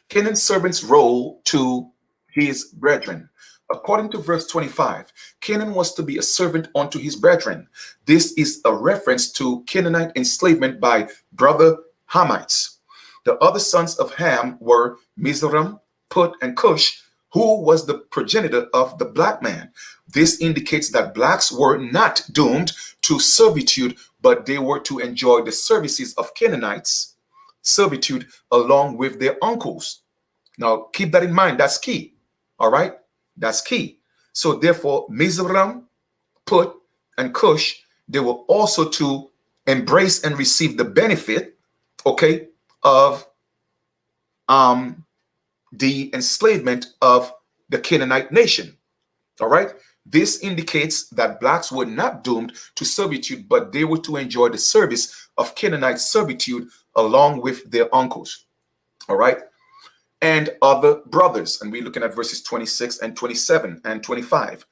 Canaan's servant's role to his brethren. According to verse 25, Canaan was to be a servant unto his brethren. This is a reference to Canaanite enslavement by brother Hamites. The other sons of Ham were Mizraim, Put, and Cush, who was the progenitor of the black man. This indicates that blacks were not doomed to servitude, but they were to enjoy the services of Canaanites, servitude, along with their uncles. Now, keep that in mind. That's key. All right? That's key. So, therefore, Mizraim, Put, and Cush, they were also to embrace and receive the benefit, okay, of the enslavement of the Canaanite nation. All right. This indicates that blacks were not doomed to servitude, but they were to enjoy the service of Canaanite servitude along with their uncles. All right. And other brothers. And we're looking at verses 26 and 27 and 25.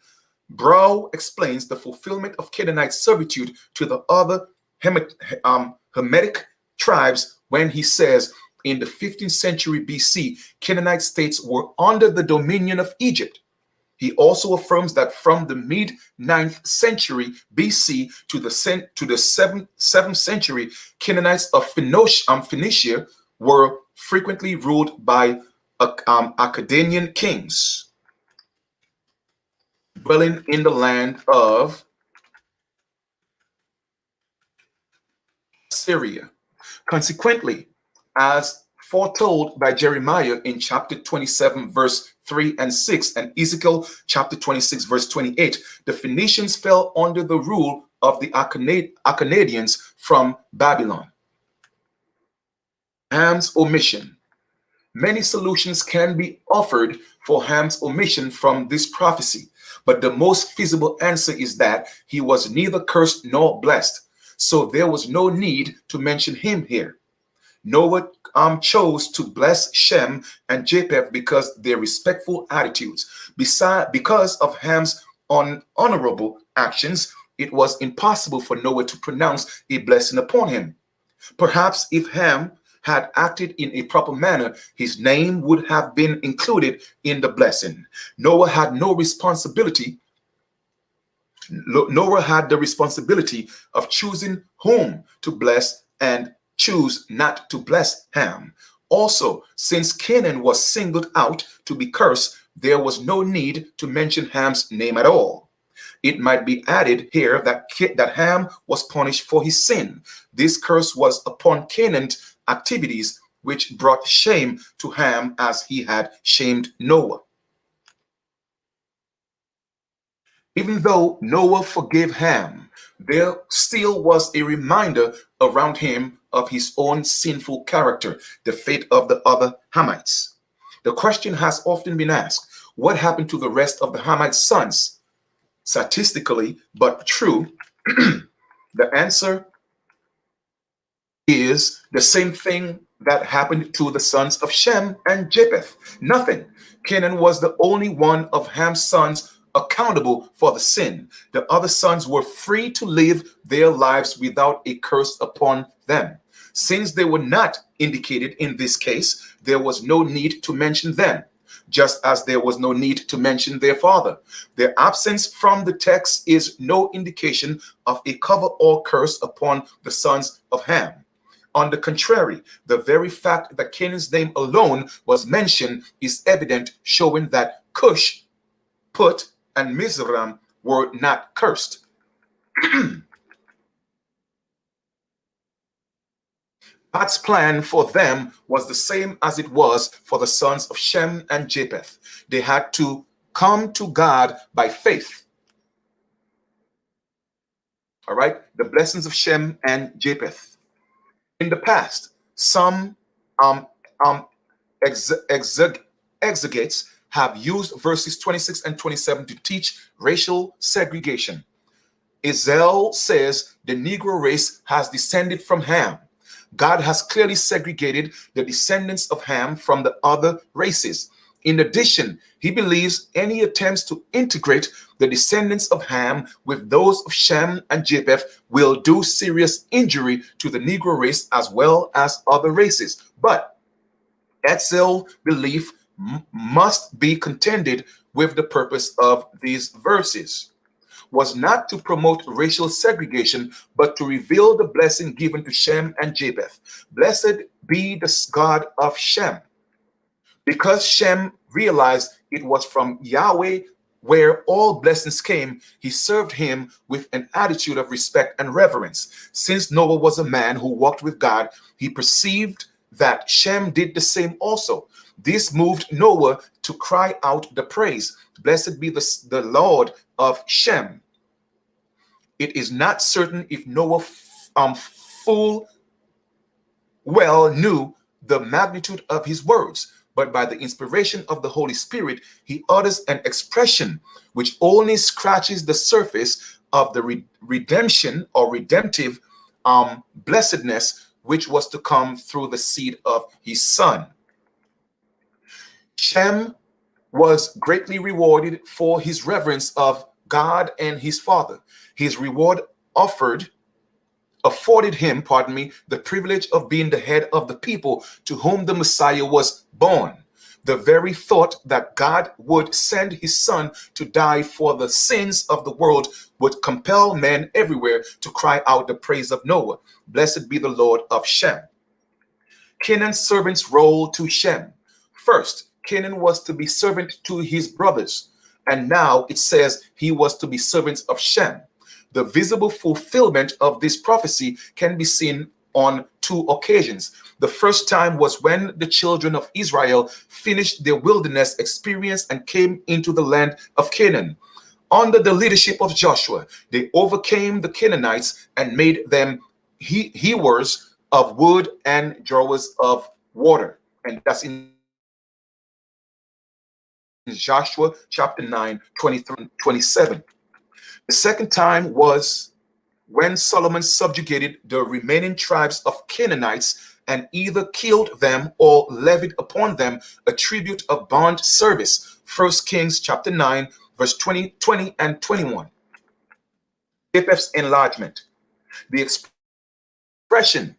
Brow explains the fulfillment of Canaanite servitude to the other Hamitic tribes when he says, in the 15th century BC, Canaanite states were under the dominion of Egypt. He also affirms that from the mid-9th century BC to the 7th century, Canaanites of Phoenicia were frequently ruled by Akkadian kings, dwelling in the land of Syria. Consequently, as foretold by Jeremiah in chapter 27, verse 3 and 6, and Ezekiel chapter 26, verse 28. The Phoenicians fell under the rule of the Acadians from Babylon. Ham's omission. Many solutions can be offered for Ham's omission from this prophecy, but the most feasible answer is that he was neither cursed nor blessed, so there was no need to mention him here. Noah chose to bless Shem and Japeth because their respectful attitudes. Because of Ham's unhonorable actions, it was impossible for Noah to pronounce a blessing upon him. Perhaps if Ham had acted in a proper manner, his name would have been included in the blessing. Noah had the responsibility of choosing whom to bless and choose not to bless Ham. Also, since Canaan was singled out to be cursed, there was no need to mention Ham's name at all. It might be added here that Ham was punished for his sin. This curse was upon Canaanite activities, which brought shame to Ham as he had shamed Noah. Even though Noah forgave Ham, there still was a reminder around him of his own sinful character, the fate of the other Hamites. The question has often been asked, what happened to the rest of the Hamite sons? Statistically, but true, the answer is the same thing that happened to the sons of Shem and Japeth. Nothing. Canaan was the only one of Ham's sons accountable for the sin. The other sons were free to live their lives without a curse upon them. Since they were not indicated in this case, there was no need to mention them, just as there was no need to mention their father. Their absence from the text is no indication of a cover or curse upon the sons of Ham. On the contrary, the very fact that Canaan's name alone was mentioned is evident, showing that Cush, Put, and Mizraim were not cursed. God's plan for them was the same as it was for the sons of Shem and Japeth. They had to come to God by faith. All right, the blessings of Shem and Japeth. In the past, some exegetes have used verses 26 and 27 to teach racial segregation. Ezel says the Negro race has descended from Ham. God has clearly segregated the descendants of Ham from the other races. In addition, he believes any attempts to integrate the descendants of Ham with those of Shem and Japheth will do serious injury to the Negro race as well as other races. But Etzel's belief must be contended with. The purpose of these verses was not to promote racial segregation, but to reveal the blessing given to Shem and Japheth. Blessed be the God of Shem. Because Shem realized it was from Yahweh where all blessings came, he served him with an attitude of respect and reverence. Since Noah was a man who walked with God, he perceived that Shem did the same also. This moved Noah to cry out the praise, "Blessed be the Lord of Shem." It is not certain if Noah full well knew the magnitude of his words, but by the inspiration of the Holy Spirit, he utters an expression which only scratches the surface of the redemption or redemptive blessedness which was to come through the seed of his son. Shem was greatly rewarded for his reverence of God and his father. His reward afforded him, the privilege of being the head of the people to whom the Messiah was born. The very thought that God would send his son to die for the sins of the world would compel men everywhere to cry out the praise of Noah. Blessed be the Lord of Shem. Canaan's servant's role to Shem. First, Canaan was to be servant to his brothers, and now it says he was to be servants of Shem. The visible fulfillment of this prophecy can be seen on two occasions. The first time was when the children of Israel finished their wilderness experience and came into the land of Canaan. Under the leadership of Joshua, they overcame the Canaanites and made them hewers of wood and drawers of water. And that's in Joshua chapter 9, 23, 27. The second time was when Solomon subjugated the remaining tribes of Canaanites and either killed them or levied upon them a tribute of bond service. 1 Kings chapter 9, verse 20, 20 and 21. Japheth's enlargement. The expression,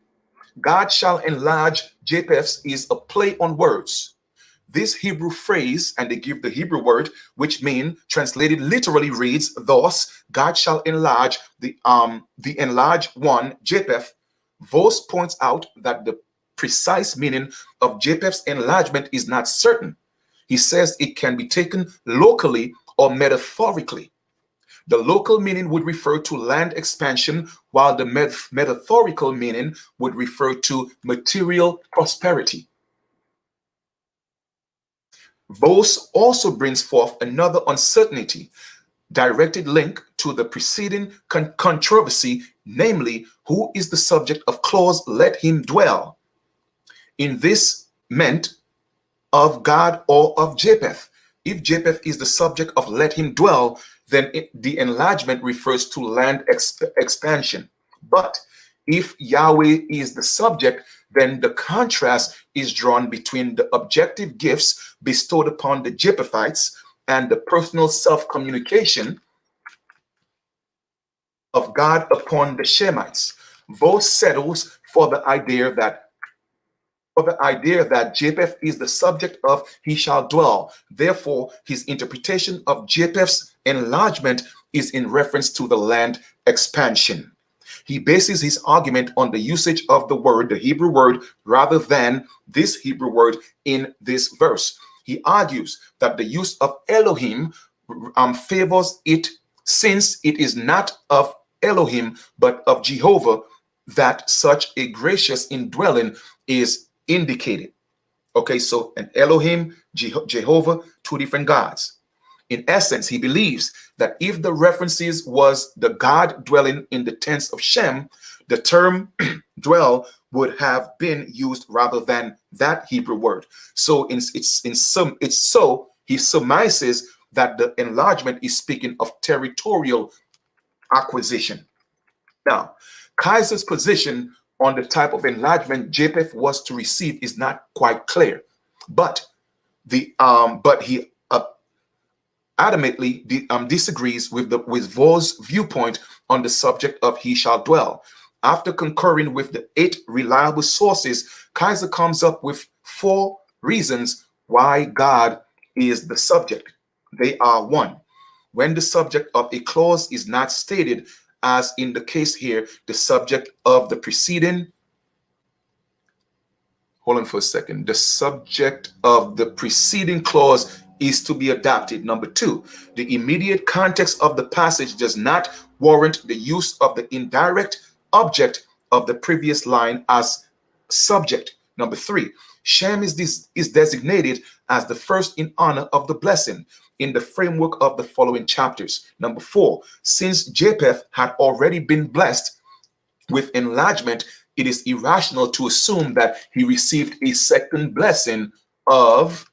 God shall enlarge Japheth, is a play on words. This Hebrew phrase, and they give the Hebrew word, which translated literally reads thus: God shall enlarge the enlarged one, Japheth. Vos points out that the precise meaning of Japheth's enlargement is not certain. He says it can be taken locally or metaphorically. The local meaning would refer to land expansion, while the metaphorical meaning would refer to material prosperity. Vos also brings forth another uncertainty, directed link to the preceding controversy, namely, who is the subject of clause let him dwell. In this meant of God or of Japeth. If Japeth is the subject of let him dwell, then the enlargement refers to land expansion. But if Yahweh is the subject, then the contrast is drawn between the objective gifts bestowed upon the Japhethites and the personal self-communication of God upon the Shemites. Both settles for the idea that Japheth is the subject of he shall dwell. Therefore, his interpretation of Japheth's enlargement is in reference to the land expansion. He bases his argument on the usage of the word, the Hebrew word, rather than this Hebrew word in this verse. He argues that the use of Elohim favors it, since it is not of Elohim but of Jehovah that such a gracious indwelling is indicated. Okay, so an Elohim, Jehovah, two different gods. In essence, he believes that if the references was the God dwelling in the tents of Shem, the term dwell would have been used rather than that Hebrew word. So he surmises that the enlargement is speaking of territorial acquisition. Now, Kaiser's position on the type of enlargement Japheth was to receive is not quite clear, but he adamantly disagrees with Vos' viewpoint on the subject of he shall dwell. After concurring with the 8 reliable sources, Kaiser comes up with 4 reasons why God is the subject. They are: 1, when the subject of a clause is not stated, as in the case here, the subject of the preceding, hold on for a second, the subject of the preceding clause is to be adopted. Number 2, the immediate context of the passage does not warrant the use of the indirect object of the previous line as subject. Number 3, Shem is designated as the first in honor of the blessing in the framework of the following chapters. Number 4, since Japheth had already been blessed with enlargement, it is irrational to assume that he received a second blessing of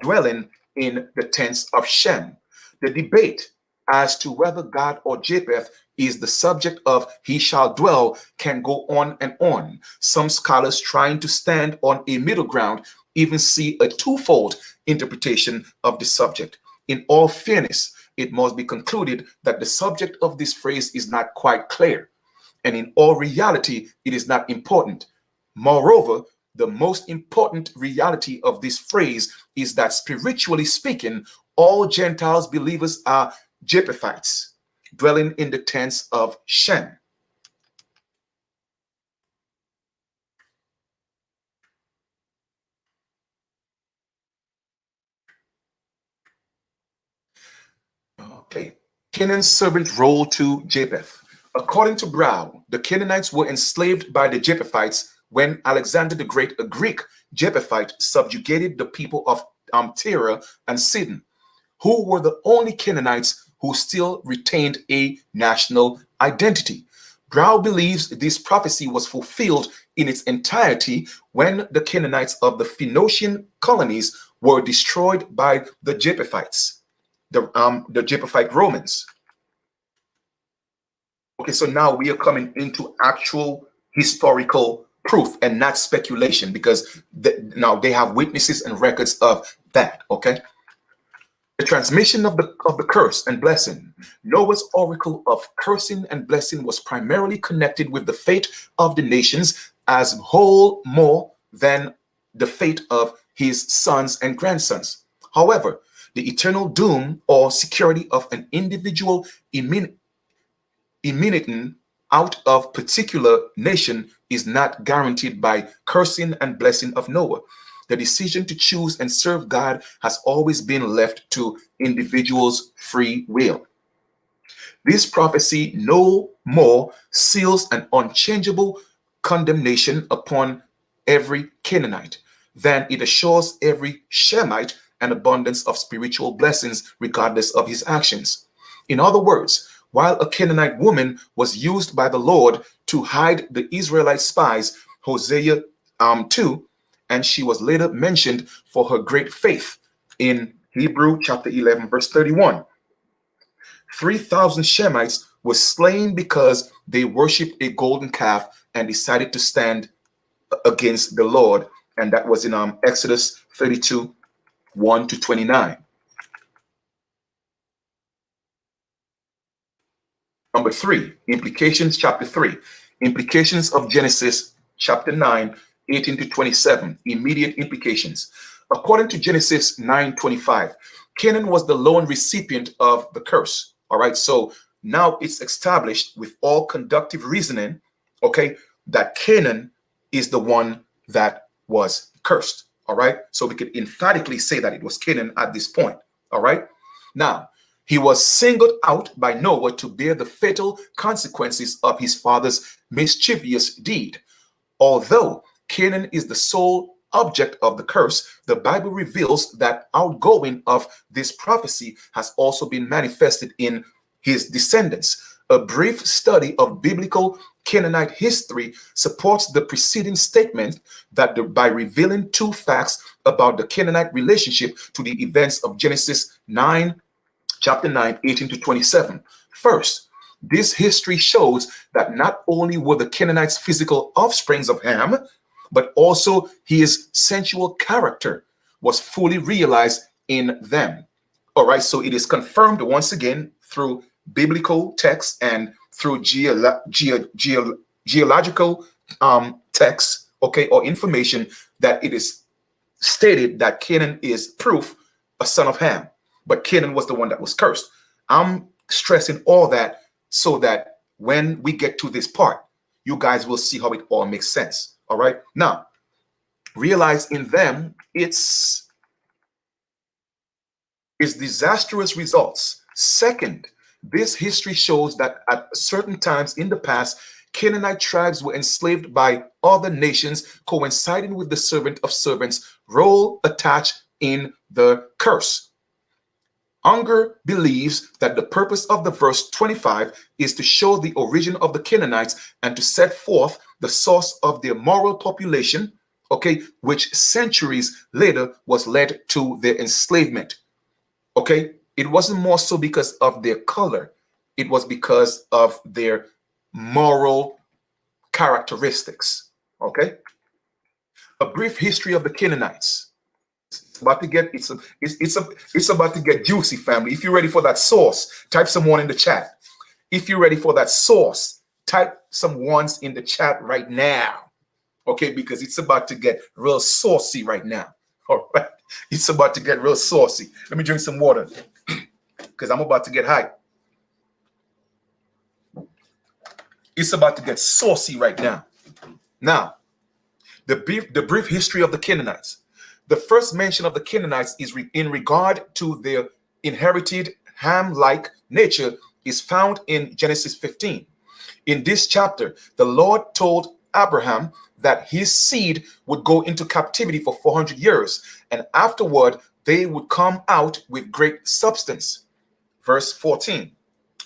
dwelling in the tents of Shem. The debate as to whether God or Japheth is the subject of he shall dwell can go on and on. Some scholars trying to stand on a middle ground even see a twofold interpretation of the subject. In all fairness, it must be concluded that the subject of this phrase is not quite clear, and in all reality, it is not important. Moreover, the most important reality of this phrase is that, spiritually speaking, all Gentiles believers are Japhethites, dwelling in the tents of Shem. Okay. Canaan's servant role to Japheth. According to Brow, the Canaanites were enslaved by the Japhethites when Alexander the Great, a Greek Japhethite, subjugated the people of Tyre and Sidon, who were the only Canaanites who still retained a national identity. Brow believes this prophecy was fulfilled in its entirety when the Canaanites of the Phoenician colonies were destroyed by the Japhethites, the Japhethite Romans. Okay, so now we are coming into actual historical proof and not speculation, because now they have witnesses and records of that. Okay, the transmission of the curse and blessing. Noah's oracle of cursing and blessing was primarily connected with the fate of the nations as a whole more than the fate of his sons and grandsons. However, the eternal doom or security of an individual emanating out of particular nation is not guaranteed by cursing and blessing of Noah. The decision to choose and serve God has always been left to individuals' free will. This prophecy no more seals an unchangeable condemnation upon every Canaanite than it assures every Shemite an abundance of spiritual blessings regardless of his actions. In other words, while a Canaanite woman was used by the Lord to hide the Israelite spies, Hosea 2, and she was later mentioned for her great faith in Hebrew chapter 11, verse 31. 3,000 Shemites were slain because they worshipped a golden calf and decided to stand against the Lord. And that was in Exodus 32, 1 to 29. Number 3, implications, chapter 3. Implications of Genesis chapter 9, 18 to 27. Immediate implications. According to Genesis 9:25, Canaan was the lone recipient of the curse. All right, so now it's established with all conductive reasoning, okay, that Canaan is the one that was cursed. All right, so we could emphatically say that it was Canaan at this point. All right, now he was singled out by Noah to bear the fatal consequences of his father's mischievous deed. Although Canaan is the sole object of the curse, the Bible reveals that outgoing of this prophecy has also been manifested in his descendants. A brief study of biblical Canaanite history supports the preceding statement that by revealing two facts about the Canaanite relationship to the events of Genesis 9, chapter 9, 18 to 27. First, this history shows that not only were the Canaanites physical offsprings of Ham, but also his sensual character was fully realized in them. All right, so it is confirmed once again through biblical texts and through geological texts, okay, or information, that it is stated that Canaan is proof a son of Ham, but Canaan was the one that was cursed. I'm stressing all that so that when we get to this part, you guys will see how it all makes sense. All right, now realize in them it's disastrous results. Second, this history shows that at certain times in the past, Canaanite tribes were enslaved by other nations, coinciding with the servant of servants role attached in the curse. Unger believes that the purpose of the verse 25 is to show the origin of the Canaanites and to set forth the source of their moral population, okay, which centuries later was led to their enslavement. Okay, it wasn't more so because of their color, it was because of their moral characteristics. Okay, a brief history of the Canaanites. It's about to get it's about to get juicy, family. If you're ready for that sauce, type some one in the chat. If you're ready for that sauce, type some ones in the chat right now. Okay, because it's about to get real saucy right now. All right, it's about to get real saucy. Let me drink some water because I'm about to get hyped. It's about to get saucy right now. Now, the brief history of the Canaanites. The first mention of the Canaanites is in regard to their inherited Ham-like nature is found in Genesis 15. In this chapter, the Lord told Abraham that his seed would go into captivity for 400 years, and afterward they would come out with great substance. Verse 14.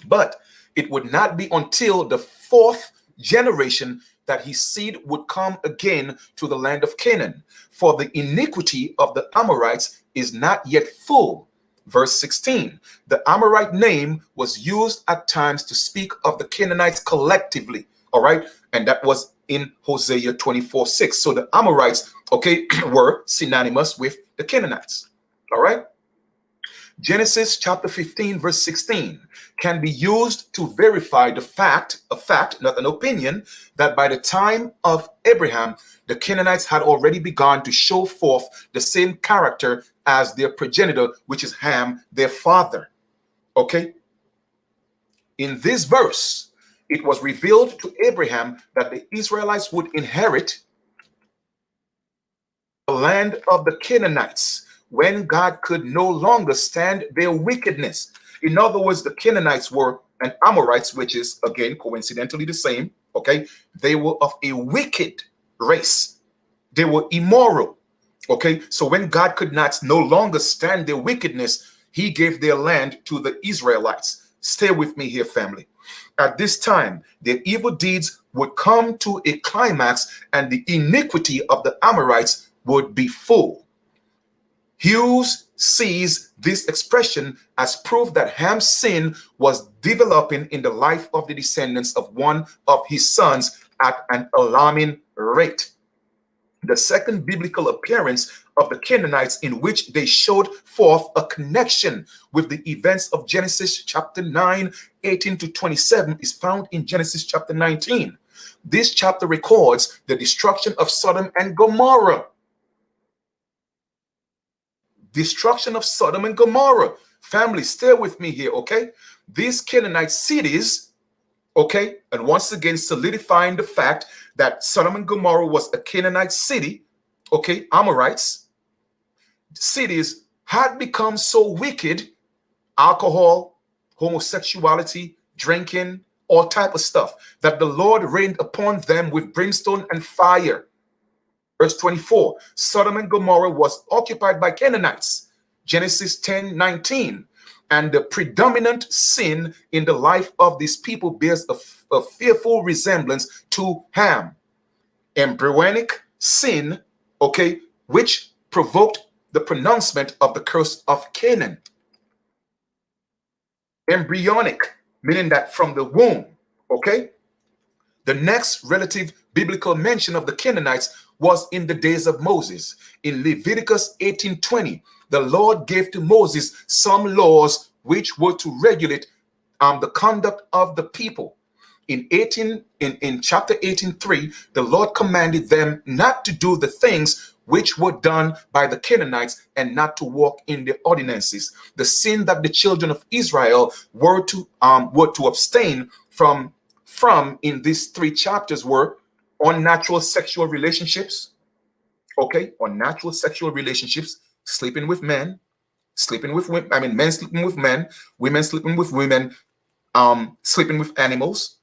But it would not be until the fourth generation that his seed would come again to the land of Canaan, for the iniquity of the Amorites is not yet full. Verse 16, the Amorite name was used at times to speak of the Canaanites collectively, all right? And that was in Hosea 24:6. So the Amorites, okay, were synonymous with the Canaanites, all right? Genesis chapter 15, verse 16 can be used to verify the fact, a fact, not an opinion, that by the time of Abraham, the Canaanites had already begun to show forth the same character as their progenitor, which is Ham, their father. Okay? In this verse, it was revealed to Abraham that the Israelites would inherit the land of the Canaanites when God could no longer stand their wickedness. In other words, the Canaanites were an Amorites, which is, again, coincidentally the same, okay? They were of a wicked race. They were immoral, okay? So when God could not no longer stand their wickedness, he gave their land to the Israelites. Stay with me here, family. At this time, their evil deeds would come to a climax, and the iniquity of the Amorites would be full. Hughes sees this expression as proof that Ham's sin was developing in the life of the descendants of one of his sons at an alarming rate. The second biblical appearance of the Canaanites in which they showed forth a connection with the events of Genesis chapter 9, 18 to 27 is found in Genesis chapter 19. This chapter records the destruction of Sodom and Gomorrah. Destruction of Sodom and Gomorrah. Family, stay with me here, okay? These Canaanite cities, okay, and once again solidifying the fact that Sodom and Gomorrah was a Canaanite city, okay, Amorites, cities had become so wicked, alcohol, homosexuality, drinking, all type of stuff, that the Lord rained upon them with brimstone and fire. Verse 24, Sodom and Gomorrah was occupied by Canaanites. Genesis 10:19. And the predominant sin in the life of these people bears a fearful resemblance to Ham. Embryonic sin, okay, which provoked the pronouncement of the curse of Canaan. Embryonic, meaning that from the womb, okay? The next relative biblical mention of the Canaanites was in the days of Moses. In Leviticus 18:20, the Lord gave to Moses some laws which were to regulate the conduct of the people. In chapter 18:3, the Lord commanded them not to do the things which were done by the Canaanites and not to walk in their ordinances. The sin that the children of Israel were to abstain from in these 3 chapters were unnatural sexual relationships, okay, unnatural sexual relationships, sleeping with men, sleeping with women, men sleeping with men, women sleeping with women, sleeping with animals,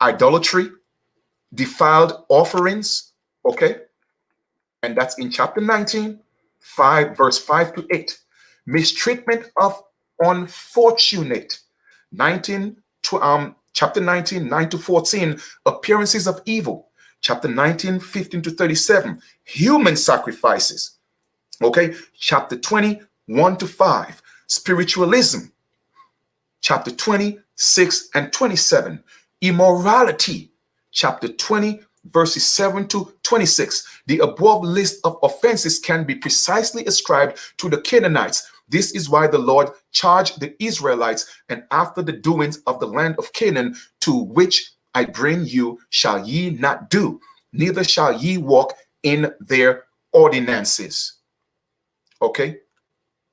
idolatry, defiled offerings, okay, and that's in chapter 19, verse 5 to 8. Mistreatment of unfortunate, chapter 19, 9 to 14, appearances of evil. Chapter 19, 15 to 37, human sacrifices. Okay, chapter 20, 1 to 5, spiritualism. Chapter 26 and 27, immorality. Chapter 20, verses 7 to 26. The above list of offenses can be precisely ascribed to the Canaanites. This is why the Lord charged the Israelites, and after the doings of the land of Canaan, to which I bring you, shall ye not do, neither shall ye walk in their ordinances. Okay?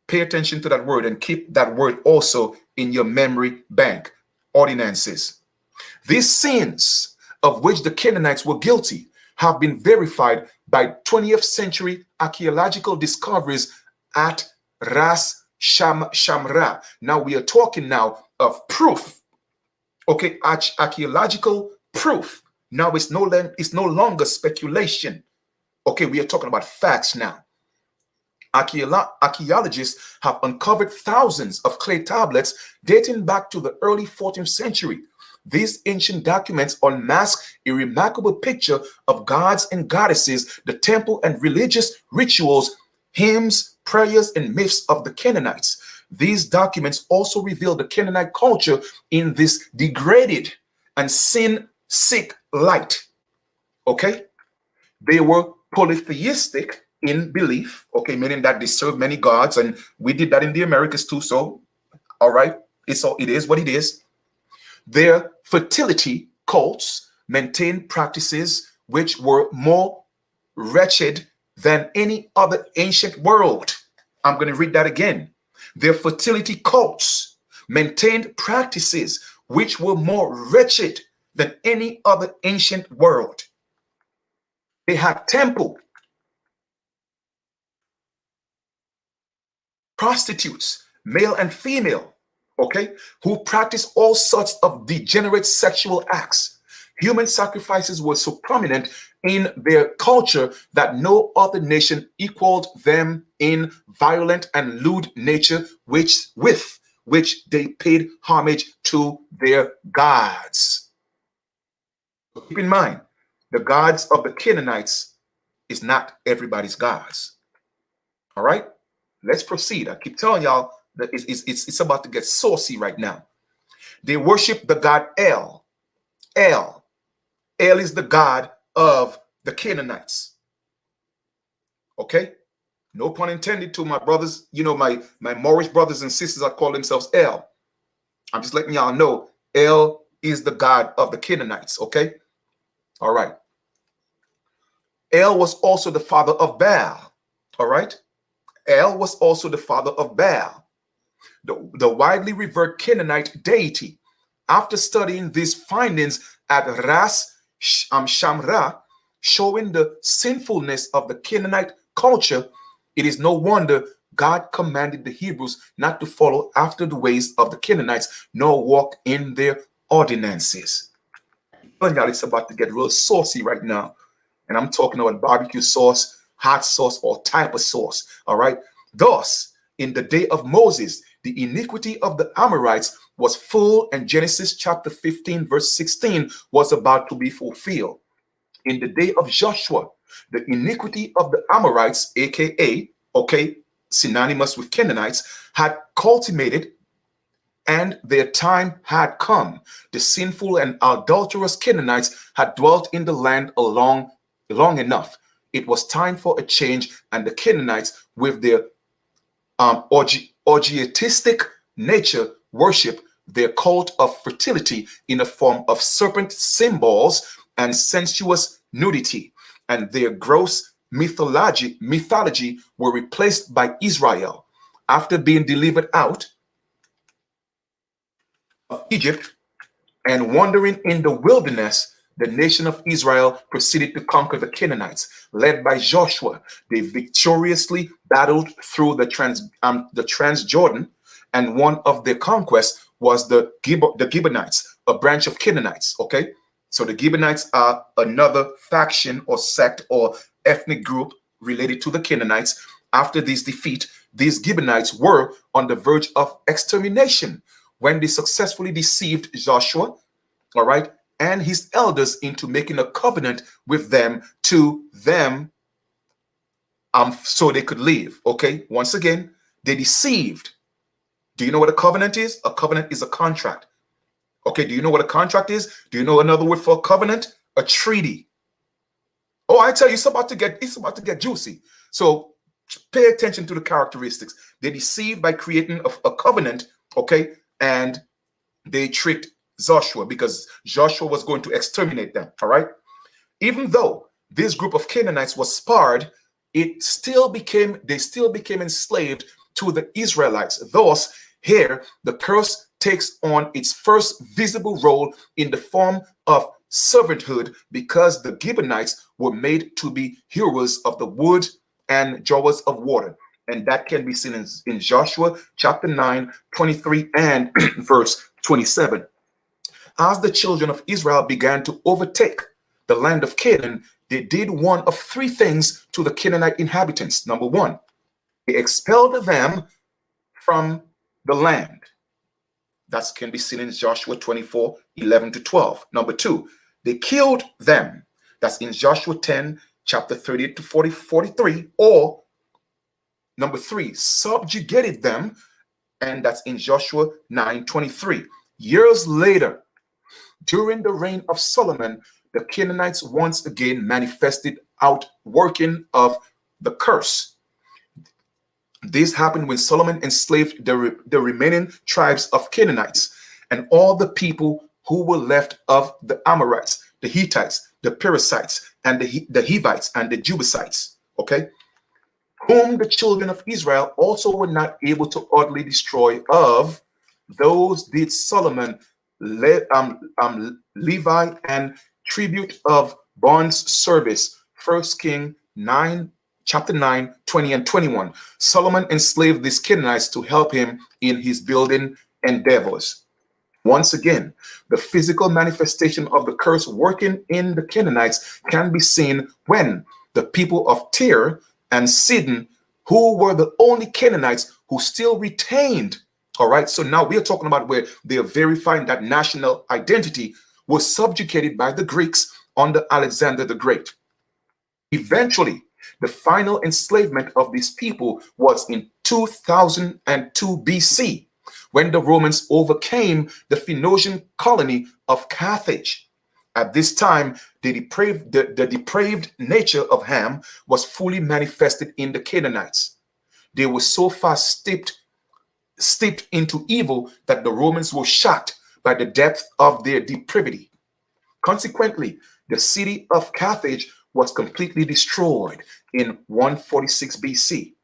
Pay attention to that word and keep that word also in your memory bank. Ordinances. These sins of which the Canaanites were guilty have been verified by 20th century archaeological discoveries at Ras Shamra. Now we are talking now of proof. Okay, archaeological proof. Now it's no longer speculation. Okay, we are talking about facts now. Archaeologists have uncovered thousands of clay tablets dating back to the early 14th century. These ancient documents unmask a remarkable picture of gods and goddesses, the temple and religious rituals, hymns, prayers, and myths of the Canaanites. These documents also reveal the Canaanite culture in this degraded and sin-sick light. Okay? They were polytheistic in belief, okay, meaning that they serve many gods, and we did that in the Americas too. So, all right, it is what it is. Their fertility cults maintained practices which were more wretched than any other ancient world. I'm going to read that again. Their fertility cults maintained practices which were more wretched than any other ancient world. They had temple, prostitutes, male and female, okay, who practiced all sorts of degenerate sexual acts. Human sacrifices were so prominent in their culture that no other nation equaled them in violent and lewd nature, with which they paid homage to their gods. So keep in mind, the gods of the Canaanites is not everybody's gods. All right, let's proceed. I keep telling y'all that it's about to get saucy right now. They worship the god El. El is the god of the Canaanites. Okay, no pun intended to my brothers. You know, my Moorish brothers and sisters that call themselves El. I'm just letting y'all know El is the god of the Canaanites. Okay, all right. El was also the father of Baal. All right, El was also the father of Baal, the widely revered Canaanite deity. After studying these findings at Ras Shamra, showing the sinfulness of the Canaanite culture, it is no wonder God commanded the Hebrews not to follow after the ways of the Canaanites, nor walk in their ordinances. Y'all, it's about to get real saucy right now. And I'm talking about barbecue sauce, hot sauce, or type of sauce. All right. Thus, in the day of Moses, the iniquity of the Amorites was full, and Genesis chapter 15, verse 16 was about to be fulfilled. In the day of Joshua, the iniquity of the Amorites, aka, okay, synonymous with Canaanites, had culminated, and their time had come. The sinful and adulterous Canaanites had dwelt in the land long enough. It was time for a change, and the Canaanites, with their orgiastic nature, worship their cult of fertility in the form of serpent symbols and sensuous nudity, and their gross mythology were replaced by Israel. After being delivered out of Egypt and wandering in the wilderness, the nation of Israel proceeded to conquer the Canaanites. Led by Joshua, they victoriously battled through the Transjordan, and one of their conquests was the Gibeonites, a branch of Canaanites. Okay, so the Gibeonites are another faction or sect or ethnic group related to the Canaanites. After this defeat, these Gibeonites were on the verge of extermination when they successfully deceived Joshua, all right, and his elders into making a covenant with them so they could live. Okay, once again, they deceived. Do you know what a covenant is? A covenant is a contract. Okay, do you know what a contract is? Do you know another word for a covenant? A treaty. Oh, I tell you, it's about to get juicy. So pay attention to the characteristics. They deceived by creating a covenant, okay, and they tricked Joshua because Joshua was going to exterminate them. All right. Even though this group of Canaanites was spared, they still became enslaved to the Israelites. Thus, here the curse takes on its first visible role in the form of servanthood, because the Gibeonites were made to be hewers of the wood and drawers of water. And that can be seen in Joshua chapter 9, 23 and verse 27. As the children of Israel began to overtake the land of Canaan, they did one of three things to the Canaanite inhabitants. Number one, they expelled them from the land. That can be seen in Joshua 24, 11 to 12. Number two, they killed them. That's in Joshua 10, chapter 38 to 43. Or number three, subjugated them, and that's in Joshua 9:23. Years later, during the reign of Solomon, the Canaanites once again manifested outworking of the curse. This happened when Solomon enslaved the remaining tribes of Canaanites and all the people who were left of the Amorites, the Hittites, the Perizzites, and the Hivites, and the Jebusites, okay, whom the children of Israel also were not able to utterly destroy. Of those did Solomon Levi and tribute of bond service. 1 King 9, chapter 9, 20 and 21. Solomon enslaved these Canaanites to help him in his building endeavors. Once again, the physical manifestation of the curse working in the Canaanites can be seen when the people of Tyre and Sidon, who were the only Canaanites who still retained, all right, so now we are talking about where they are verifying that national identity, was subjugated by the Greeks under Alexander the Great. Eventually, the final enslavement of these people was in 2002 BC, when the Romans overcame the Phoenician colony of Carthage. At this time, the depraved nature of Ham was fully manifested in the Canaanites. They were so far steeped into evil that the Romans were shocked by the depth of their depravity. Consequently, the city of Carthage was completely destroyed in 146 BC.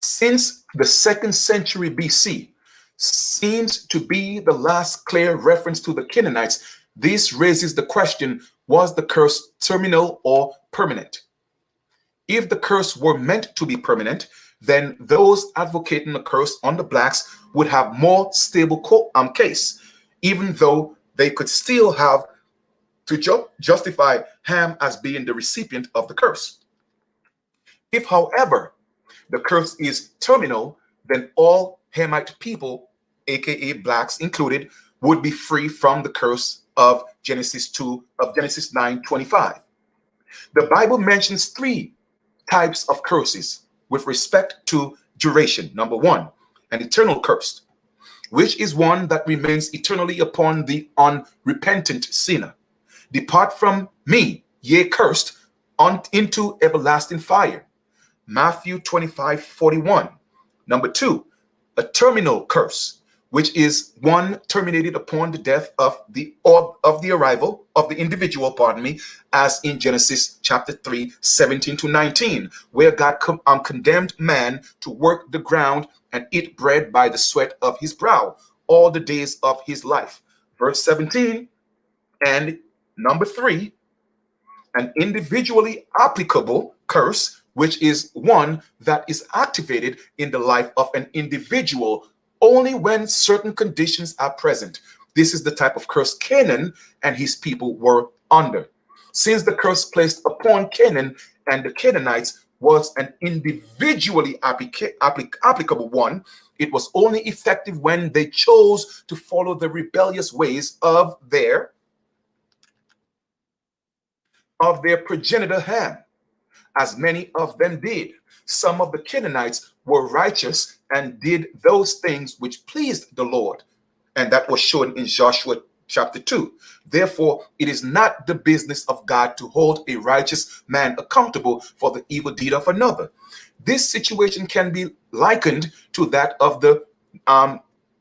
Since the 2nd century BC seems to be the last clear reference to the Canaanites, this raises the question, was the curse terminal or permanent? If the curse were meant to be permanent, then those advocating the curse on the blacks would have more stable case, even though they could still have to justify Ham as being the recipient of the curse. If, however, the curse is terminal, then all Hamite people, aka blacks included, would be free from the curse of Genesis 9:25. The Bible mentions three types of curses with respect to duration. Number one, an eternal curse, which is one that remains eternally upon the unrepentant sinner. Depart from me, ye cursed, into everlasting fire. Matthew 25:41. Number two, a terminal curse, which is one terminated upon the death of the arrival of the individual, as in Genesis chapter 3, 17 to 19, where God condemned man to work the ground and eat bread by the sweat of his brow all the days of his life. Verse 17. And number three, an individually applicable curse, which is one that is activated in the life of an individual only when certain conditions are present. This is the type of curse Canaan and his people were under. Since the curse placed upon Canaan and the Canaanites was an individually applicable one, it was only effective when they chose to follow the rebellious ways of their progenitor Ham, as many of them did. Some of the Canaanites were righteous and did those things which pleased the Lord, and that was shown in Joshua chapter 2. Therefore, it is not the business of God to hold a righteous man accountable for the evil deed of another. This situation can be likened to that of the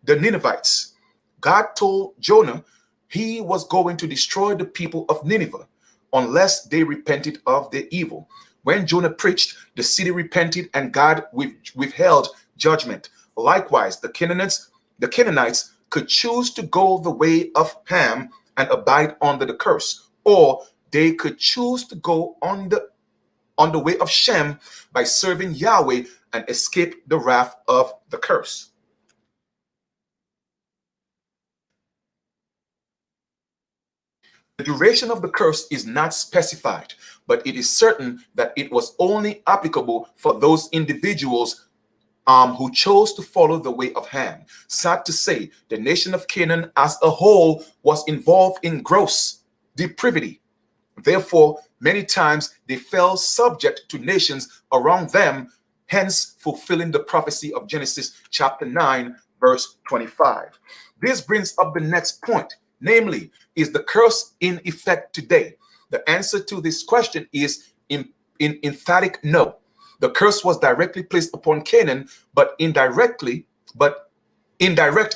Ninevites. God told Jonah he was going to destroy the people of Nineveh unless they repented of their evil. When Jonah preached, the city repented and God withheld judgment. Likewise, the Canaanites could choose to go the way of Ham and abide under the curse, or they could choose to go on the way of Shem by serving Yahweh and escape the wrath of the curse. duration of the curse is not specified, but it is certain that it was only applicable for those individuals who chose to follow the way of Ham. Sad to say, the nation of Canaan as a whole was involved in gross depravity. Therefore, many times they fell subject to nations around them, hence fulfilling the prophecy of Genesis chapter 9, verse 25. This brings up the next point, namely, is the curse in effect today? The answer to this question is in emphatic no. The curse was directly placed upon Canaan, but indirect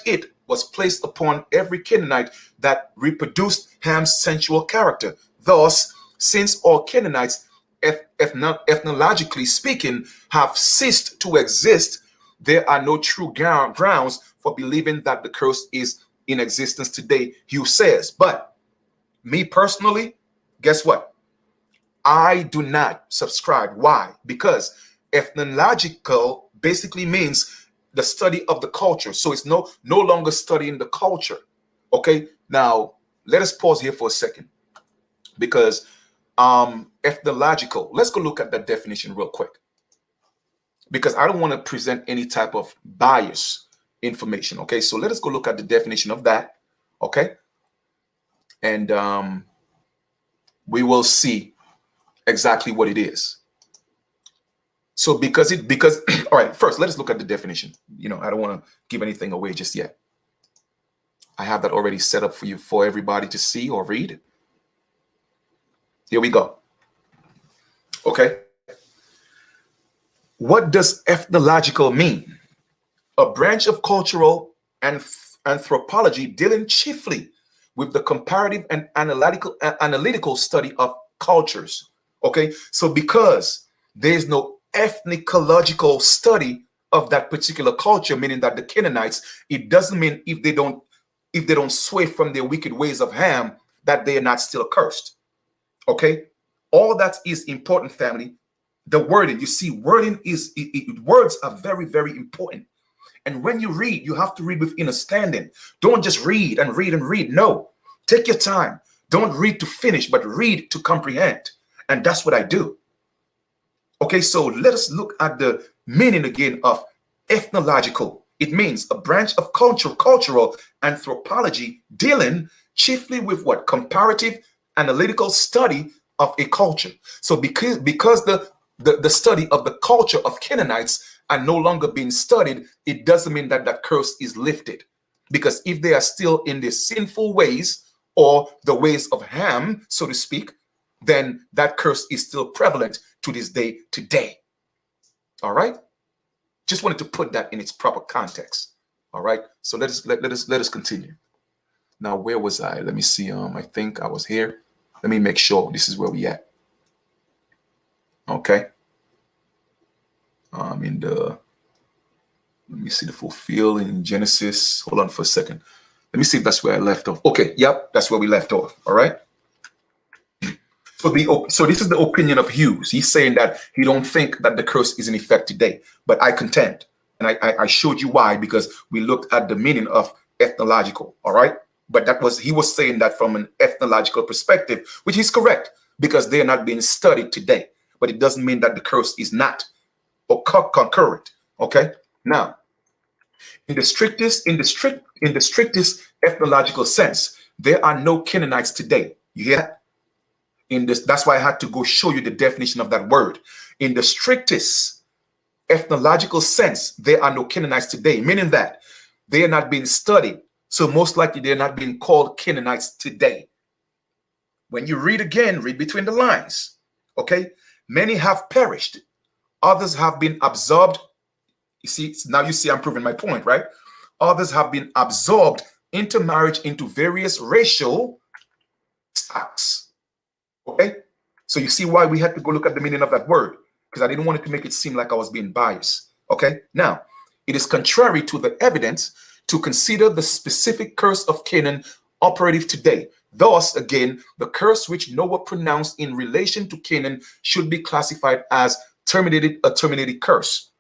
it was placed upon every Canaanite that reproduced Ham's sensual character. Thus, since all Canaanites, ethnologically speaking, have ceased to exist, there are no true grounds for believing that the curse is in existence today, Hugh says. But me personally, guess what? I do not subscribe. Why? Because ethnological basically means the study of the culture. So it's no longer studying the culture. Okay, now let us pause here for a second, because ethnological, let's go look at that definition real quick, because I don't want to present any type of bias information. Okay, so let us go look at the definition of that. Okay, and we will see exactly what it is. So because all right, first let us look at the definition. I don't want to give anything away just yet. I have that already set up for you, for everybody to see or read. Here we go. Okay. What does ethnological mean? A branch of cultural and anthropology dealing chiefly with the comparative and analytical study of cultures. Okay, so because there's no ethnological study of that particular culture, meaning that the Canaanites, it doesn't mean if they don't sway from their wicked ways of Ham, that they are not still cursed. Okay, all that is important, family. The wording, you see, wording is words are very, very important. And when you read, you have to read with understanding. Don't just read and read and read. No, take your time. Don't read to finish, but read to comprehend. And that's what I do. Okay, so let us look at the meaning again of ethnological. It means a branch of cultural anthropology dealing chiefly with what? Comparative analytical study of a culture. So because the study of the culture of Canaanites are no longer being studied, it doesn't mean that that curse is lifted. Because if they are still in their sinful ways or the ways of Ham, so to speak, then that curse is still prevalent to this day today. All right? Just wanted to put that in its proper context. All right? So let us continue. Now, where was I? Let me see. I think I was here. Let me make sure this is where we at. Okay. Let me see the fulfill in Genesis. Hold on for a second. Let me see if that's where I left off. Okay, yep, that's where we left off. All right. So this is the opinion of Hughes. He's saying that he don't think that the curse is in effect today, but I contend, and I showed you why, because we looked at the meaning of ethnological. All right, but he was saying that from an ethnological perspective, which is correct, because they are not being studied today. But it doesn't mean that the curse is not or concurrent. Okay. Now, in the strictest ethnological sense, there are no Canaanites today. You hear that? That's why I had to go show you the definition of that word. In the strictest ethnological sense, there are no Canaanites today, meaning that they are not being studied. So most likely they're not being called Canaanites today. When you read again, read between the lines. Okay. Many have perished. Others have been absorbed. You see, now you see I'm proving my point, right? Others have been absorbed into marriage into various racial stocks. Okay? So you see why we had to go look at the meaning of that word, because I didn't want it to make it seem like I was being biased. Okay? Now, it is contrary to the evidence to consider the specific curse of Canaan operative today. Thus, again, the curse which Noah pronounced in relation to Canaan should be classified as a terminated curse.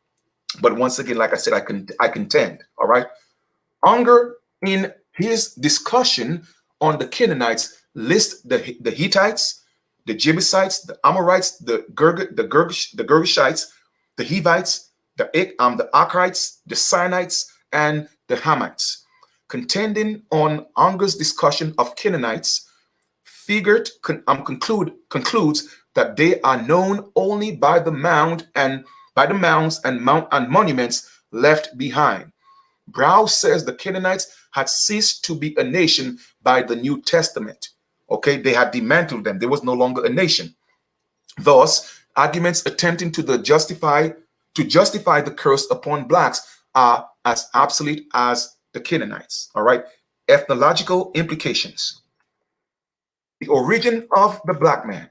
But once again, like I said, I contend. All right. Unger, in his discussion on the Canaanites, list the Hittites, the Jebusites, the Amorites, the Girgashites, the Hivites, the Archites, the Sinaites, and the Hamites. Contending on Unger's discussion of Canaanites, Figert concludes that they are known only by the mounds and monuments left behind. Brow says the Canaanites had ceased to be a nation by the New Testament. Okay, they had dismantled them. There was no longer a nation. Thus, arguments attempting to justify the curse upon blacks are as obsolete as the Canaanites. All right, ethnological implications. The origin of the black man.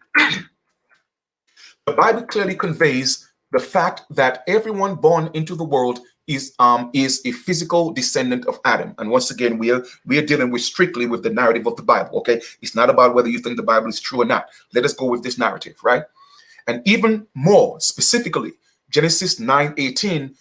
The Bible clearly conveys the fact that everyone born into the world is a physical descendant of Adam. And once again, we are dealing with strictly with the narrative of the Bible. Okay, it's not about whether you think the Bible is true or not. Let us go with this narrative, right? And even more specifically, Genesis 9:18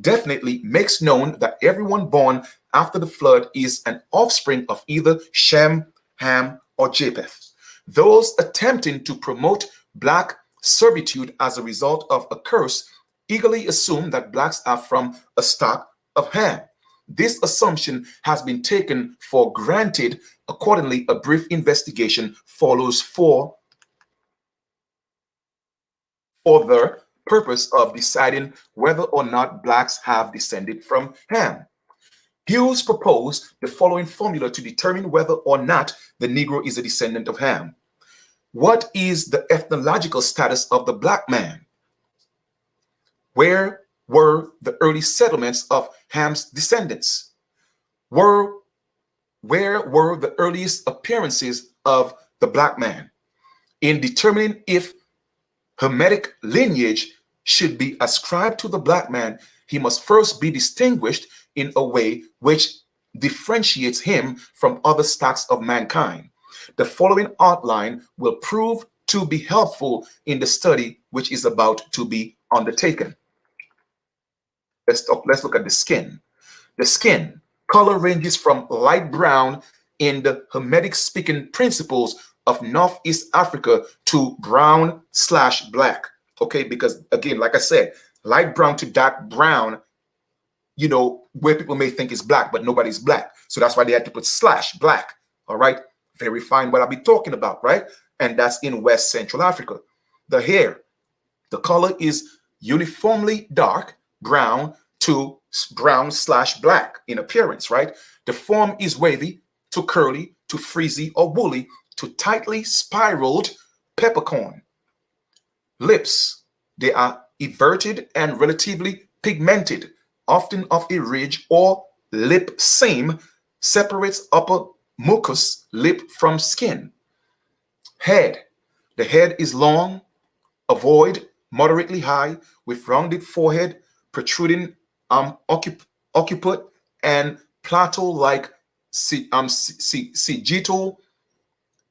definitely makes known that everyone born after the flood is an offspring of either Shem, Ham, or Japeth. Those attempting to promote black servitude as a result of a curse eagerly assume that blacks are from a stock of Ham. This assumption has been taken for granted. Accordingly, a brief investigation follows for the purpose of deciding whether or not blacks have descended from Ham. Hughes proposed the following formula to determine whether or not the Negro is a descendant of Ham. What is the ethnological status of the black man? Where were the early settlements of Ham's descendants? Where were the earliest appearances of the black man? In determining if Hamitic lineage should be ascribed to the black man, he must first be distinguished in a way which differentiates him from other stocks of mankind. The following outline will prove to be helpful in the study which is about to be undertaken. Let's look at the skin. The skin color ranges from light brown in the Hamitic speaking principles of Northeast Africa to brown/black. Okay, because again, like I said, light brown to dark brown, you know, where people may think is black, but nobody's black. So that's why they had to put /black. All right, verifying what I'll be talking about, right? And that's in West Central Africa. The hair, the color is uniformly dark brown to brown/black in appearance, right? The form is wavy to curly to frizzy or woolly to tightly spiraled peppercorn. Lips, they are everted and relatively pigmented, often of a ridge or lip seam separates upper mucous lip from skin. Head, the head is long, ovoid, moderately high, with rounded forehead, protruding occiput, and plateau-like sagittal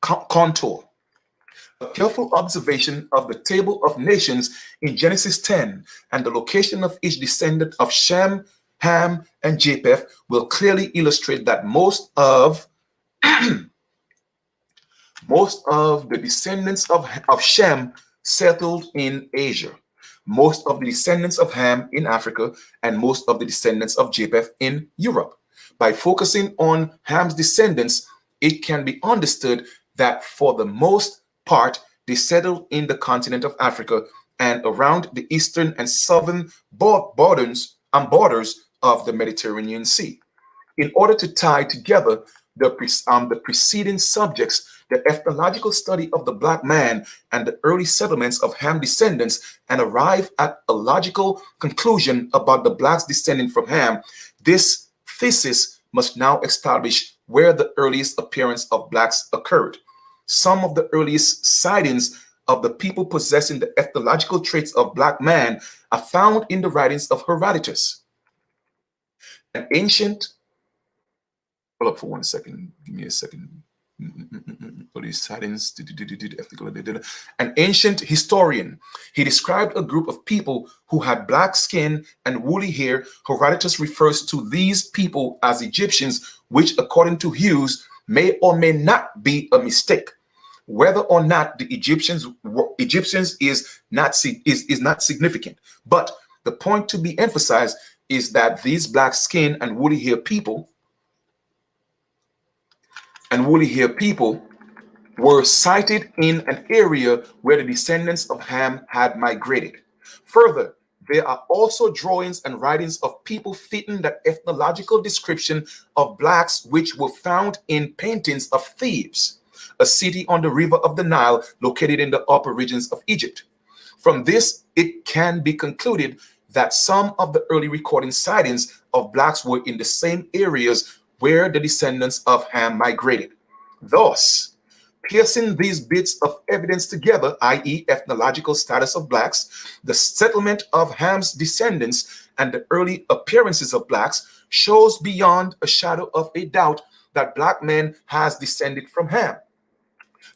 contour. A careful observation of the table of nations in Genesis 10 and the location of each descendant of Shem, Ham, and Japeth will clearly illustrate that most of the descendants of Shem settled in Asia, most of the descendants of Ham in Africa, and most of the descendants of Japeth in Europe. By focusing on Ham's descendants, it can be understood that for the most part, they settled in the continent of Africa and around the eastern and southern borders of the Mediterranean Sea. In order to tie together the preceding subjects, the ethnological study of the black man and the early settlements of Ham descendants, and arrive at a logical conclusion about the blacks descending from Ham, this thesis must now establish where the earliest appearance of blacks occurred. Some of the earliest sightings of the people possessing the ethnological traits of black man are found in the writings of Herodotus. An ancient, hold up for 1 second, give me a second. All these sightings, an ancient historian, he described a group of people who had black skin and woolly hair. Herodotus refers to these people as Egyptians, which according to Hughes may or may not be a mistake. Whether or not the Egyptians is not significant. But the point to be emphasized is that these black skin and woolly hair people were sighted in an area where the descendants of Ham had migrated. Further, there are also drawings and writings of people fitting that ethnological description of blacks, which were found in paintings of Thebes, a city on the river of the Nile located in the upper regions of Egypt. From this, it can be concluded that some of the early recording sightings of blacks were in the same areas where the descendants of Ham migrated. Thus, piecing these bits of evidence together, i.e. ethnological status of blacks, the settlement of Ham's descendants, and the early appearances of blacks, shows beyond a shadow of a doubt that black man has descended from Ham.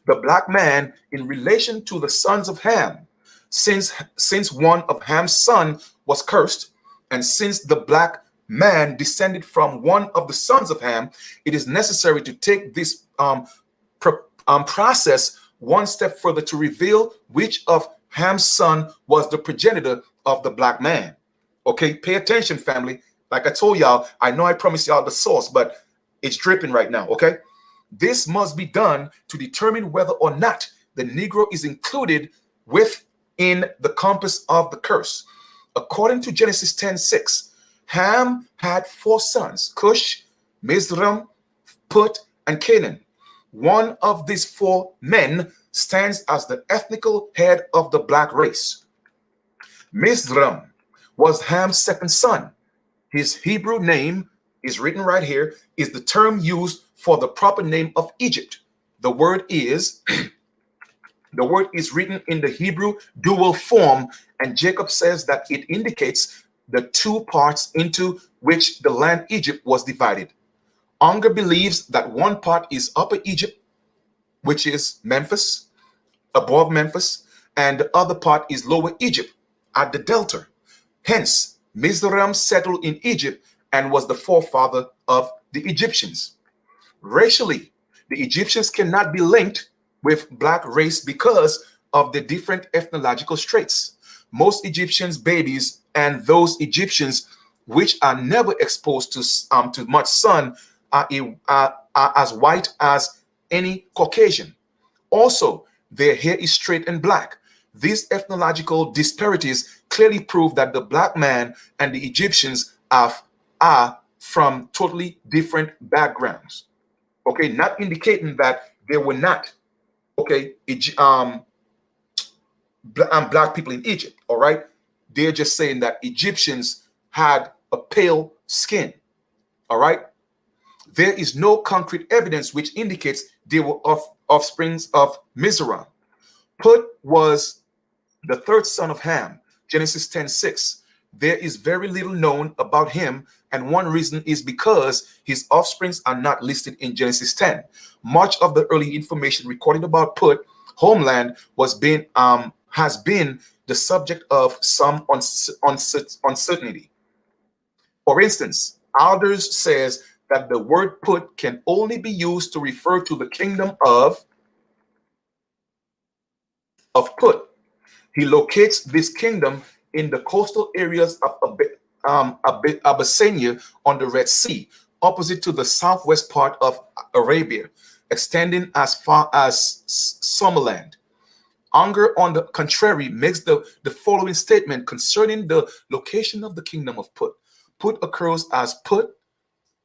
The black man in relation to the sons of Ham, since one of Ham's sons was cursed, and since the black man descended from one of the sons of Ham, it is necessary to take this process one step further to reveal which of Ham's son was the progenitor of the black man. Okay, pay attention, family. Like I told y'all, I know I promised y'all the source, but it's dripping right now, okay? This must be done to determine whether or not the Negro is included within the compass of the curse. According to Genesis 10:6, Ham had 4 sons, Cush, Mizraim, Put, and Canaan. One of these 4 men stands as the ethnical head of the black race. Mizraim was Ham's second son. His Hebrew name is written right here, is the term used for the proper name of Egypt. The word is written in the Hebrew dual form, and Jacob says that it indicates the 2 parts into which the land Egypt was divided. Unger believes that one part is Upper Egypt, which is Memphis, above Memphis, and the other part is Lower Egypt at the Delta. Hence, Mizraim settled in Egypt and was the forefather of the Egyptians. Racially, the Egyptians cannot be linked with black race because of the different ethnological traits. Most Egyptians' babies and those Egyptians which are never exposed to much sun are as white as any Caucasian. Also, their hair is straight and black. These ethnological disparities clearly prove that the black man and the Egyptians are from totally different backgrounds. Okay, not indicating that there were not, okay, black people in Egypt, all right? They're just saying that Egyptians had a pale skin, all right? There is no concrete evidence which indicates they were offsprings of Mizraim. Put was the 3rd son of Ham, Genesis 10:6. There is very little known about him, and one reason is because his offsprings are not listed in Genesis 10. Much of the early information recorded about Put homeland has been the subject of some uncertainty. For instance, Alders says that the word Put can only be used to refer to the kingdom of Put. He locates this kingdom in the coastal areas of Abyssinia on the Red Sea, opposite to the southwest part of Arabia, extending as far as Somaliland. Unger, on the contrary, makes the following statement concerning the location of the kingdom of Put. Put occurs as Put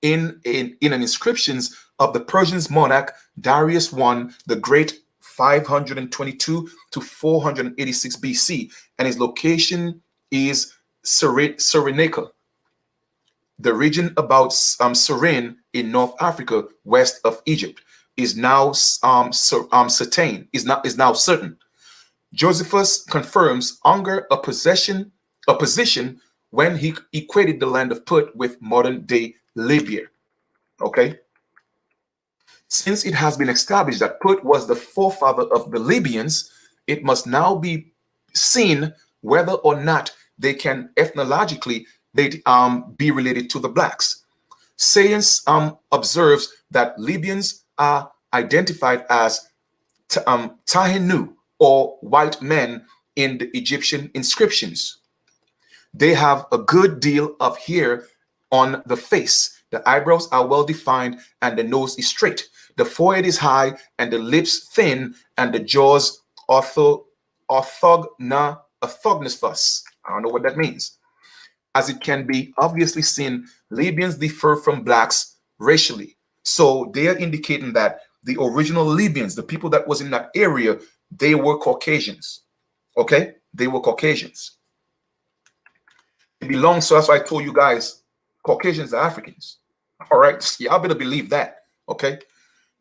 in an inscriptions of the Persian monarch Darius I the Great, 522 to 486 BC, and his location is Cyrenaica, the region about Cyrene in North Africa, west of Egypt, is now certain. Josephus confirms Unger a position when he equated the land of Put with modern day Libya. Okay. Since it has been established that Put was the forefather of the Libyans, it must now be seen whether or not they can ethnologically be related to the blacks. Science observes that Libyans are identified as Tahinu, or white men, in the Egyptian inscriptions. They have a good deal of hair on the face. The eyebrows are well defined and the nose is straight. The forehead is high and the lips thin and the jaws orthogonous. I don't know what that means. As it can be obviously seen, Libyans differ from blacks racially. So they are indicating that the original Libyans, the people that was in that area, they were Caucasians. Okay? They were Caucasians. They belong, so that's why I told you guys, Caucasians are Africans. All right? Y'all better believe that. Okay?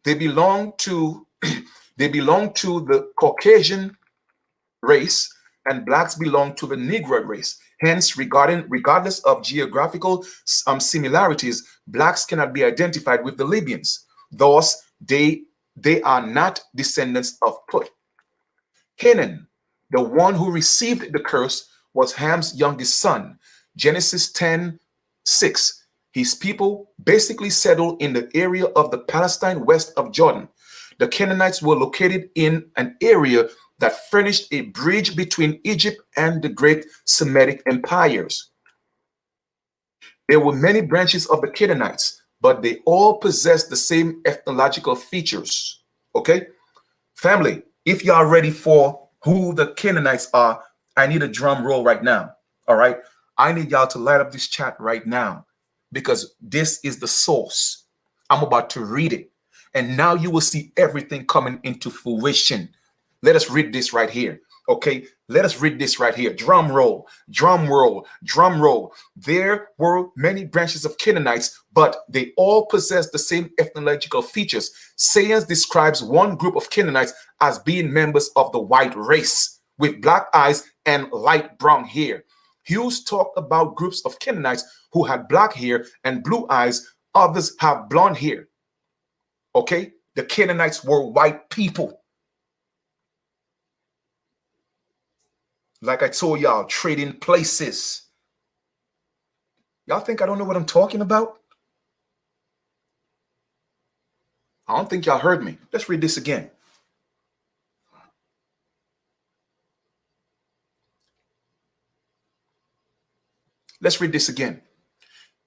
They belong to the Caucasian race, and blacks belong to the Negro race. Hence, regardless of geographical similarities, blacks cannot be identified with the Libyans. Thus, they are not descendants of Put. Canaan, the one who received the curse, was Ham's youngest son. Genesis 10:6. His people basically settled in the area of the Palestine west of Jordan. The Canaanites were located in an area that furnished a bridge between Egypt and the great Semitic empires. There were many branches of the Canaanites, but they all possessed the same ethnological features. Okay? Family, if y'all ready for who the Canaanites are, I need a drum roll right now. All right? I need y'all to light up this chat right now, because this is the source. I'm about to read it. And now you will see everything coming into fruition. Let us read this right here. Okay, let us read this right here. Drum roll, drum roll, drum roll. There were many branches of Canaanites, but they all possessed the same ethnological features. Sayers describes one group of Canaanites as being members of the white race with black eyes and light brown hair. Hughes talked about groups of Canaanites who had black hair and blue eyes. Others have blonde hair. Okay, the Canaanites were white people. Like I told y'all, trading places. Y'all think I don't know what I'm talking about? I don't think y'all heard me. Let's read this again. Let's read this again.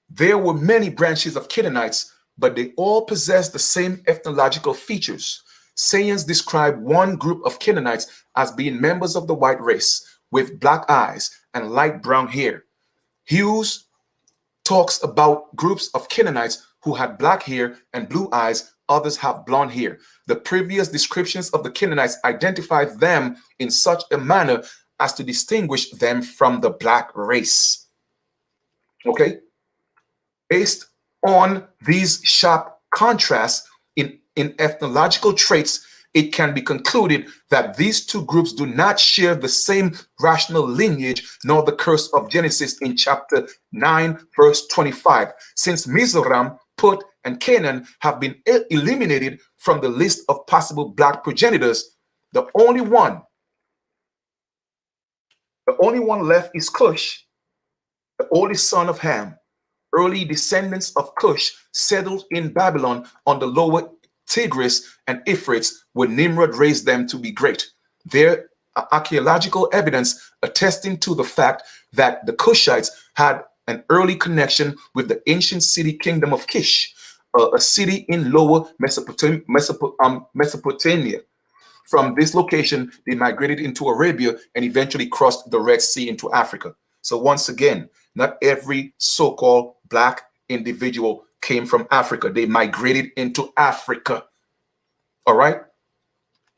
There were many branches of Canaanites, but they all possessed the same ethnological features. Sayers describe one group of Canaanites as being members of the white race with black eyes and light brown hair. Hughes talks about groups of Canaanites who had black hair and blue eyes. Others have blonde hair. The previous descriptions of the Canaanites identify them in such a manner as to distinguish them from the black race. Okay? Based on these sharp contrasts in ethnological traits, it can be concluded that these two groups do not share the same rational lineage nor the curse of Genesis in chapter 9, verse 25. Since Mizraim, Put, and Canaan have been eliminated from the list of possible black progenitors, the only one left is Cush, the oldest son of Ham. Early descendants of Cush settled in Babylon on the lower Tigris and Euphrates, where Nimrod raised them to be great. There are archaeological evidence attesting to the fact that the Cushites had an early connection with the ancient city kingdom of Kish, a city in lower Mesopotamia. From this location, they migrated into Arabia and eventually crossed the Red Sea into Africa. So once again, not every so-called black individual came from Africa. They migrated into Africa. All right?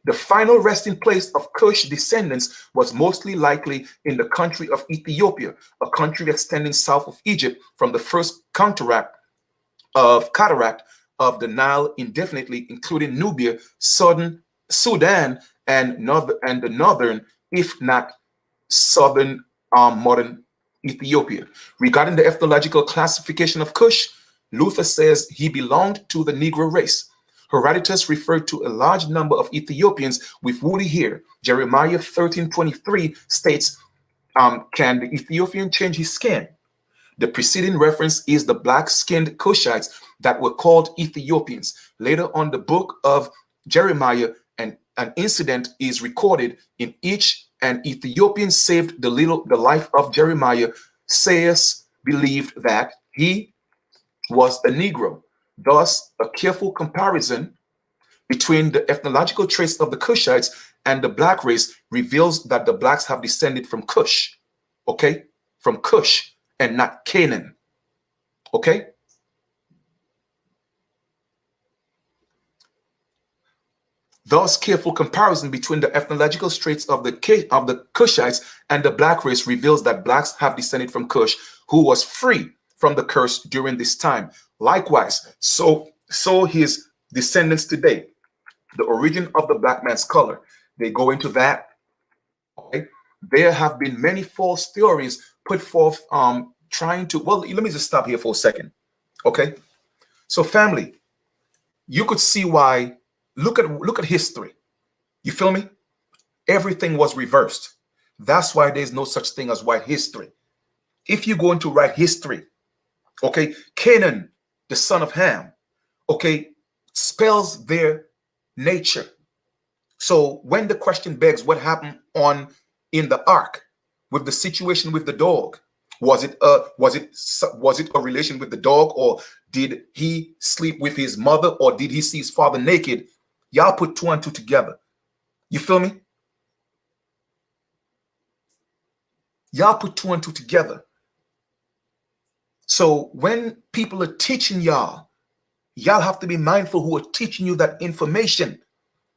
The final resting place of Cush descendants was mostly likely in the country of Ethiopia, a country extending south of Egypt from the first cataract of the Nile indefinitely, including Nubia, southern Sudan, and the northern, if not southern, modern Ethiopia. Regarding the ethnological classification of Cush, Luther says he belonged to the Negro race. Herodotus referred to a large number of Ethiopians with woolly hair. Jeremiah 13:23 states, can the Ethiopian change his skin? The preceding reference is the black-skinned Cushites that were called Ethiopians. Later on, the book of Jeremiah, and an incident is recorded in each, and Ethiopian saved the life of Jeremiah. Sayers believed that he was a Negro. Thus, a careful comparison between the ethnological traits of the Cushites and the black race reveals that the blacks have descended from Cush, okay? From Cush and not Canaan, okay? Thus, careful comparison between the ethnological traits of the Cushites and the black race reveals that blacks have descended from Cush, who was free from the curse during this time. Likewise, so his descendants today, the origin of the black man's color, they go into that. Okay? There have been many false theories put forth trying to, well, let me just stop here for a second. Okay? So family, you could see why, look at history. You feel me? Everything was reversed. That's why there's no such thing as white history. If you're going to write history, okay, Canaan, the son of Ham, okay, spells their nature. So when the question begs, what happened in the ark with the situation with the dog? Was it a relation with the dog, or did he sleep with his mother, or did he see his father naked? Y'all put two and two together. You feel me? Y'all put two and two together. So when people are teaching y'all have to be mindful who are teaching you that information,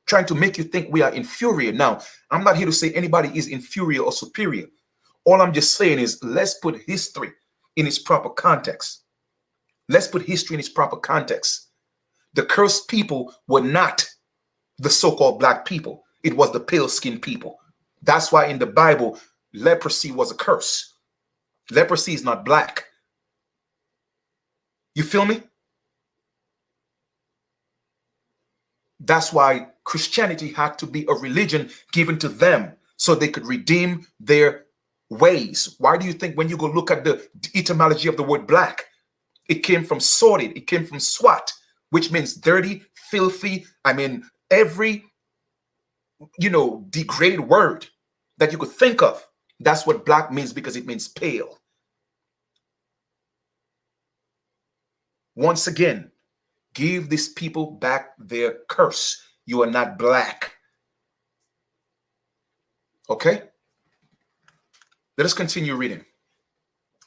trying to make you think we are inferior. Now, I'm not here to say anybody is inferior or superior. All I'm just saying is let's put history in its proper context. Let's put history in its proper context. The cursed people were not the so-called black people. It was the pale-skinned people. That's why in the Bible, leprosy was a curse. Leprosy is not black. You feel me? That's why Christianity had to be a religion given to them so they could redeem their ways. Why do you think when you go look at the etymology of the word black, it came from sordid, it came from swat, which means dirty, filthy. I mean, every, degraded word that you could think of. That's what black means, because it means pale. Once again, give these people back their curse. You are not black. Okay? Let us continue reading.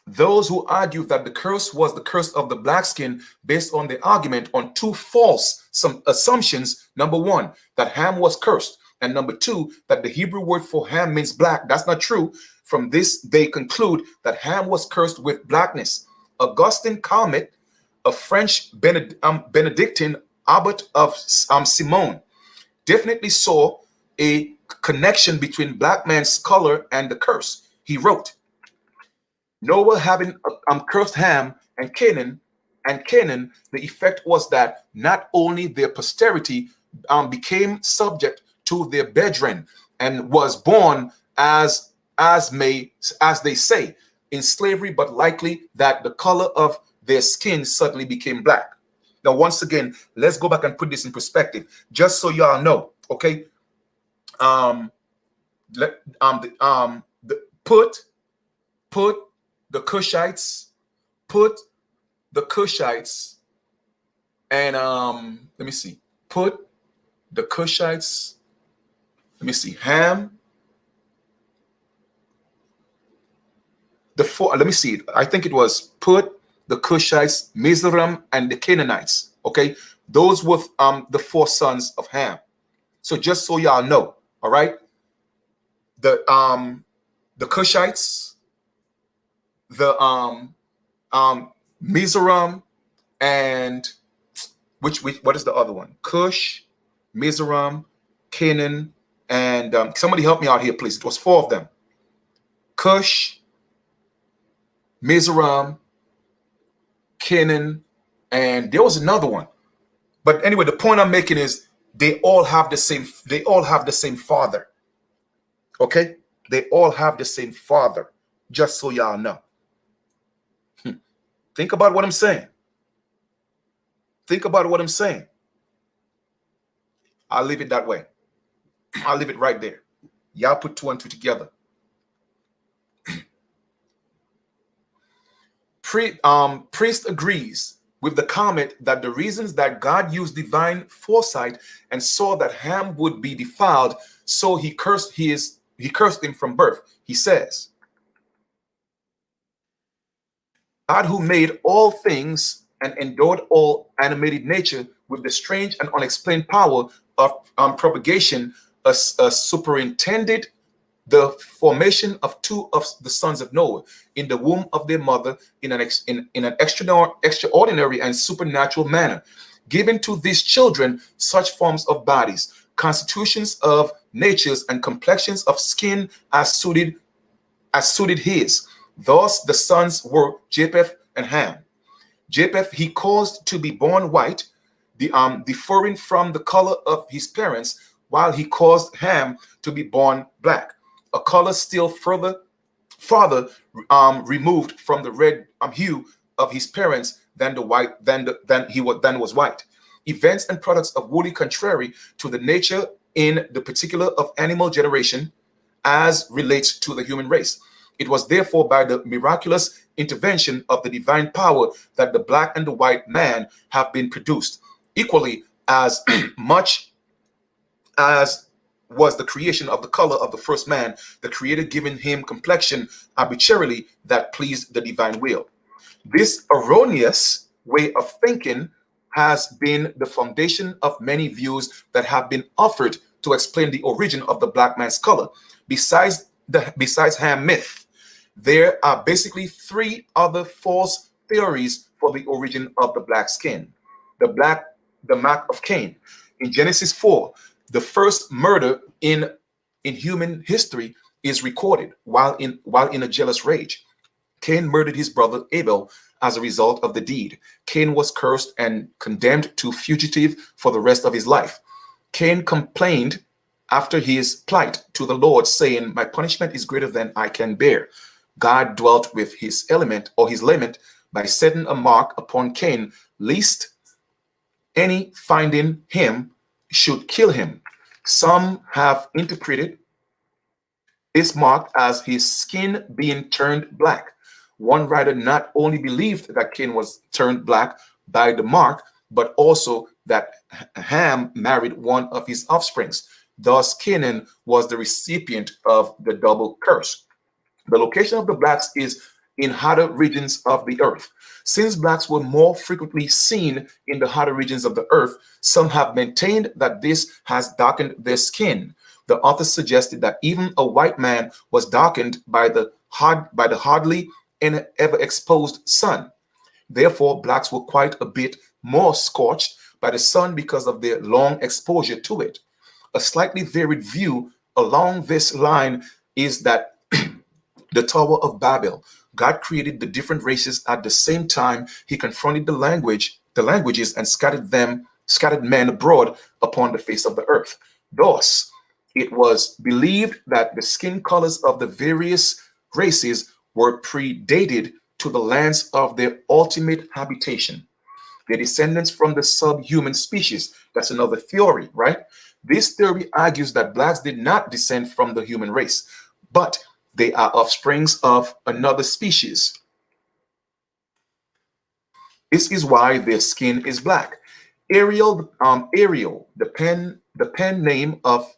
Those who argue that the curse was the curse of the black skin based on the argument on two false assumptions. Number one, that Ham was cursed. And number two, that the Hebrew word for Ham means black. That's not true. From this, they conclude that Ham was cursed with blackness. Augustin Calmet, a French Benedictine abbot of Simone, definitely saw a connection between black man's color and the curse. He wrote, Noah having cursed Ham and Canaan, the effect was that not only their posterity became subject to their brethren and was born as they say in slavery, but likely that the color of their skin suddenly became black. Now, once again, let's go back and put this in perspective, just so y'all know. Okay, put the Cushites, and let me see, put the Cushites. Let me see, Ham. Let me see. I think it was put the Cushites, Mizraim, and the Canaanites. Okay, those were the four sons of Ham. So just so y'all know, all right, the Cushites, the Mizraim, and what is the other one? Cush, Mizraim, Canaan, and somebody help me out here, please. It was four of them. Cush, Mizraim, Canaan, and there was another one. But anyway, the point I'm making is they all have the same father. Okay? They all have the same father, just so y'all know. Think about what I'm saying. Think about what I'm saying. I'll leave it that way. I'll leave it right there. Y'all put two and two together. Priest agrees with the comment that the reasons that God used divine foresight and saw that Ham would be defiled, so he cursed him from birth. He says, God who made all things and endowed all animated nature with the strange and unexplained power of propagation, superintended the formation of two of the sons of Noah in the womb of their mother in an extraordinary and supernatural manner, giving to these children such forms of bodies, constitutions of natures, and complexions of skin as suited his. Thus the sons were Japeth and Ham. Japeth he caused to be born white, differing from the color of his parents, while he caused Ham to be born black, a color still farther removed from the red hue of his parents than was white. Events and products of woolly contrary to the nature in the particular of animal generation as relates to the human race. It was therefore by the miraculous intervention of the divine power that the black and the white man have been produced, equally as much as was the creation of the color of the first man, the creator giving him complexion arbitrarily that pleased the divine will. This erroneous way of thinking has been the foundation of many views that have been offered to explain the origin of the black man's color. Besides Ham myth, there are basically three other false theories for the origin of the black skin. The mark of Cain. In Genesis 4, the first murder in human history is recorded while in a jealous rage. Cain murdered his brother Abel as a result of the deed. Cain was cursed and condemned to fugitive for the rest of his life. Cain complained after his plight to the Lord, saying, "My punishment is greater than I can bear." God dwelt with his lament by setting a mark upon Cain, lest any finding him should kill him. Some have interpreted this mark as his skin being turned black. One writer not only believed that Cain was turned black by the mark, but also that Ham married one of his offsprings. Thus, Canaan was the recipient of the double curse. The location of the blacks is in hotter regions of the earth. Since blacks were more frequently seen in the hotter regions of the earth, some have maintained that this has darkened their skin. The author suggested that even a white man was darkened by the hardly and ever exposed sun. Therefore, blacks were quite a bit more scorched by the sun because of their long exposure to it. A slightly varied view along this line is that the Tower of Babel, God created the different races at the same time he confronted the languages and scattered men abroad upon the face of the earth. Thus, it was believed that the skin colors of the various races were predated to the lands of their ultimate habitation. Their descendants from the subhuman species. That's another theory, right? This theory argues that blacks did not descend from the human race, but they are offsprings of another species. This is why their skin is black. Ariel, the pen name of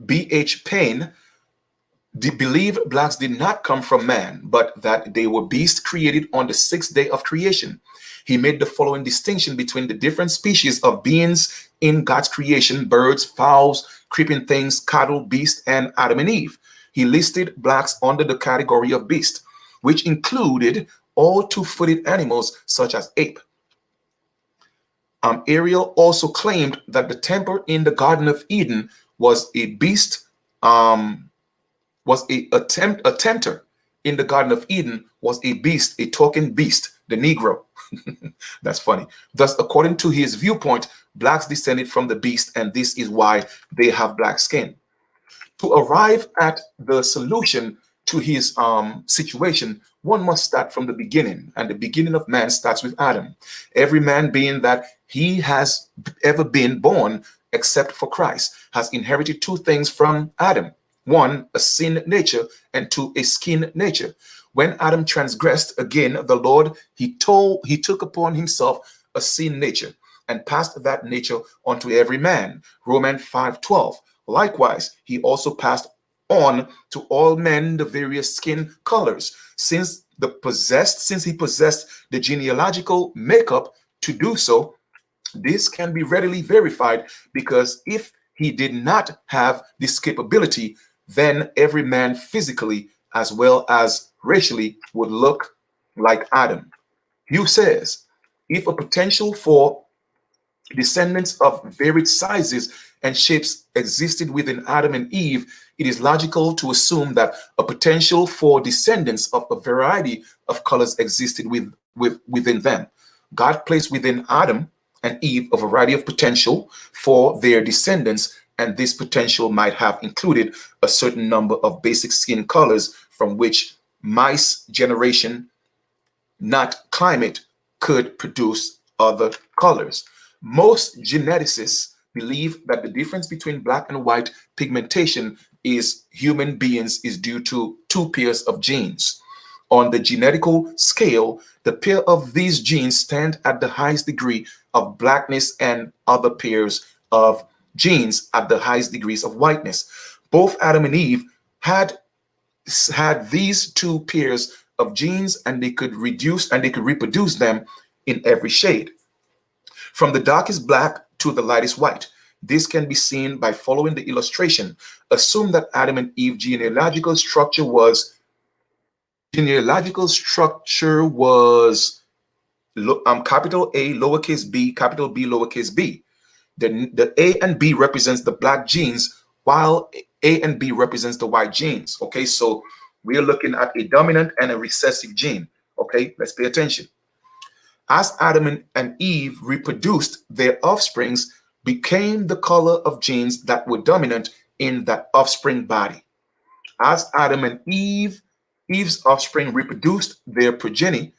B.H. Paine, believed blacks did not come from man, but that they were beasts created on the sixth day of creation. He made the following distinction between the different species of beings in God's creation: birds, fowls, creeping things, cattle, beasts, and Adam and Eve. He listed blacks under the category of beast, which included all two-footed animals such as ape. Ariel also claimed that the temple in the Garden of Eden was a beast, a tempter in the Garden of Eden was a beast, a talking beast, the Negro. That's funny. Thus, according to his viewpoint, blacks descended from the beast, and this is why they have black skin. To arrive at the solution to his situation, one must start from the beginning, and the beginning of man starts with Adam. Every man being that he has ever been born, except for Christ, has inherited two things from Adam. One, a sin nature, and two, a skin nature. When Adam transgressed again, the Lord, he took upon himself a sin nature and passed that nature onto every man. Romans 5:12. Likewise, he also passed on to all men the various skin colors, since he possessed the genealogical makeup to do so. This can be readily verified, because if he did not have this capability, then every man physically as well as racially would look like Adam. Hugh says, if a potential for descendants of varied sizes and shapes existed within Adam and Eve, it is logical to assume that a potential for descendants of a variety of colors existed within them. God placed within Adam and Eve a variety of potential for their descendants, and this potential might have included a certain number of basic skin colors from which mice generation, not climate, could produce other colors. Most geneticists believe that the difference between black and white pigmentation is human beings is due to two pairs of genes. On the genetical scale, the pair of these genes stand at the highest degree of blackness and other pairs of genes at the highest degrees of whiteness. Both Adam and Eve had these two pairs of genes, and they could reproduce them in every shade, from the darkest black to the lightest white. This can be seen by following the illustration. Assume that Adam and Eve genealogical structure was capital A, lowercase b, capital B, lowercase b. The A and B represents the black genes, while A and B represents the white genes. Okay, so we are looking at a dominant and a recessive gene. Okay, let's pay attention. As Adam and Eve reproduced, their offsprings became the color of genes that were dominant in that offspring body. As Adam and Eve's offspring reproduced, their progeny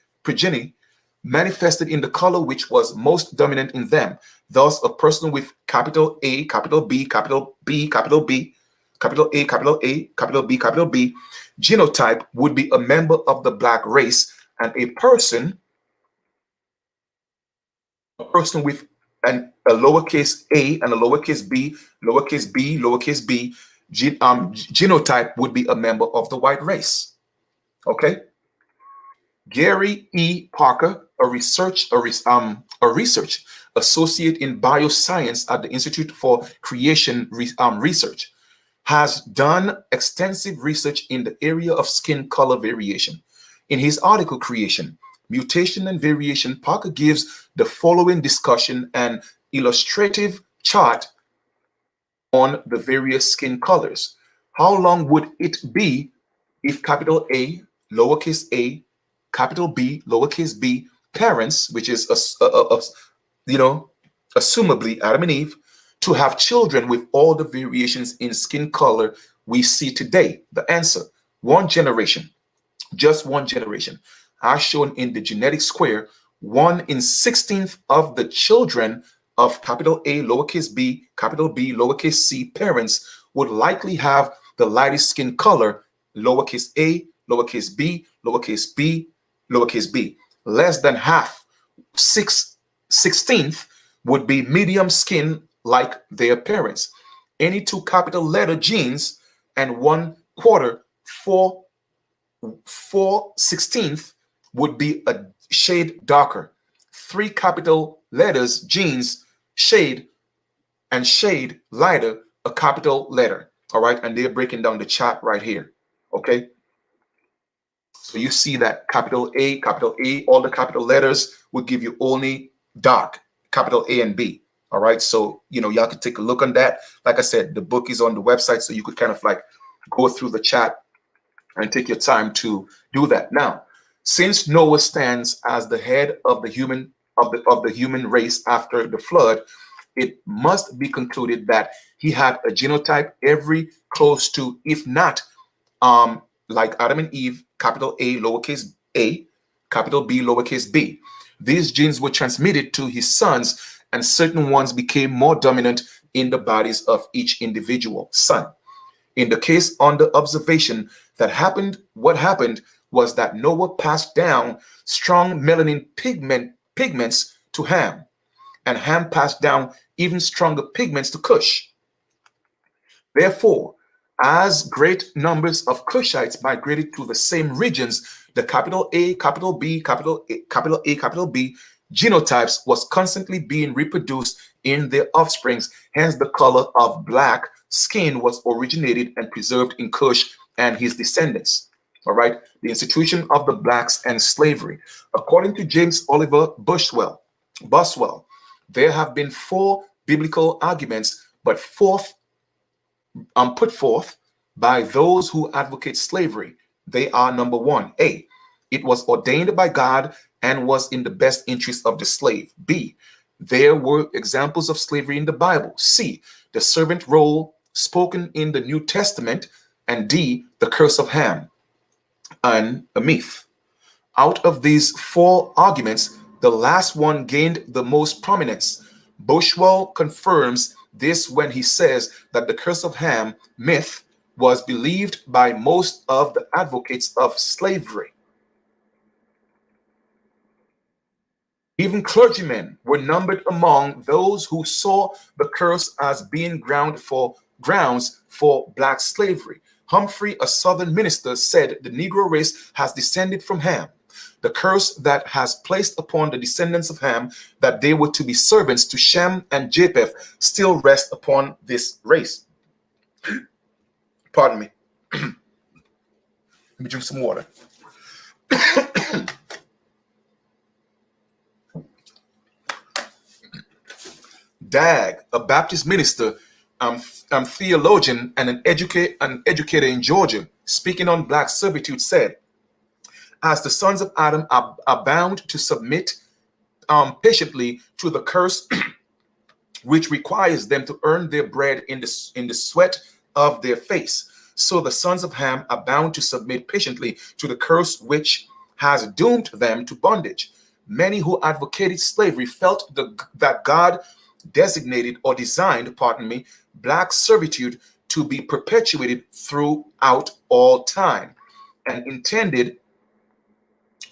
manifested in the color which was most dominant in them. Thus, a person with capital A, capital B, capital B, capital B, capital A, capital A, capital B genotype would be a member of the black race, and a person with a lowercase a and a lowercase b, genotype would be a member of the white race. Okay. Gary E. Parker, a research associate in bioscience at the Institute for Creation Research, has done extensive research in the area of skin color variation. In his article, Creation, Mutation and Variation, Parker gives the following discussion and illustrative chart on the various skin colors. How long would it be if capital A, lowercase a, capital B, lowercase b, parents, which is assumably Adam and Eve, to have children with all the variations in skin color we see today? The answer: one generation, just one generation. As shown in the genetic square, 1/16 of the children of capital A, lowercase b, capital B, lowercase c parents would likely have the lightest skin color, lowercase a, lowercase b, lowercase b, lowercase b. Less than half, 6/16, would be medium skin like their parents. Any two capital letter genes and 1/4, 4/16 would be a shade darker. 3 capital letters genes shade lighter, a capital letter. All right, and they're breaking down the chart right here. Okay, so you see that capital A, all the capital letters would give you only dark, capital A and B. All right, so y'all can take a look on that. Like I said, the book is on the website, so you could kind of like go through the chat and take your time to do that. Now, since Noah stands as the head of the human race after the flood, it must be concluded that he had a genotype every close to, if not like Adam and Eve, capital A, lowercase a, capital B, lowercase b. These genes were transmitted to his sons, and certain ones became more dominant in the bodies of each individual son. In the case under observation, what happened was that Noah passed down strong melanin pigments to Ham, and Ham passed down even stronger pigments to Cush. Therefore, as great numbers of Cushites migrated to the same regions, the capital A, capital B, capital A, capital B genotypes was constantly being reproduced in their offsprings. Hence, the color of black skin was originated and preserved in Cush and his descendants. All right, the institution of the blacks and slavery. According to James Oliver Boswell, there have been 4 biblical arguments, but put forth by those who advocate slavery. They are: number 1, A, it was ordained by God and was in the best interest of the slave. B, there were examples of slavery in the Bible. C, the servant role spoken in the New Testament. And D, the curse of Ham and a myth. Out of these 4 arguments, the last one gained the most prominence. Boswell confirms this when he says that the curse of Ham myth was believed by most of the advocates of slavery. Even clergymen were numbered among those who saw the curse as being grounds for black slavery. Humphrey, a Southern minister, said the Negro race has descended from Ham. The curse that has placed upon the descendants of Ham, that they were to be servants to Shem and Japeth, still rests upon this race. Pardon me. Let me drink some water. Dag, a Baptist minister, theologian, and an educator in Georgia, speaking on black servitude, said, as the sons of Adam are bound to submit patiently to the curse which requires them to earn their bread in the sweat of their face, so the sons of Ham are bound to submit patiently to the curse which has doomed them to bondage. Many who advocated slavery felt that God designated or designed, black servitude to be perpetuated throughout all time, and intended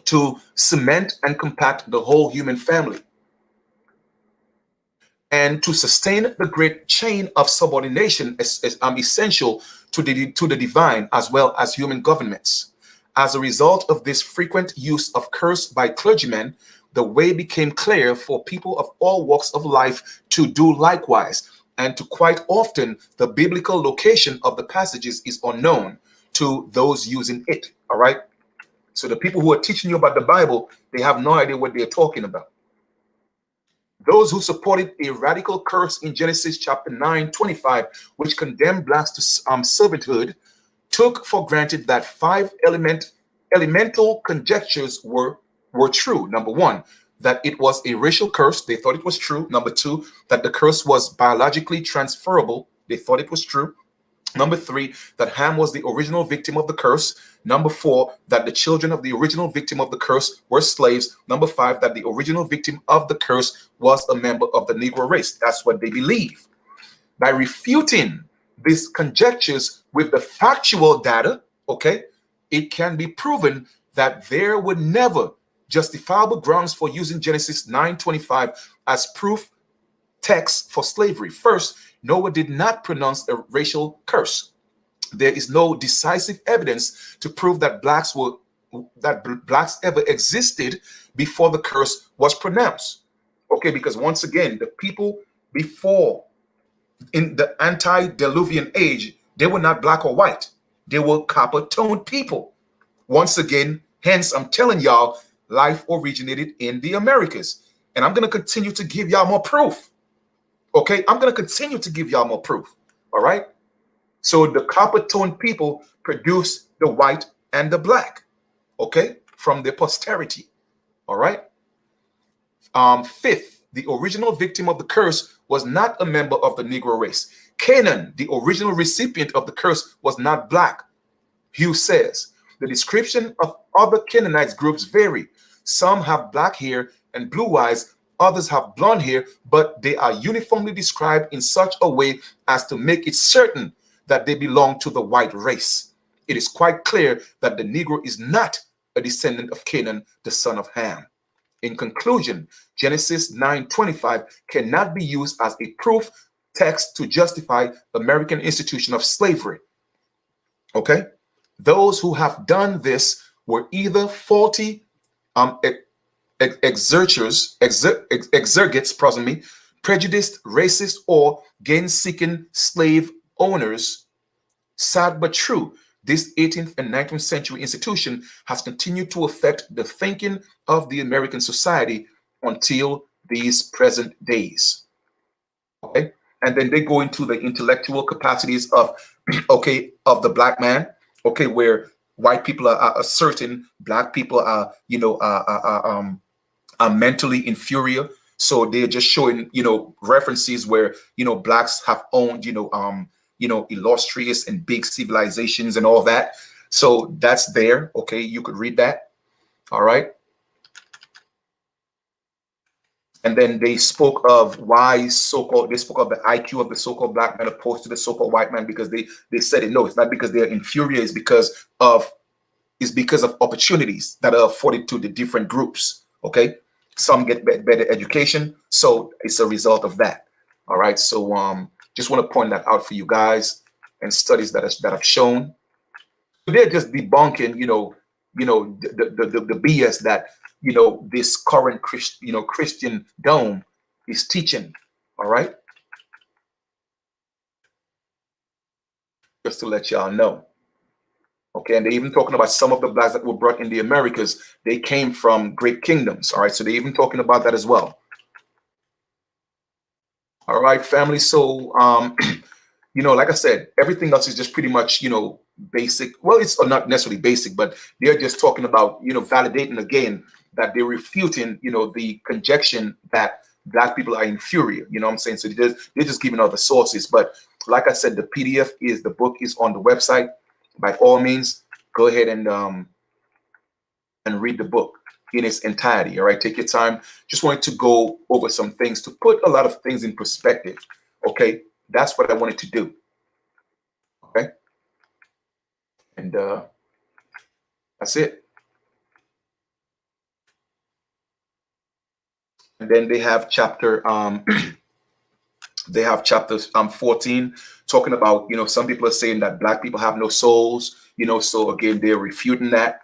to cement and compact the whole human family, and to sustain the great chain of subordination is essential to the divine as well as human governments. As a result of this frequent use of curse by clergymen, the way became clear for people of all walks of life to do likewise, and to quite often the biblical location of the passages is unknown to those using it. All right. So the people who are teaching you about the Bible, they have no idea what they're talking about. Those who supported a radical curse in Genesis chapter 9:25, which condemned blacks to servitude, took for granted that 5 elemental conjectures were true. Number 1, that it was a racial curse. They thought it was true. Number 2, that the curse was biologically transferable. They thought it was true. Number 3, that Ham was the original victim of the curse. Number 4, that the children of the original victim of the curse were slaves. Number 5, that the original victim of the curse was a member of the Negro race. That's what they believe. By refuting these conjectures with the factual data, okay, it can be proven that there were never justifiable grounds for using Genesis 9:25 as proof text for slavery. First, Noah did not pronounce a racial curse. There is no decisive evidence to prove that blacks ever existed before the curse was pronounced. Okay, because once again, the people before, in the antediluvian age, they were not black or white. They were copper-toned people. Once again, hence I'm telling y'all, life originated in the Americas. And I'm going to continue to give y'all more proof. Okay, I'm going to continue to give y'all more proof. All right. So the copper-toned people produce the white and the black. Okay, from their posterity. All right. Fifth, the original victim of the curse was not a member of the Negro race. Canaan, the original recipient of the curse, was not black. Hugh says, the description of other Canaanites groups vary. Some have black hair and blue eyes, others have blonde hair, but they are uniformly described in such a way as to make it certain that they belong to the white race. It is quite clear that the Negro is not a descendant of Canaan, the son of Ham. In conclusion, Genesis 9:25 cannot be used as a proof text to justify the American institution of slavery. Okay? Those who have done this were either faulty exergates, prejudiced, racist, or gain-seeking slave owners. Sad but true, this 18th and 19th century institution has continued to affect the thinking of the American society until these present days. Okay, and then they go into the intellectual capacities of, okay, of the black man. Okay, where white people are certain, black people are, are mentally inferior. So they're just showing, references where, blacks have owned, illustrious and big civilizations and all that. So that's there. Okay, you could read that. All right. And then they spoke of why so-called, they spoke of the IQ of the so-called black man opposed to the so-called white man, because they said it, no, it's not because they're inferior, it's because of opportunities that are afforded to the different groups. Okay. Some get better education. So it's a result of that. All right. So just want to point that out for you guys, and studies that have shown. They're just debunking, the BS that, this current Christian dome is teaching. All right. Just to let y'all know. Okay, and they're even talking about some of the blacks that were brought in the Americas, they came from great kingdoms. All right, so they're even talking about that as well. All right, family. So, like I said, everything else is just pretty much, basic. Well, it's not necessarily basic, but they're just talking about, validating again that they're refuting, the conjecture that black people are inferior. You know what I'm saying? So they're just giving all the sources. But like I said, the PDF is, the book is on the website. By all means, go ahead and read the book in its entirety. All right, take your time. Just wanted to go over some things to put a lot of things in perspective. Okay, that's what I wanted to do. Okay, and that's it. And then they have chapter they have chapter 14 talking about, some people are saying that black people have no souls, so again, they're refuting that,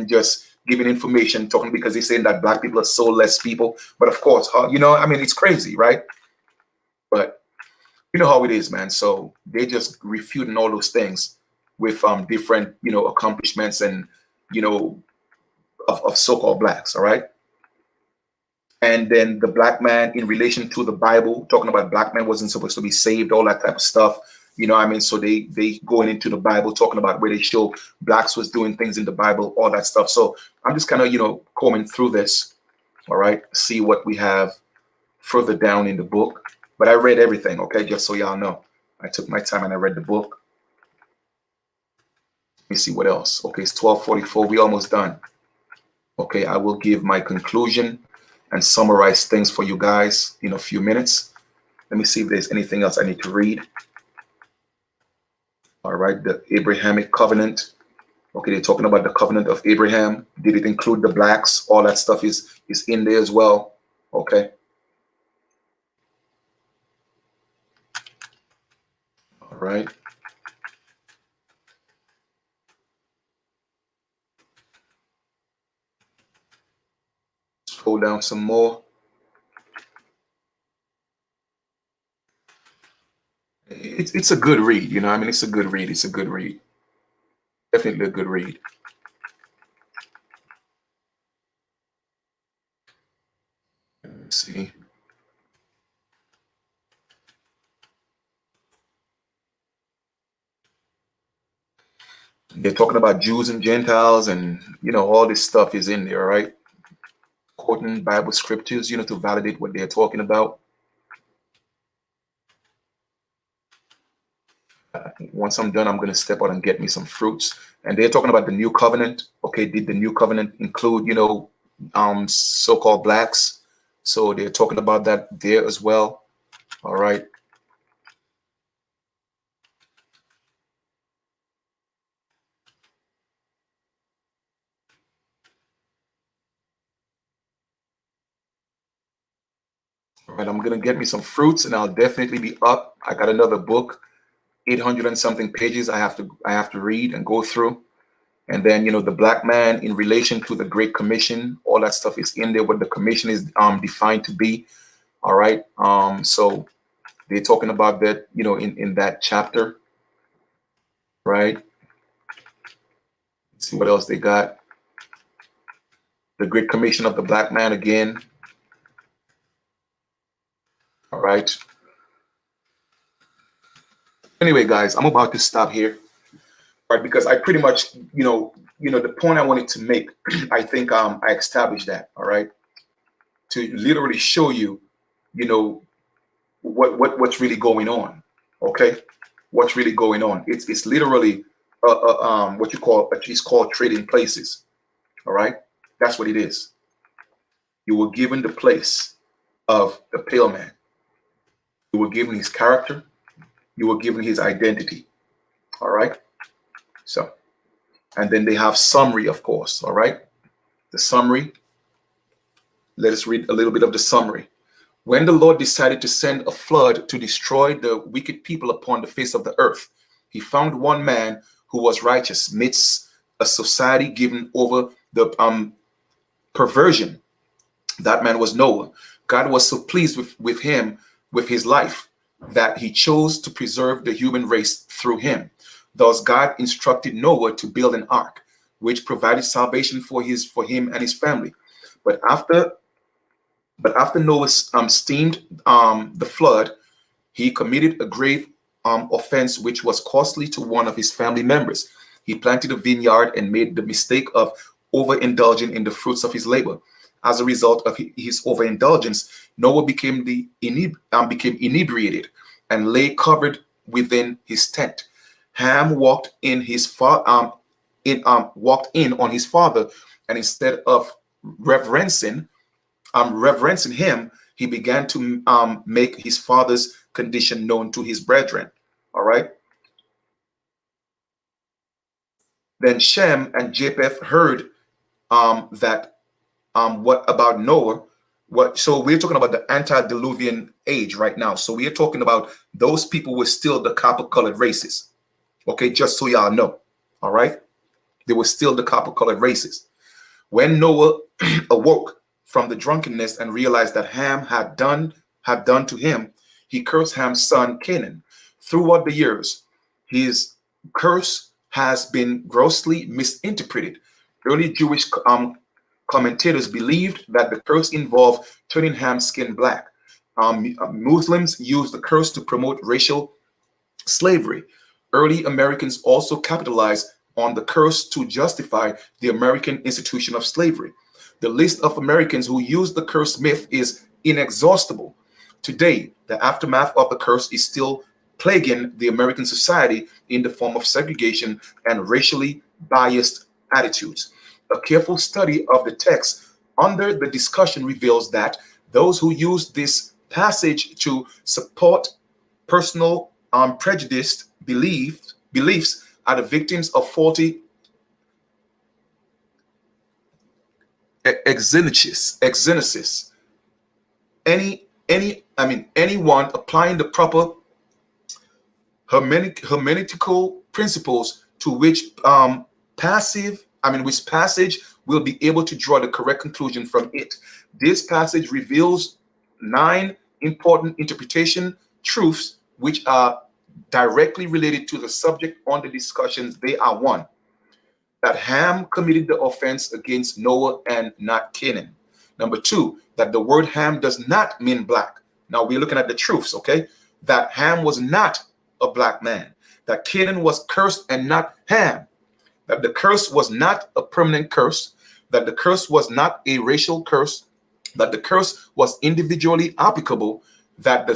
just giving information, talking, because they're saying that black people are soulless people. But of course, it's crazy, right? But you know how it is, man. So they just refuting all those things with different, accomplishments and, of so-called blacks, all right? And then the black man in relation to the Bible, talking about black man wasn't supposed to be saved, all that type of stuff. So they going into the Bible, talking about where they show blacks was doing things in the Bible, all that stuff. So I'm just kind of, combing through this, all right, see what we have further down in the book. But I read everything, okay, just so y'all know. I took my time and I read the book. Let me see what else. Okay, it's 12:44. We almost done. Okay, I will give my conclusion and summarize things for you guys in a few minutes. Let me see if there's anything else I need to read. All right, the Abrahamic covenant. Okay, they're talking about the covenant of Abraham. Did it include the blacks? All that stuff is in there as well. Okay. All right. Scroll down some more. It's a good read, it's a good read. It's a good read. Definitely a good read. Let's see. They're talking about Jews and Gentiles, and all this stuff is in there, right? Quoting Bible scriptures, to validate what they're talking about. once I'm done, I'm going to step out and get me some fruits. And they're talking about the new covenant. Okay, did the new covenant include, so-called blacks? So they're talking about that there as well. All right. All right, I'm gonna get me some fruits, and I'll definitely be up. I got another book, 800 and something pages. I have to read and go through. And then, the black man in relation to the Great Commission, all that stuff is in there. What the commission is defined to be. All right. So they're talking about that, in that chapter. Right. Let's see what else they got. The Great Commission of the black man again. All right. Anyway, guys, I'm about to stop here. Right, because I pretty much, the point I wanted to make, I think I established that, all right, to literally show you, what's really going on, okay, what's really going on. It's literally what you call, it's called trading places, all right. That's what it is. You were given the place of the pale man. You were given his character. You were given his identity, all right. So, and then they have summary, of course, all right? The summary, let us read a little bit of the summary. When the Lord decided to send a flood to destroy the wicked people upon the face of the earth, he found one man who was righteous midst a society given over the perversion. That man was Noah. God was so pleased with him, with his life, that he chose to preserve the human race through him. Thus, God instructed Noah to build an ark, which provided salvation for him and his family. But after Noah steamed the flood, he committed a grave offense, which was costly to one of his family members. He planted a vineyard and made the mistake of overindulging in the fruits of his labor. As a result of his overindulgence, Noah became inebriated and lay covered within his tent. Ham walked in on his father, and instead of reverencing him, he began to make his father's condition known to his brethren. All right. Then Shem and Japeth heard that what about Noah? So we're talking about the antediluvian age right now. So we're talking about those people were still the copper-colored races. Okay, just so y'all know. All right. They were still the copper-colored races. When Noah awoke from the drunkenness and realized that Ham had done to him, he cursed Ham's son Canaan. Throughout the years, his curse has been grossly misinterpreted. Early Jewish commentators believed that the curse involved turning Ham's skin black. Muslims used the curse to promote racial slavery. Early Americans also capitalized on the curse to justify the American institution of slavery. The list of Americans who used the curse myth is inexhaustible. Today, the aftermath of the curse is still plaguing the American society in the form of segregation and racially biased attitudes. A careful study of the text under the discussion reveals that those who use this passage to support personal prejudiced beliefs are the victims of faulty exegesis. Anyone applying the proper hermeneutical principles to which passage will be able to draw the correct conclusion from it. This passage reveals 9 important interpretation truths which are directly related to the subject on the discussions. They are: 1, that Ham committed the offense against Noah and not Canaan. Number 2, that the word Ham does not mean black. Now we're looking at the truths, okay? That Ham was not a black man. That Canaan was cursed and not Ham. That the curse was not a permanent curse. That the curse was not a racial curse. That the curse was individually applicable. That the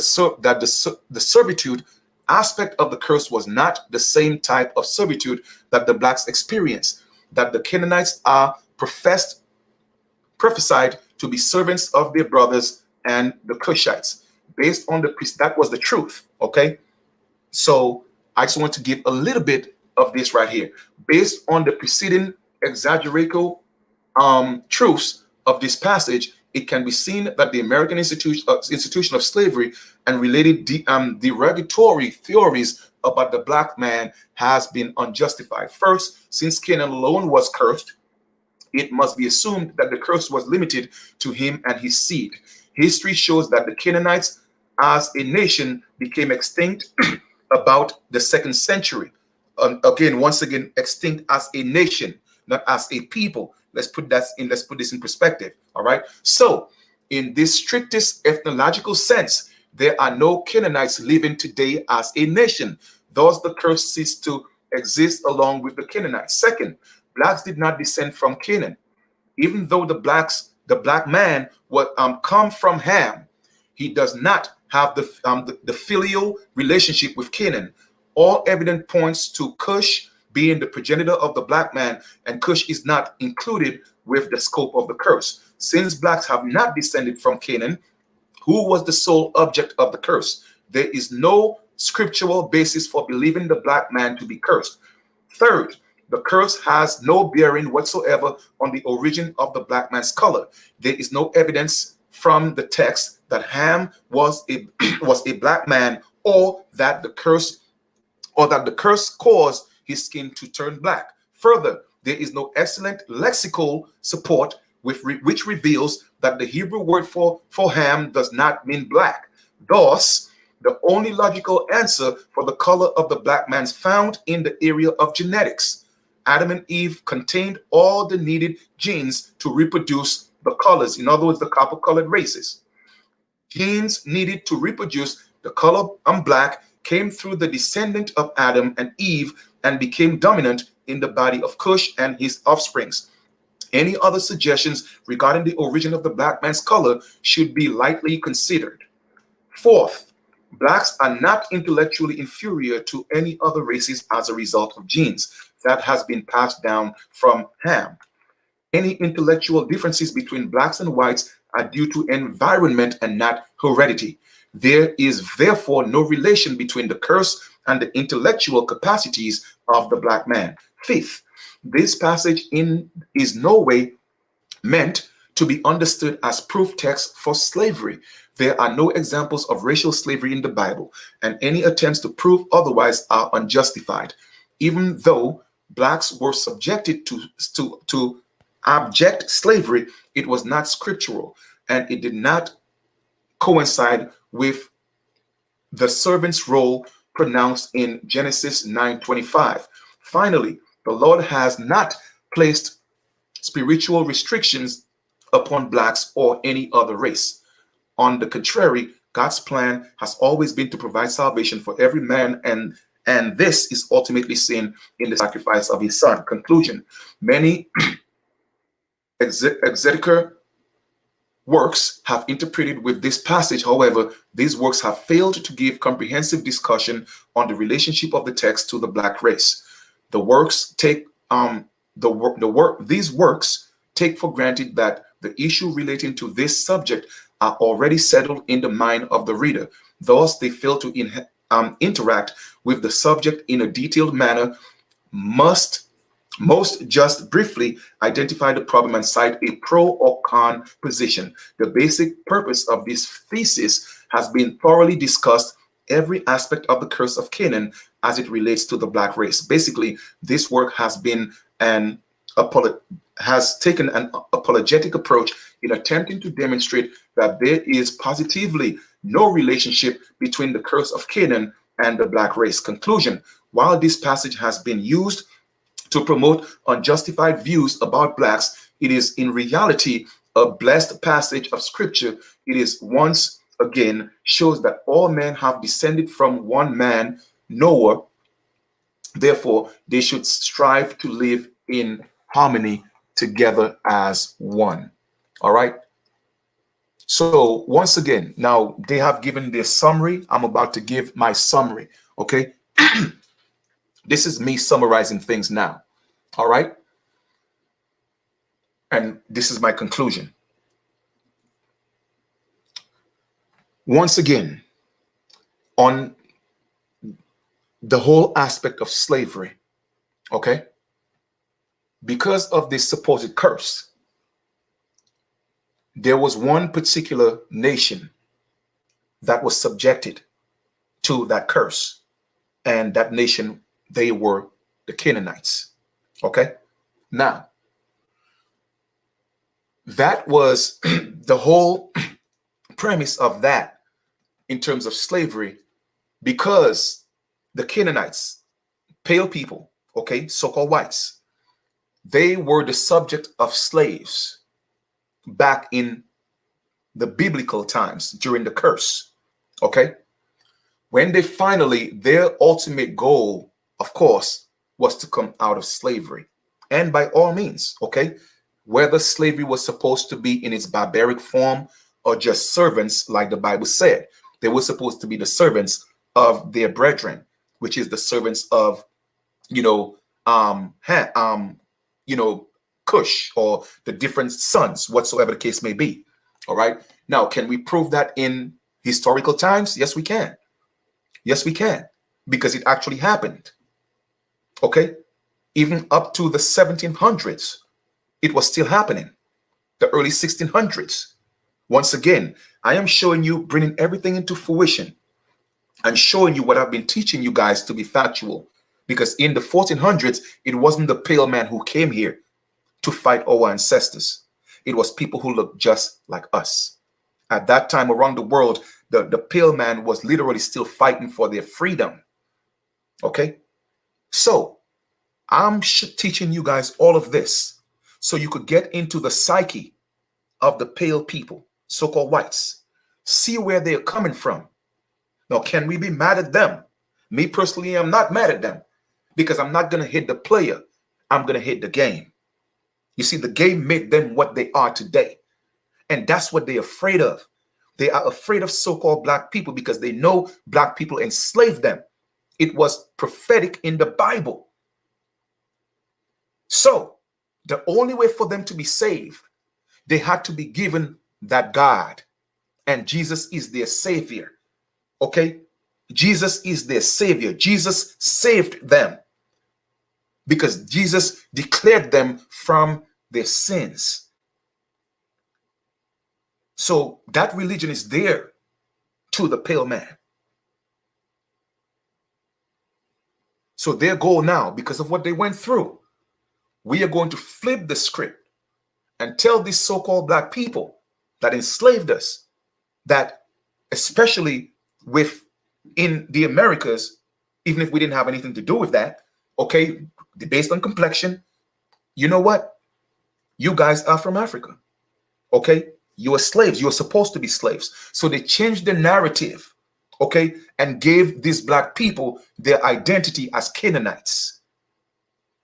servitude aspect of the curse was not the same type of servitude that the blacks experienced, that the Canaanites are prophesied to be servants of their brothers and the Cushites. Based on that was the truth, okay? So I just want to give a little bit of this right here. Based on the preceding exaggeratical truths of this passage, it can be seen that the American institution of slavery and related derogatory theories about the black man has been unjustified. First, since Canaan alone was cursed, it must be assumed that the curse was limited to him and his seed. History shows that the Canaanites as a nation became extinct about the 2nd century. Once again, extinct as a nation, not as a people. Let's put this in perspective. All right. So, in this strictest ethnological sense, there are no Canaanites living today as a nation. Thus, the curse ceased to exist along with the Canaanites. Second, blacks did not descend from Canaan. Even though the black man would come from Ham, he does not have the filial relationship with Canaan. All evidence points to Cush being the progenitor of the black man, and Cush is not included with the scope of the curse. Since blacks have not descended from Canaan, who was the sole object of the curse, there is no scriptural basis for believing the black man to be cursed. Third, the curse has no bearing whatsoever on the origin of the black man's color. There is no evidence from the text that Ham was a black man, or that the curse caused his skin to turn black. Further, there is no excellent lexical support which reveals that the Hebrew word for Ham does not mean black. Thus, the only logical answer for the color of the black man's found in the area of genetics. Adam and Eve contained all the needed genes to reproduce the colors, in other words, the copper-colored races. Genes needed to reproduce the color black came through the descendant of Adam and Eve and became dominant in the body of Cush and his offsprings. Any other suggestions regarding the origin of the black man's color should be lightly considered. Fourth, blacks are not intellectually inferior to any other races as a result of genes that has been passed down from Ham. Any intellectual differences between blacks and whites are due to environment and not heredity. There is therefore no relation between the curse and the intellectual capacities of the black man. Fifth, this passage is no way meant to be understood as proof text for slavery. There are no examples of racial slavery in the Bible, and any attempts to prove otherwise are unjustified. Even though blacks were subjected to abject slavery, it was not scriptural, and it did not coincide with the servant's role pronounced in Genesis 9:25. Finally, the Lord has not placed spiritual restrictions upon blacks or any other race. On the contrary, God's plan has always been to provide salvation for every man, and this is ultimately seen in the sacrifice of his son. Conclusion: many exegetical works have interpreted with this passage. However, these works have failed to give comprehensive discussion on the relationship of the text to the black race. These works take for granted that the issue relating to this subject are already settled in the mind of the reader. Thus, they fail to interact with the subject in a detailed manner. Most just briefly identify the problem and cite a pro or con position. The basic purpose of this thesis has been thoroughly discussed, every aspect of the curse of Canaan as it relates to the black race. Basically, this work has taken an apologetic approach in attempting to demonstrate that there is positively no relationship between the curse of Canaan and the black race. Conclusion: while this passage has been used to promote unjustified views about blacks, it is in reality a blessed passage of scripture. It is once again shows that all men have descended from one man, Noah. Therefore, they should strive to live in harmony together as one. All right. So once again, now they have given their summary. I'm about to give my summary. Okay. This is me summarizing things now. All right. And this is my conclusion. Once again, on the whole aspect of slavery, okay, because of this supposed curse, there was one particular nation that was subjected to that curse, and that nation, they were the Canaanites. Okay. Now, that was the whole premise of that in terms of slavery, because the Canaanites, pale people, okay, so-called whites, they were the subject of slaves back in the biblical times during the curse. Okay. When they finally, their ultimate goal, of course, was to come out of slavery. And by all means, okay, whether slavery was supposed to be in its barbaric form or just servants, like the Bible said, they were supposed to be the servants of their brethren, which is the servants of, Cush, or the different sons, whatsoever the case may be. All right. Now, can we prove that in historical times? Yes, we can. Yes, we can, because it actually happened. Okay. Even up to the 1700s, it was still happening. The early 1600s. Once again, I am showing you, bringing everything into fruition and showing you what I've been teaching you guys to be factual. Because in the 1400s, it wasn't the pale man who came here to fight our ancestors. It was people who looked just like us. At that time around the world, the pale man was literally still fighting for their freedom. Okay? So I'm teaching you guys all of this so you could get into the psyche of the pale people, so-called whites. See where they're coming from. Now, can we be mad at them? Me personally, I'm not mad at them, because I'm not going to hit the player. I'm going to hit the game. You see, the game made them what they are today. And that's what they're afraid of. They are afraid of so-called black people because they know black people enslaved them. It was prophetic in the Bible. So the only way for them to be saved, they had to be given that God. And Jesus is their savior. Okay? Jesus is their savior. Jesus saved them because Jesus declared them from their sins. So that religion is there to the pale man. So their goal now, because of what they went through, we are going to flip the script and tell these so-called black people that enslaved us, that especially in the Americas, even if we didn't have anything to do with that, okay, based on complexion, you know what? You guys are from Africa, okay? You are slaves. You are supposed to be slaves. So they changed the narrative, okay, and gave these black people their identity as Canaanites.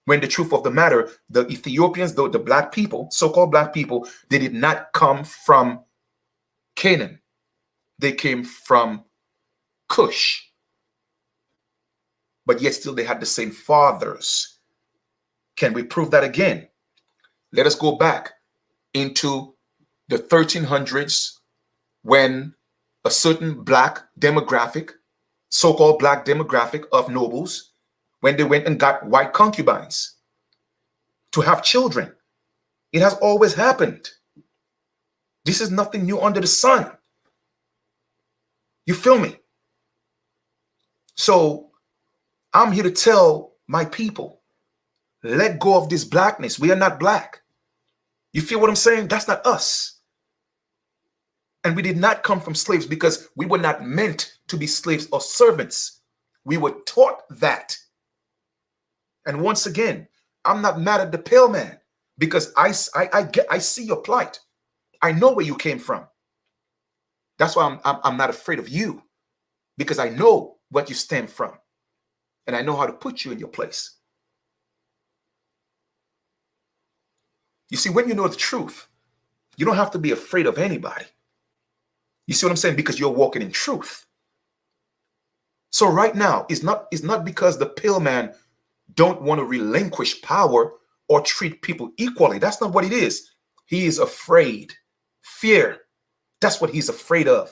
When the truth of the matter, the Ethiopians, the black people, so-called black people, they did not come from Canaan. They came from Cush. But yet still they had the same fathers. Can we prove that again? Let us go back into the 1300s, when a certain black demographic, so-called black demographic of nobles, when they went and got white concubines to have children. It has always happened. This is nothing new under the sun. You feel me? So I'm here to tell my people, let go of this blackness. We are not black. You feel what I'm saying? That's not us. And we did not come from slaves because we were not meant to be slaves or servants. We were taught that. And once again, I'm not mad at the pale man because I see your plight. I know where you came from. That's why I'm not afraid of you, because I know what you stem from and I know how to put you in your place. You see, when you know the truth, you don't have to be afraid of anybody. You see what I'm saying? Because you're walking in truth. So right now, it's not because the pale man don't want to relinquish power or treat people equally. That's not what it is. He is afraid. Fear. That's what he's afraid of.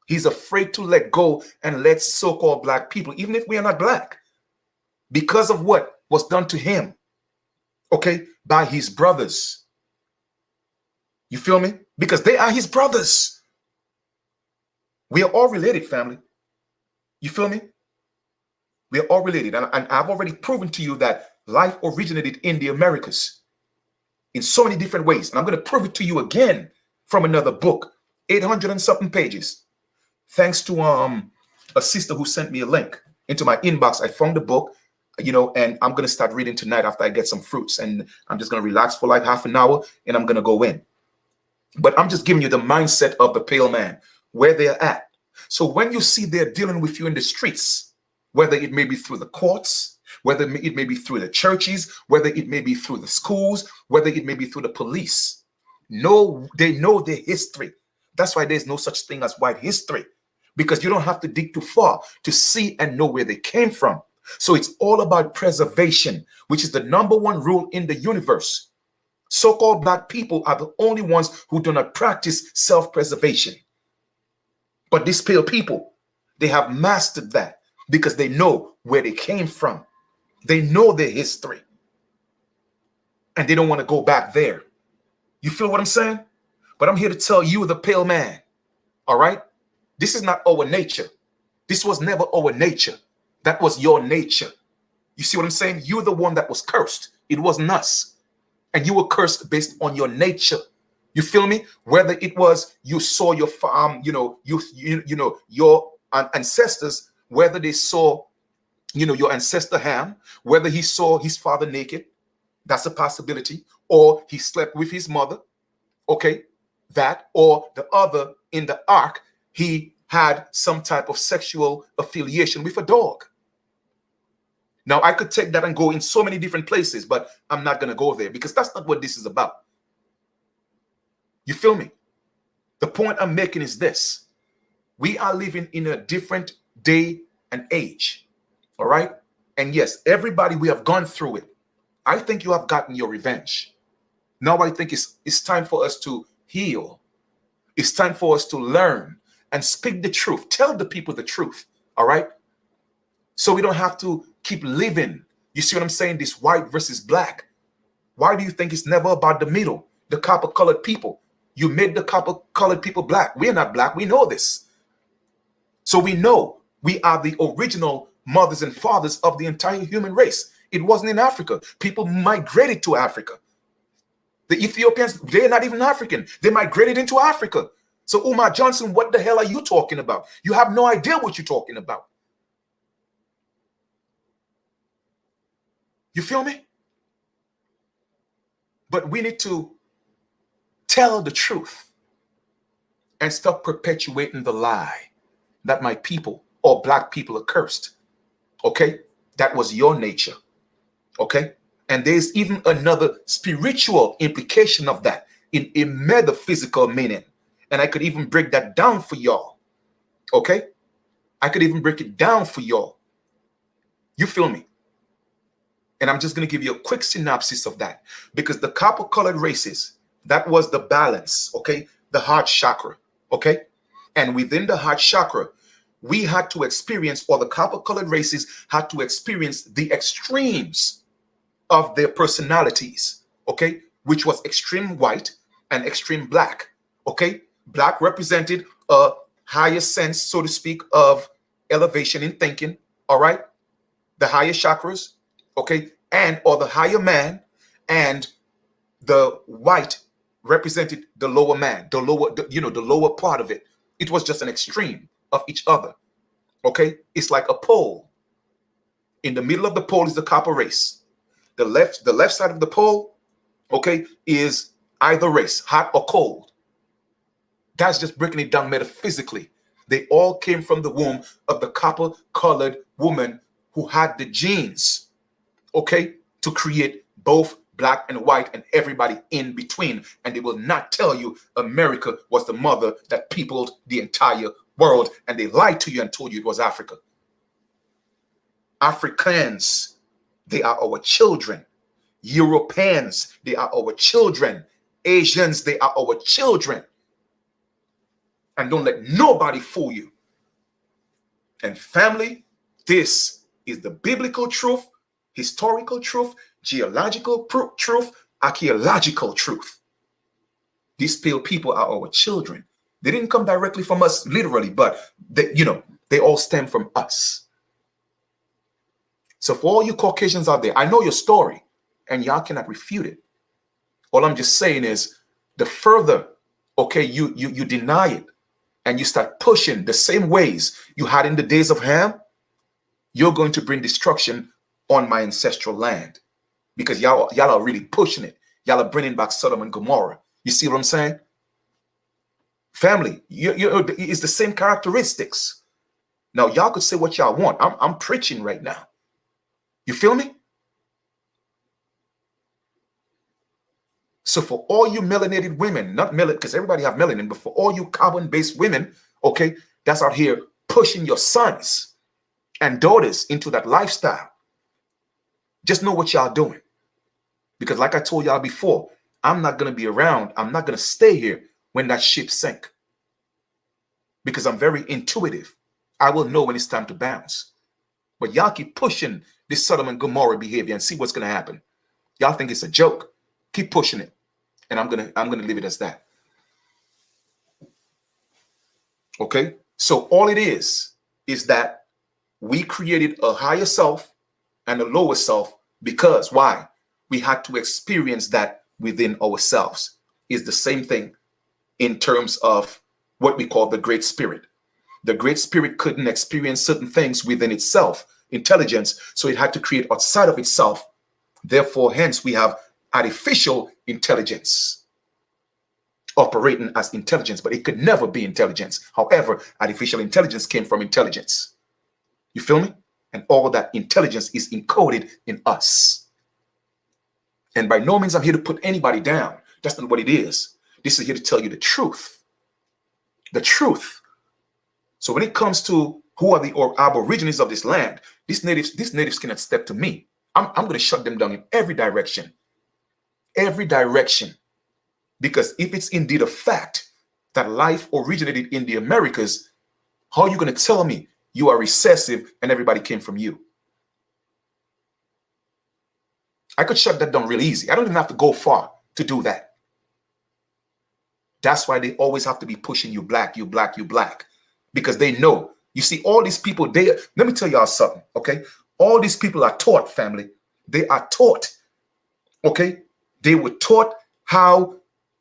He's afraid to let go and let so-called black people, even if we are not black, because of what was done to him, okay, by his brothers. You feel me? Because they are his brothers. We are all related, family. You feel me? We are all related. And I've already proven to you that life originated in the Americas in so many different ways. And I'm going to prove it to you again from another book, 800 and something pages. Thanks to a sister who sent me a link into my inbox. I found the book, you know, and I'm going to start reading tonight after I get some fruits. And I'm just going to relax for like half an hour and I'm going to go in. But I'm just giving you the mindset of the pale man, where they're at. So when you see they're dealing with you in the streets, whether it may be through the courts, whether it may be through the churches, whether it may be through the schools, whether it may be through the police, no, they know their history. That's why there's no such thing as white history, because you don't have to dig too far to see and know where they came from. So it's all about preservation, which is the #1 rule in the universe. So-called black people are the only ones who do not practice self-preservation. But these pale people, they have mastered that because they know where they came from. They know their history. And they don't want to go back there. You feel what I'm saying? But I'm here to tell you, the pale man, all right? This is not our nature. This was never our nature. That was your nature. You see what I'm saying? You're the one that was cursed. It wasn't us. And you were cursed based on your nature. You feel me? Whether it was you saw your your ancestors, whether they saw, your ancestor Ham, whether he saw his father naked, that's a possibility, or he slept with his mother, okay, that, or the other in the ark, he had some type of sexual affiliation with a dog. Now, I could take that and go in so many different places, but I'm not going to go there because that's not what this is about. You feel me? The point I'm making is this. We are living in a different day and age, all right? And yes, everybody, we have gone through it. I think you have gotten your revenge. Now I think it's time for us to heal. It's time for us to learn and speak the truth. Tell the people the truth, all right? So we don't have to keep living. You see what I'm saying? This white versus black. Why do you think it's never about the middle, the copper-colored people? You made the copper-colored people black. We're not black. We know this. So we know we are the original mothers and fathers of the entire human race. It wasn't in Africa. People migrated to Africa. The Ethiopians, they're not even African. They migrated into Africa. So Umar Johnson, what the hell are you talking about? You have no idea what you're talking about. You feel me? But we need to tell the truth and stop perpetuating the lie that my people or black people are cursed. Okay? That was your nature. Okay? And there's even another spiritual implication of that in a metaphysical meaning. And I could even break that down for y'all. Okay? I could even break it down for y'all. You feel me? And I'm just going to give you a quick synopsis of that. Because the copper-colored races, that was the balance, okay? The heart chakra, okay? And within the heart chakra, we had to experience, or the copper-colored races had to experience the extremes of their personalities, okay? Which was extreme white and extreme black, okay? Black represented a higher sense, so to speak, of elevation in thinking, all right? The higher chakras, okay, and or the higher man, and the white represented the lower man, the lower part of it. It was just an extreme of each other. Okay, it's like a pole. In the middle of the pole is the copper race. The left side of the pole, okay, is either race, hot or cold. That's just breaking it down metaphysically. They all came from the womb of the copper-colored woman who had the genes, okay, to create both black and white, and everybody in between. And they will not tell you America was the mother that peopled the entire world. And they lied to you and told you it was Africa. Africans, they are our children. Europeans, they are our children. Asians, they are our children. And don't let nobody fool you. And family, this is the biblical truth, historical truth, geological truth, archaeological truth. These pale people are our children. They didn't come directly from us, literally, but they all stem from us. So for all you Caucasians out there, I know your story, and y'all cannot refute it. All I'm just saying is, the further, you deny it, and you start pushing the same ways you had in the days of Ham, you're going to bring destruction on my ancestral land, because y'all are really pushing it. Y'all are bringing back Sodom and Gomorrah. You see what I'm saying? Family, it's the same characteristics. Now, y'all could say what y'all want. I'm preaching right now. You feel me? So for all you melanated women, not melanin, because everybody have melanin, but for all you carbon-based women, that's out here pushing your sons and daughters into that lifestyle. Just know what y'all doing. Because like I told y'all before, I'm not going to be around. I'm not going to stay here when that ship sink. Because I'm very intuitive. I will know when it's time to bounce. But y'all keep pushing this Sodom and Gomorrah behavior and see what's going to happen. Y'all think it's a joke. Keep pushing it. And I'm gonna leave it as that. Okay? So all it is that we created a higher self and a lower self because why? We had to experience that within ourselves. It's the same thing in terms of what we call the Great Spirit. The Great Spirit couldn't experience certain things within itself, intelligence, so it had to create outside of itself. Therefore, hence we have artificial intelligence operating as intelligence, but it could never be intelligence. However, artificial intelligence came from intelligence. You feel me? And all that intelligence is encoded in us. And by no means I'm here to put anybody down. That's not what it is. This is here to tell you the truth. The truth. So when it comes to who are the aborigines of this land, these natives cannot step to me. I'm going to shut them down in every direction. Every direction. Because if it's indeed a fact that life originated in the Americas, how are you going to tell me you are recessive and everybody came from you? I could shut that down real easy. I don't even have to go far to do that. That's why they always have to be pushing you black, you black, you black. Because they know. You see, all these people, let me tell y'all something, okay? All these people are taught, family. They are taught, okay? They were taught how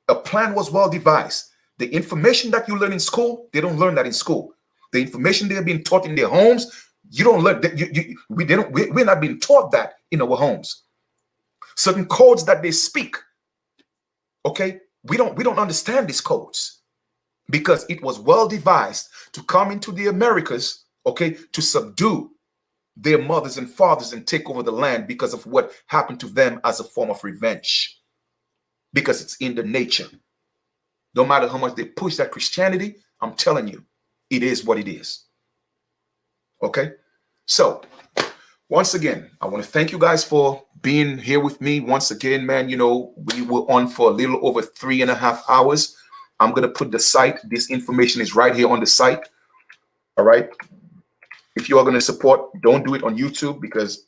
a plan was well devised. The information that you learn in school, they don't learn that in school. The information they're being taught in their homes, you don't learn that. We're not being taught that in our homes. Certain codes that they speak, okay? We don't understand these codes because it was well devised to come into the Americas, okay, to subdue their mothers and fathers and take over the land because of what happened to them as a form of revenge. Because it's in the nature. No matter how much they push that Christianity, I'm telling you, it is what it is. Okay? So, once again, I want to thank you guys for being here with me. Once again, man, we were on for a little over 3.5 hours. I'm going to put the site. This information is right here on the site. All right? If you are going to support, don't do it on YouTube because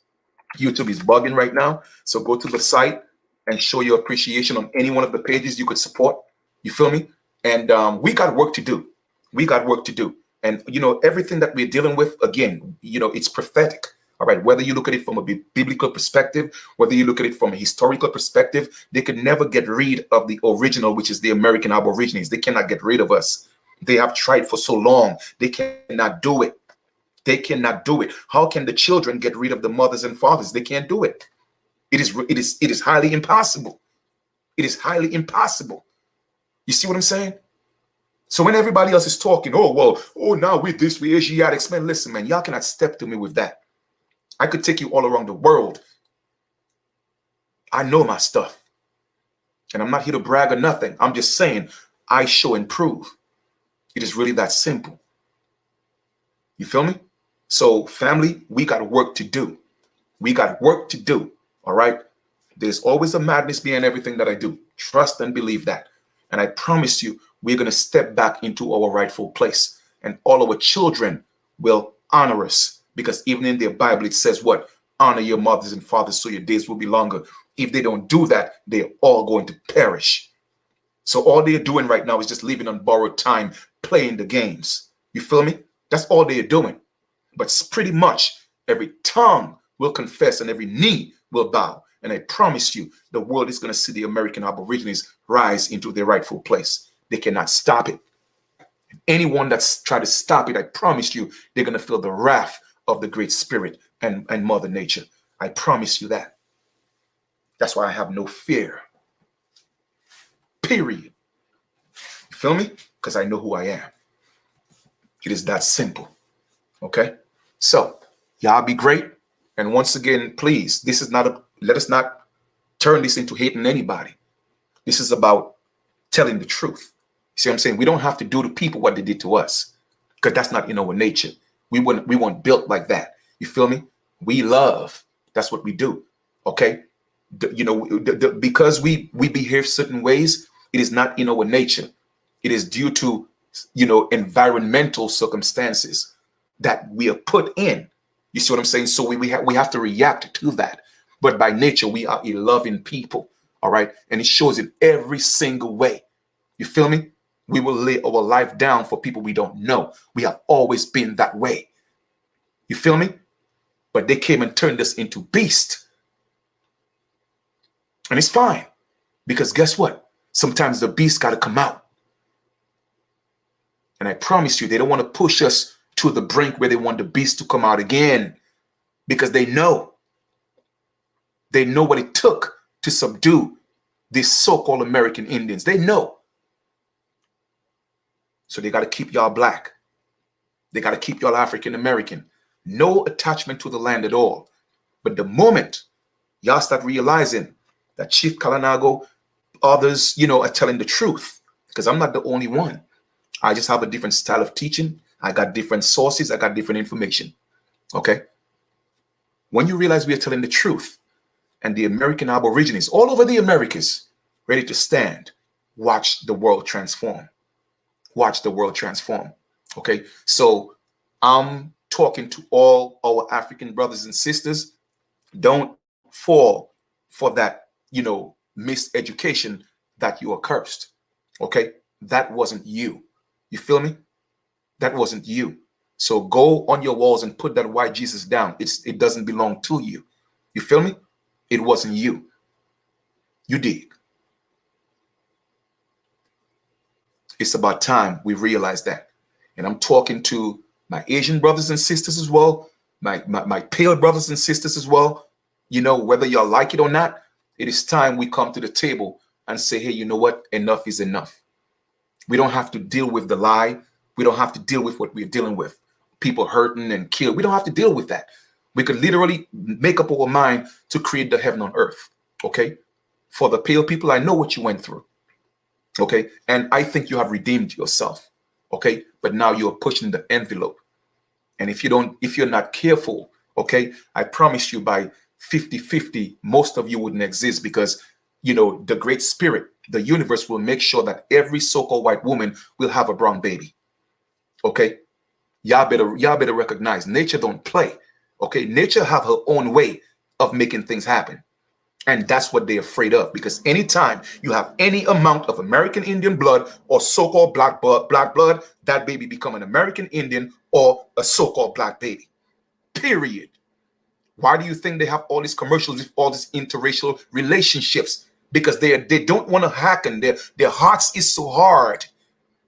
YouTube is bugging right now. So go to the site and show your appreciation on any one of the pages you could support. You feel me? And we got work to do. We got work to do. And, everything that we're dealing with, again, it's prophetic. All right. Whether you look at it from a biblical perspective, whether you look at it from a historical perspective, they could never get rid of the original, which is the American Aborigines. They cannot get rid of us. They have tried for so long. They cannot do it. They cannot do it. How can the children get rid of the mothers and fathers? They can't do it. It is highly impossible. It is highly impossible. You see what I'm saying? So when everybody else is talking, now with this, we Asiatics, man, listen, man, y'all cannot step to me with that. I could take you all around the world. I know my stuff. And I'm not here to brag or nothing. I'm just saying I show and prove. It is really that simple. You feel me? So family, we got work to do. We got work to do. All right. There's always a madness behind everything that I do. Trust and believe that. And I promise you, we're going to step back into our rightful place. And all our children will honor us. Because even in their Bible, it says what? Honor your mothers and fathers so your days will be longer. If they don't do that, they're all going to perish. So all they're doing right now is just living on borrowed time, playing the games. You feel me? That's all they're doing. But pretty much every tongue will confess and every knee will bow. And I promise you, the world is going to see the American Aborigines rise into their rightful place. They cannot stop it. Anyone that's tried to stop it, I promise you, they're going to feel the wrath of the Great Spirit and Mother Nature. I promise you that. That's why I have no fear. Period. You feel me? Because I know who I am. It is that simple. Okay? So, y'all be great. And once again, please, this is not let us not turn this into hating anybody. This is about telling the truth. See what I'm saying? We don't have to do to people what they did to us, because that's not in our nature. We weren't built like that. You feel me? We love. That's what we do. Okay? Because we behave certain ways, it is not in our nature. It is due to, environmental circumstances that we are put in. You see what I'm saying? So we have to react to that. But by nature, we are a loving people. All right. And it shows in every single way. You feel me? We will lay our life down for people we don't know. We have always been that way. You feel me? But they came and turned us into beasts. And it's fine. Because guess what? Sometimes the beast got to come out. And I promise you, they don't want to push us to the brink where they want the beast to come out again. Because they know what it took to subdue these so-called American Indians. They know. So they got to keep y'all black. They got to keep y'all African American. No attachment to the land at all. But the moment y'all start realizing that Chief Kalanago, others, are telling the truth, because I'm not the only one. I just have a different style of teaching. I got different sources. I got different information. Okay? When you realize we are telling the truth, and the American Aborigines all over the Americas ready to stand, watch the world transform. Watch the world transform. Okay? So I'm talking to all our African brothers and sisters. Don't fall for that, miseducation that you are cursed. Okay? That wasn't you. You feel me? That wasn't you. So go on your walls and put that white Jesus down. It doesn't belong to you. You feel me? It wasn't you. You dig. It's about time we realize that. And I'm talking to my Asian brothers and sisters as well, my pale brothers and sisters as well. Whether y'all like it or not, it is time we come to the table and say, hey, you know what? Enough is enough. We don't have to deal with the lie. We don't have to deal with what we're dealing with. People hurting and killed. We don't have to deal with that. We could literally make up our mind to create the heaven on earth. Okay? For the pale people, I know what you went through. Okay? And I think you have redeemed yourself. Okay? But now you're pushing the envelope. And if you're not careful, okay, I promise you by 50-50, most of you wouldn't exist, because the Great Spirit, the universe, will make sure that every so-called white woman will have a brown baby. Okay? Y'all better recognize nature don't play. Okay? Nature have her own way of making things happen. And that's what they're afraid of, because anytime you have any amount of American Indian blood or so-called black blood, that baby become an American Indian or a so-called black baby. Period. Why do you think they have all these commercials with all these interracial relationships? Because they don't want to hack, and their hearts is so hard.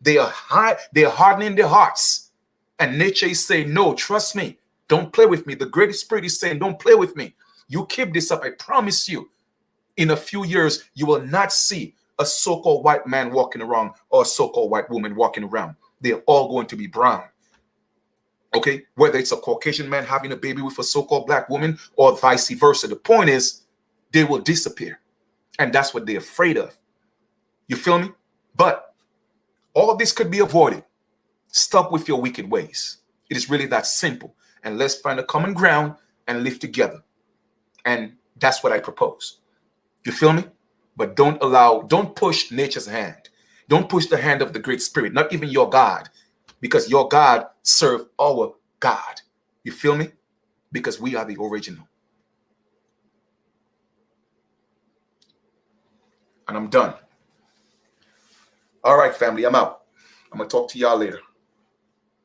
They are hardening their hearts. And nature is saying, no, trust me. Don't play with me. The Great Spirit is saying, don't play with me. You keep this up, I promise you, in a few years, you will not see a so-called white man walking around or a so-called white woman walking around. They're all going to be brown. Okay? Whether it's a Caucasian man having a baby with a so-called black woman or vice versa. The point is, they will disappear. And that's what they're afraid of. You feel me? But all of this could be avoided. Stop with your wicked ways. It is really that simple. And let's find a common ground and live together. And that's what I propose. You feel me? But don't push nature's hand. Don't push the hand of the Great Spirit, not even your God, because your God serves our God. You feel me? Because we are the original. And I'm done. All right, family, I'm out. I'm going to talk to y'all later.